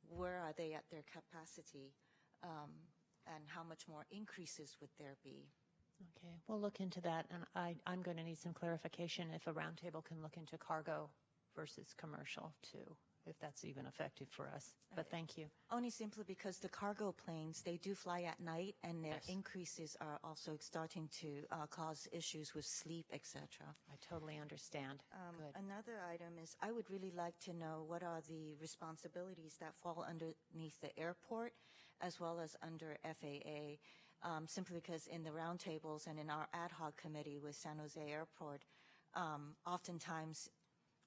where are they at their capacity, and how much more increases would there be? Okay, we'll look into that, and I'm going to need some clarification if a roundtable can look into cargo versus commercial too, if that's even effective for us. But thank you. Only simply because the cargo planes, they do fly at night, and their increases are also starting to cause issues with sleep, etc. I totally understand. Good. Another item is I would really like to know what are the responsibilities that fall underneath the airport as well as under FAA. Simply because in the roundtables and in our ad hoc committee with San Jose Airport, oftentimes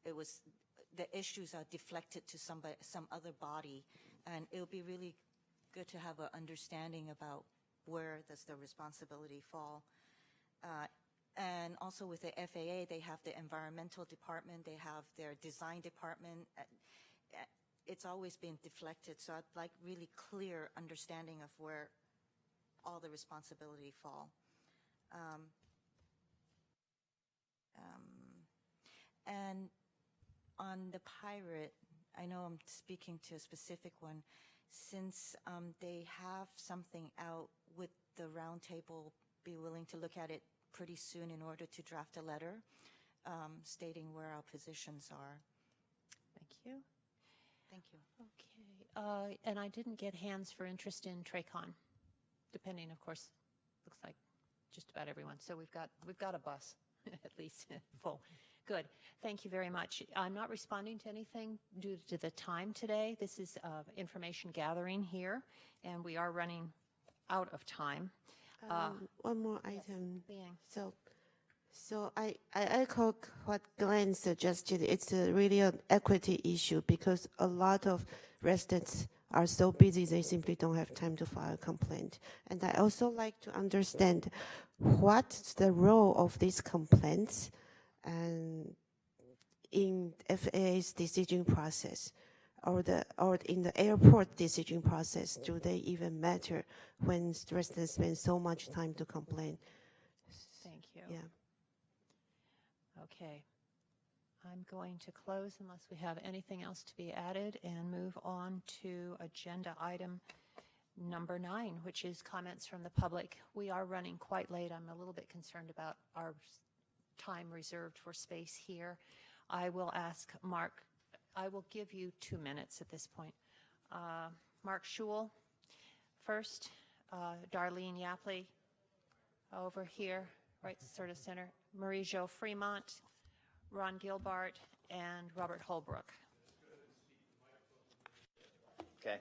the issues are deflected to some other body, and it would be really good to have an understanding about where does the responsibility fall. And also with the FAA, they have the environmental department, they have their design department. It's always been deflected, so I'd like really clear understanding of where all the responsibility fall. And on the Pirate, I know I'm speaking to a specific one. Since they have something out, would the roundtable be willing to look at it pretty soon in order to draft a letter stating where our positions are? Thank you. Thank you. Okay, and I didn't get hands for interest in TRACON, depending, of course, looks like just about everyone. So we've got a bus, at least full. Good. Thank you very much. I'm not responding to anything due to the time today. This is information gathering here, and we are running out of time. One more item. Yes, So I echo what Glenn suggested. It's really an equity issue because a lot of residents are so busy they simply don't have time to file a complaint. And I also like to understand what's the role of these complaints and in FAA's decision process or in the airport decision process. Do they even matter when residents spend so much time to complain? Thank you. Yeah. Okay. I'm going to close unless we have anything else to be added and move on to agenda item number 9, which is comments from the public. We are running quite late. I'm a little bit concerned about our time reserved for space here. I will ask Mark, I will give you 2 minutes at this point. Mark Schul first, Darlene Yapley over here, right sort of center, Marie-Jo Fremont, Ron Gilbart, and Robert Holbrook. Okay.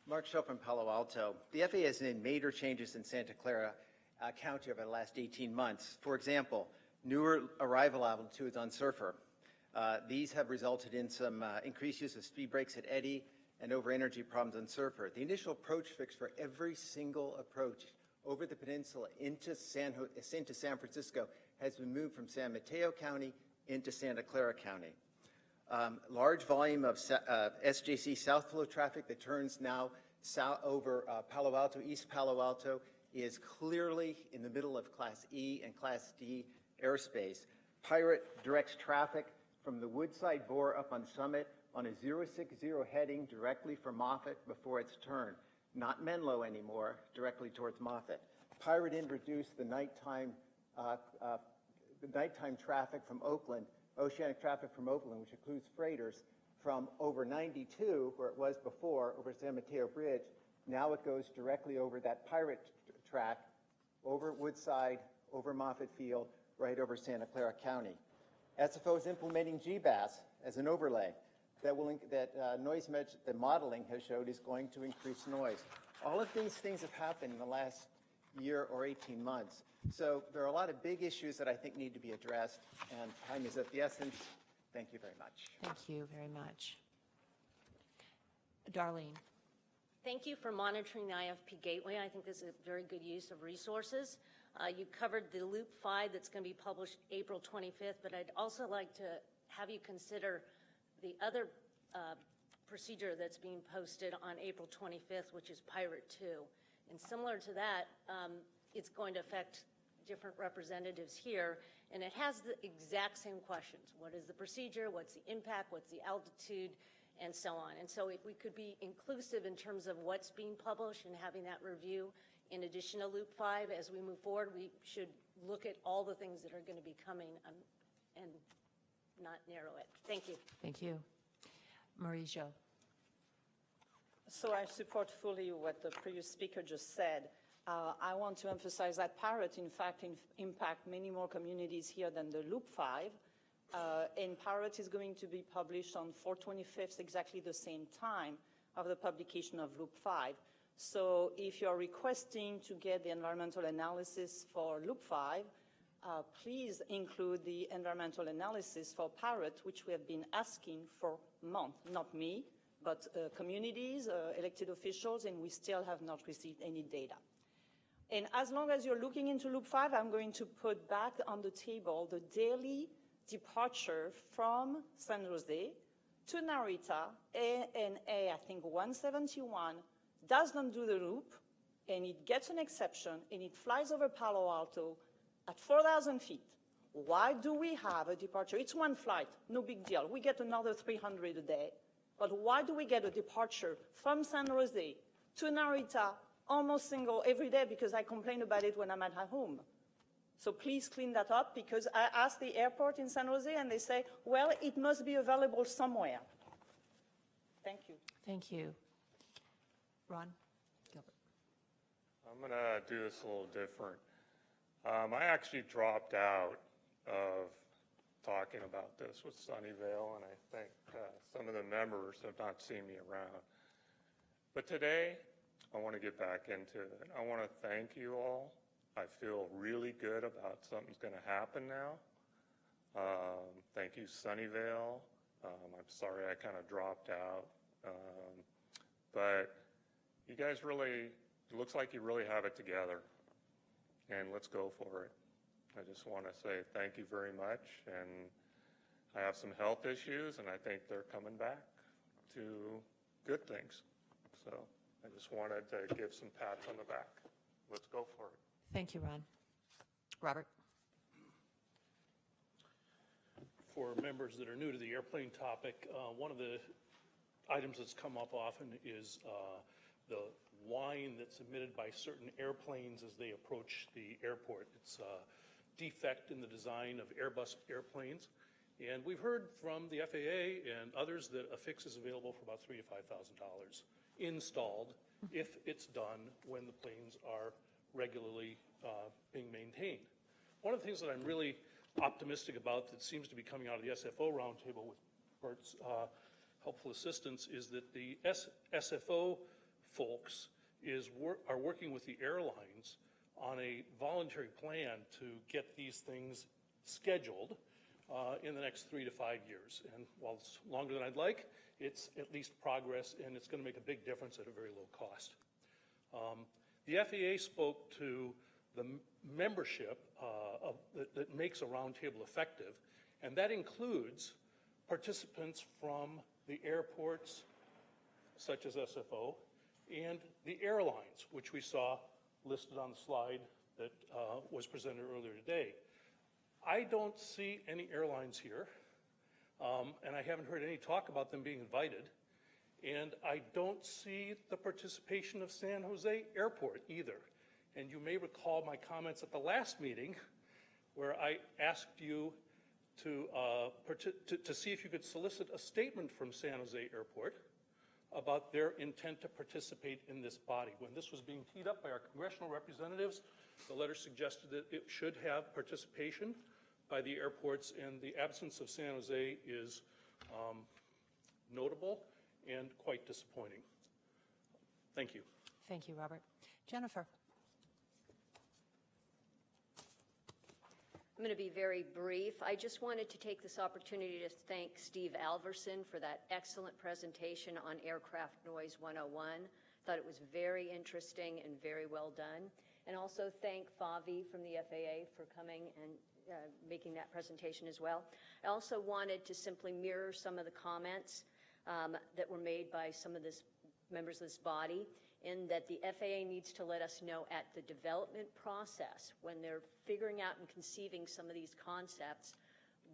Mark Schul from Palo Alto. The FAA has made major changes in Santa Clara County over the last 18 months. For example, newer arrival altitudes on Surfer. These have resulted in some increased use of speed brakes at Eddy and over energy problems on Surfer. The initial approach fix for every single approach over the peninsula into San Francisco has been moved from San Mateo County into Santa Clara County. Large volume of SJC South Flow traffic that turns now south over Palo Alto, East Palo Alto, is clearly in the middle of Class E and Class D airspace. Pirate directs traffic from the Woodside Bore up on Summit on a 060 heading directly for Moffett before its turn, not Menlo anymore, directly towards Moffett. Pirate introduced the nighttime traffic from Oakland, oceanic traffic from Oakland, which includes freighters, from over 92, where it was before, over San Mateo Bridge. Now it goes directly over that pirate track, over Woodside, over Moffett Field, right over Santa Clara County. SFO is implementing GBAS as an overlay that the modeling has showed is going to increase noise. All of these things have happened in the last year or 18 months. So there are a lot of big issues that I think need to be addressed, and time is of the essence. Thank you very much. Thank you very much. Darlene. Thank you for monitoring the IFP Gateway. I think this is a very good use of resources. You covered the Loop 5 that's going to be published April 25th, but I'd also like to have you consider the other procedure that's being posted on April 25th, which is Pirate 2. And similar to that, it's going to affect different representatives here, and it has the exact same questions. What is the procedure? What's the impact? What's the altitude? And so on. And so if we could be inclusive in terms of what's being published and having that review in addition to Loop 5 as we move forward, we should look at all the things that are going to be coming and not narrow it. Thank you. Thank you. Marie-Jo. So I support fully what the previous speaker just said. I want to emphasize that Pirate, in fact, impact many more communities here than the Loop 5. And Pirate is going to be published on 4/25, exactly the same time of the publication of Loop 5. So if you're requesting to get the environmental analysis for Loop 5, please include the environmental analysis for Pirate, which we have been asking for months, not me, but communities, elected officials, and we still have not received any data. And as long as you're looking into Loop 5, I'm going to put back on the table the daily departure from San Jose to Narita, ANA, I think 171, does not do the loop, and it gets an exception, and it flies over Palo Alto at 4,000 feet. Why do we have a departure? It's one flight, no big deal. We get another 300 a day. But why do we get a departure from San Jose to Narita almost single every day? Because I complain about it when I'm at home. So please clean that up, because I asked the airport in San Jose and they say, well, it must be available somewhere. Thank you. Thank you. Ron Gilbert. I'm going to do this a little different. I actually dropped out of talking about this with Sunnyvale, and I think some of the members have not seen me around. But today, I want to get back into it. I want to thank you all. I feel really good about something's going to happen now. Thank you, Sunnyvale. I'm sorry I kind of dropped out. But you guys really, it looks like you really have it together. And let's go for it. I just want to say thank you very much. And I have some health issues, and I think they're coming back to good things. So I just wanted to give some pats on the back. Let's go for it. Thank you, Ron. Robert. For members that are new to the airplane topic, one of the items that's come up often is the whine that's emitted by certain airplanes as they approach the airport. It's a defect in the design of Airbus airplanes. And we've heard from the FAA and others that a fix is available for about $3,000 to $5,000 installed if it's done when the planes are regularly being maintained. One of the things that I'm really optimistic about that seems to be coming out of the SFO roundtable with Bert's helpful assistance is that the SFO folks are working with the airlines on a voluntary plan to get these things scheduled in the next 3 to 5 years. And while it's longer than I'd like, it's at least progress, and it's going to make a big difference at a very low cost. The FAA spoke to the membership that makes a roundtable effective, and that includes participants from the airports, such as SFO, and the airlines, which we saw listed on the slide that was presented earlier today. I don't see any airlines here. And I haven't heard any talk about them being invited. And I don't see the participation of San Jose Airport either. And you may recall my comments at the last meeting where I asked you to see if you could solicit a statement from San Jose Airport about their intent to participate in this body. When this was being teed up by our congressional representatives, the letter suggested that it should have participation by the airports, and the absence of San Jose is notable and quite disappointing. Thank you. Thank you, Robert. Jennifer. I'm going to be very brief. I just wanted to take this opportunity to thank Steve Alverson for that excellent presentation on Aircraft Noise 101. Thought it was very interesting and very well done. And also thank Favi from the FAA for coming and making that presentation as well. I also wanted to simply mirror some of the comments that were made by some of the members of this body, in that the FAA needs to let us know at the development process, when they're figuring out and conceiving some of these concepts,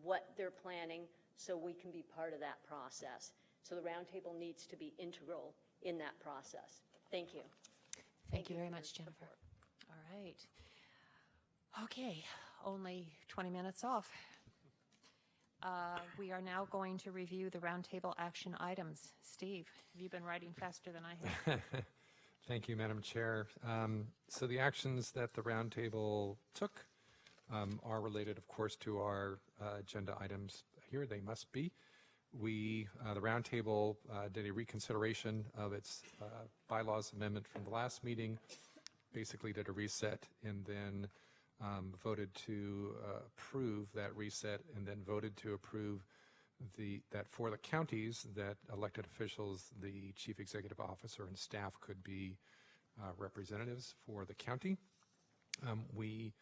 what they're planning, so we can be part of that process. So the roundtable needs to be integral in that process. Thank you. Thank you very much, Jennifer. All right. Okay, only 20 minutes off. We are now going to review the roundtable action items. Steve, have you been writing faster than I have? Thank you, Madam Chair. So the actions that the roundtable took are related, of course, to our agenda items here. They must be. The roundtable did a reconsideration of its bylaws amendment from the last meeting, basically did a reset, and then voted to approve that reset, and then voted to approve that for the counties, that elected officials, the chief executive officer and staff could be representatives for the county. We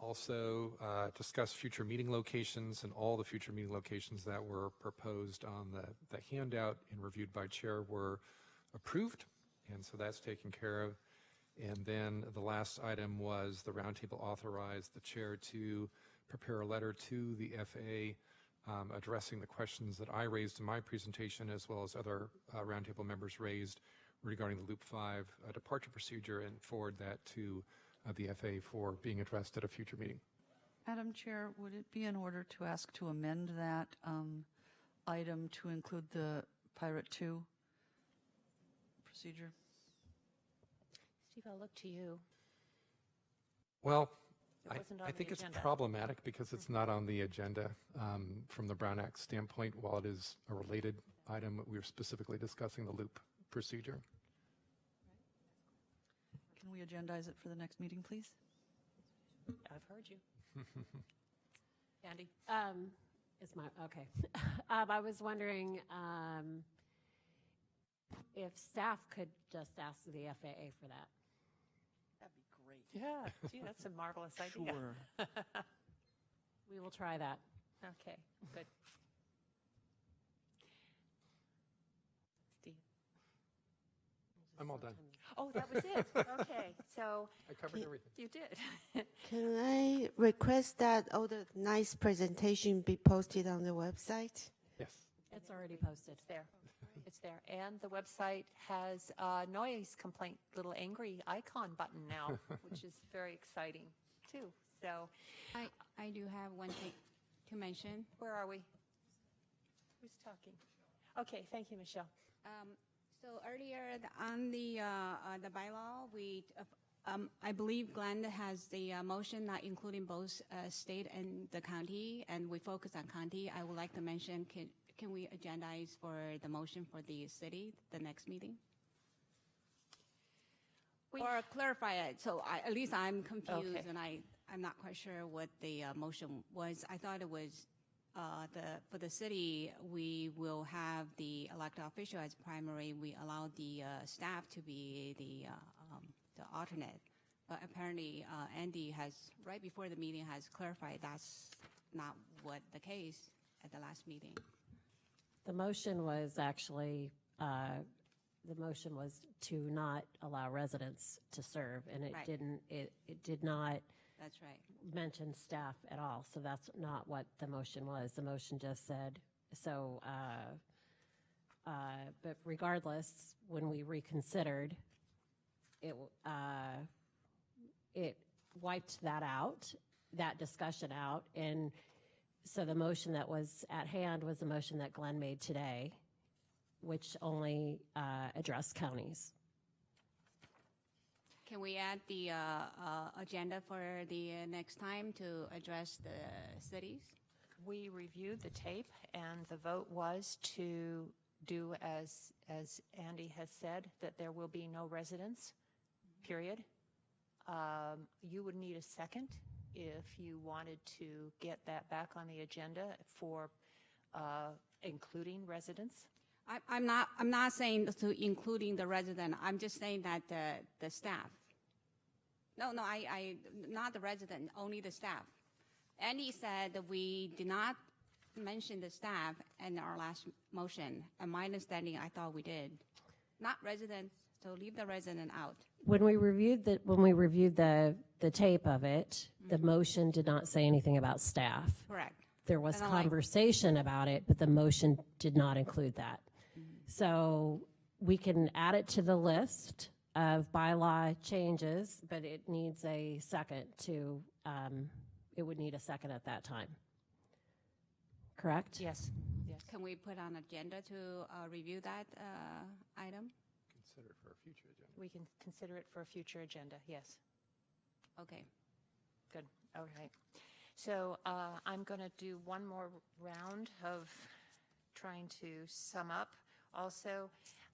also discussed future meeting locations, and all the future meeting locations that were proposed on the handout and reviewed by chair were approved, and so that's taken care of. And then the last item was the roundtable authorized the chair to prepare a letter to the FAA addressing the questions that I raised in my presentation, as well as other roundtable members raised regarding the Loop 5 departure procedure, and forward that to the FAA for being addressed at a future meeting. Madam Chair, would it be in order to ask to amend that item to include the Pirate 2 procedure? Steve, I'll look to you. Well, It wasn't on I think the it's agenda. problematic because it's not on the agenda from the Brown Act standpoint. While it is a related item, we're specifically discussing the loop procedure. Can we agendize it for the next meeting, please? I've heard you. Andy? It's my, okay. I was wondering if staff could just ask the FAA for that. That'd be great. Yeah, gee, that's a marvelous idea. Sure. We will try that. Okay, good. Steve? I'm all done. Oh, that was it? Okay, so. I covered everything. You did. Can I request that all the nice presentation be posted on the website? Yes. It's already posted. It's there. It's there. And the website has a noise complaint, little angry icon button now, which is very exciting, too. So. I do have one thing to mention. Where are we? Who's talking? Okay, thank you, Michelle. So earlier on the bylaw, I believe Glenn has the motion not including both state and the county, and we focus on county. I would like to mention, can we agendize for the motion for the city, the next meeting? Or clarify it, so at least I'm confused, Okay. and I'm not quite sure what the motion was. I thought it was for the city, we will have the elected official as primary. We allow the staff to be the alternate. But apparently, Andy has, right before the meeting, has clarified that's not what the case at the last meeting. The motion was actually, the motion was to not allow residents to serve, and it Right. didn't, it did not That's right. mention staff at all. So that's not what the motion was. The motion just said So, but regardless, when we reconsidered, it wiped that out, that discussion out, and so the motion that was at hand was the motion that Glenn made today, which only addressed counties. Can we add the agenda for the next time to address the cities? We reviewed the tape, and the vote was to do as Andy has said, that there will be no residents, period. You would need a second if you wanted to get that back on the agenda for including residents. I'm not saying to including the resident. I'm just saying that the staff. No, I not the resident, only the staff. Andy said that we did not mention the staff in our last motion. And my understanding, I thought we did. Not residents, so leave the resident out. When we reviewed the tape of it, the motion did not say anything about staff. Correct. There was conversation about it, but the motion did not include that. So we can add it to the list of bylaw changes, but it needs a second to, it would need a second at that time. Correct? Yes. Yes. Can we put on agenda to review that item? Consider it for a future agenda. We can consider it for a future agenda, yes. Okay. Good. All right. So I'm going to do one more round of trying to sum up. Also,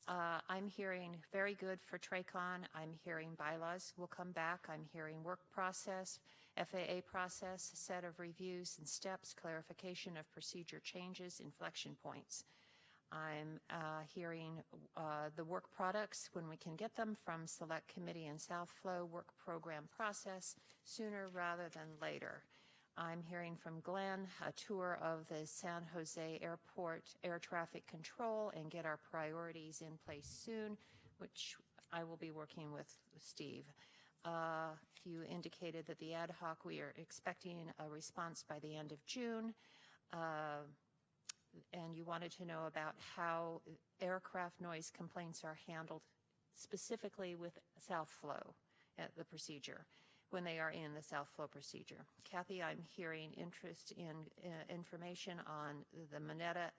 I'm hearing very good for TRACON. I'm hearing bylaws will come back. I'm hearing work process, FAA process, set of reviews and steps, clarification of procedure changes, inflection points. I'm hearing the work products when we can get them from Select Committee and South Flow work program process sooner rather than later. I'm hearing from Glenn a tour of the San Jose Airport air traffic control and get our priorities in place soon, which I will be working with Steve. You indicated that the ad hoc, we are expecting a response by the end of June. And you wanted to know about how aircraft noise complaints are handled specifically with South Flow, the procedure, when they are in the South Flow procedure. Kathy, I'm hearing interest in information on the Moneta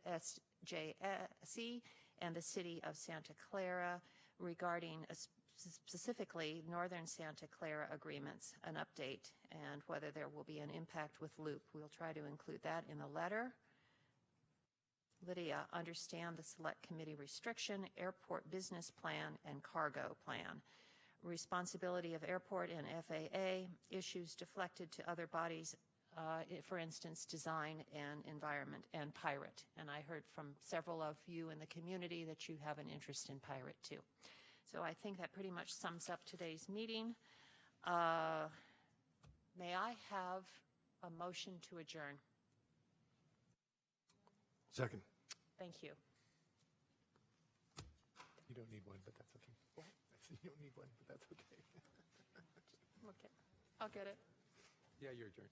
SJC and the city of Santa Clara regarding specifically Northern Santa Clara agreements, an update, and whether there will be an impact with Loop. We'll try to include that in the letter. Lydia, understand the Select Committee restriction, airport business plan, and cargo plan. Responsibility of airport and FAA, issues deflected to other bodies, for instance, design and environment, and pirate. And I heard from several of you in the community that you have an interest in pirate too. So I think that pretty much sums up today's meeting. May I have a motion to adjourn? Second. Thank you. You don't need one, but that's okay. What? You don't need one, but that's okay. Okay, I'll get it. Yeah, you're adjourned.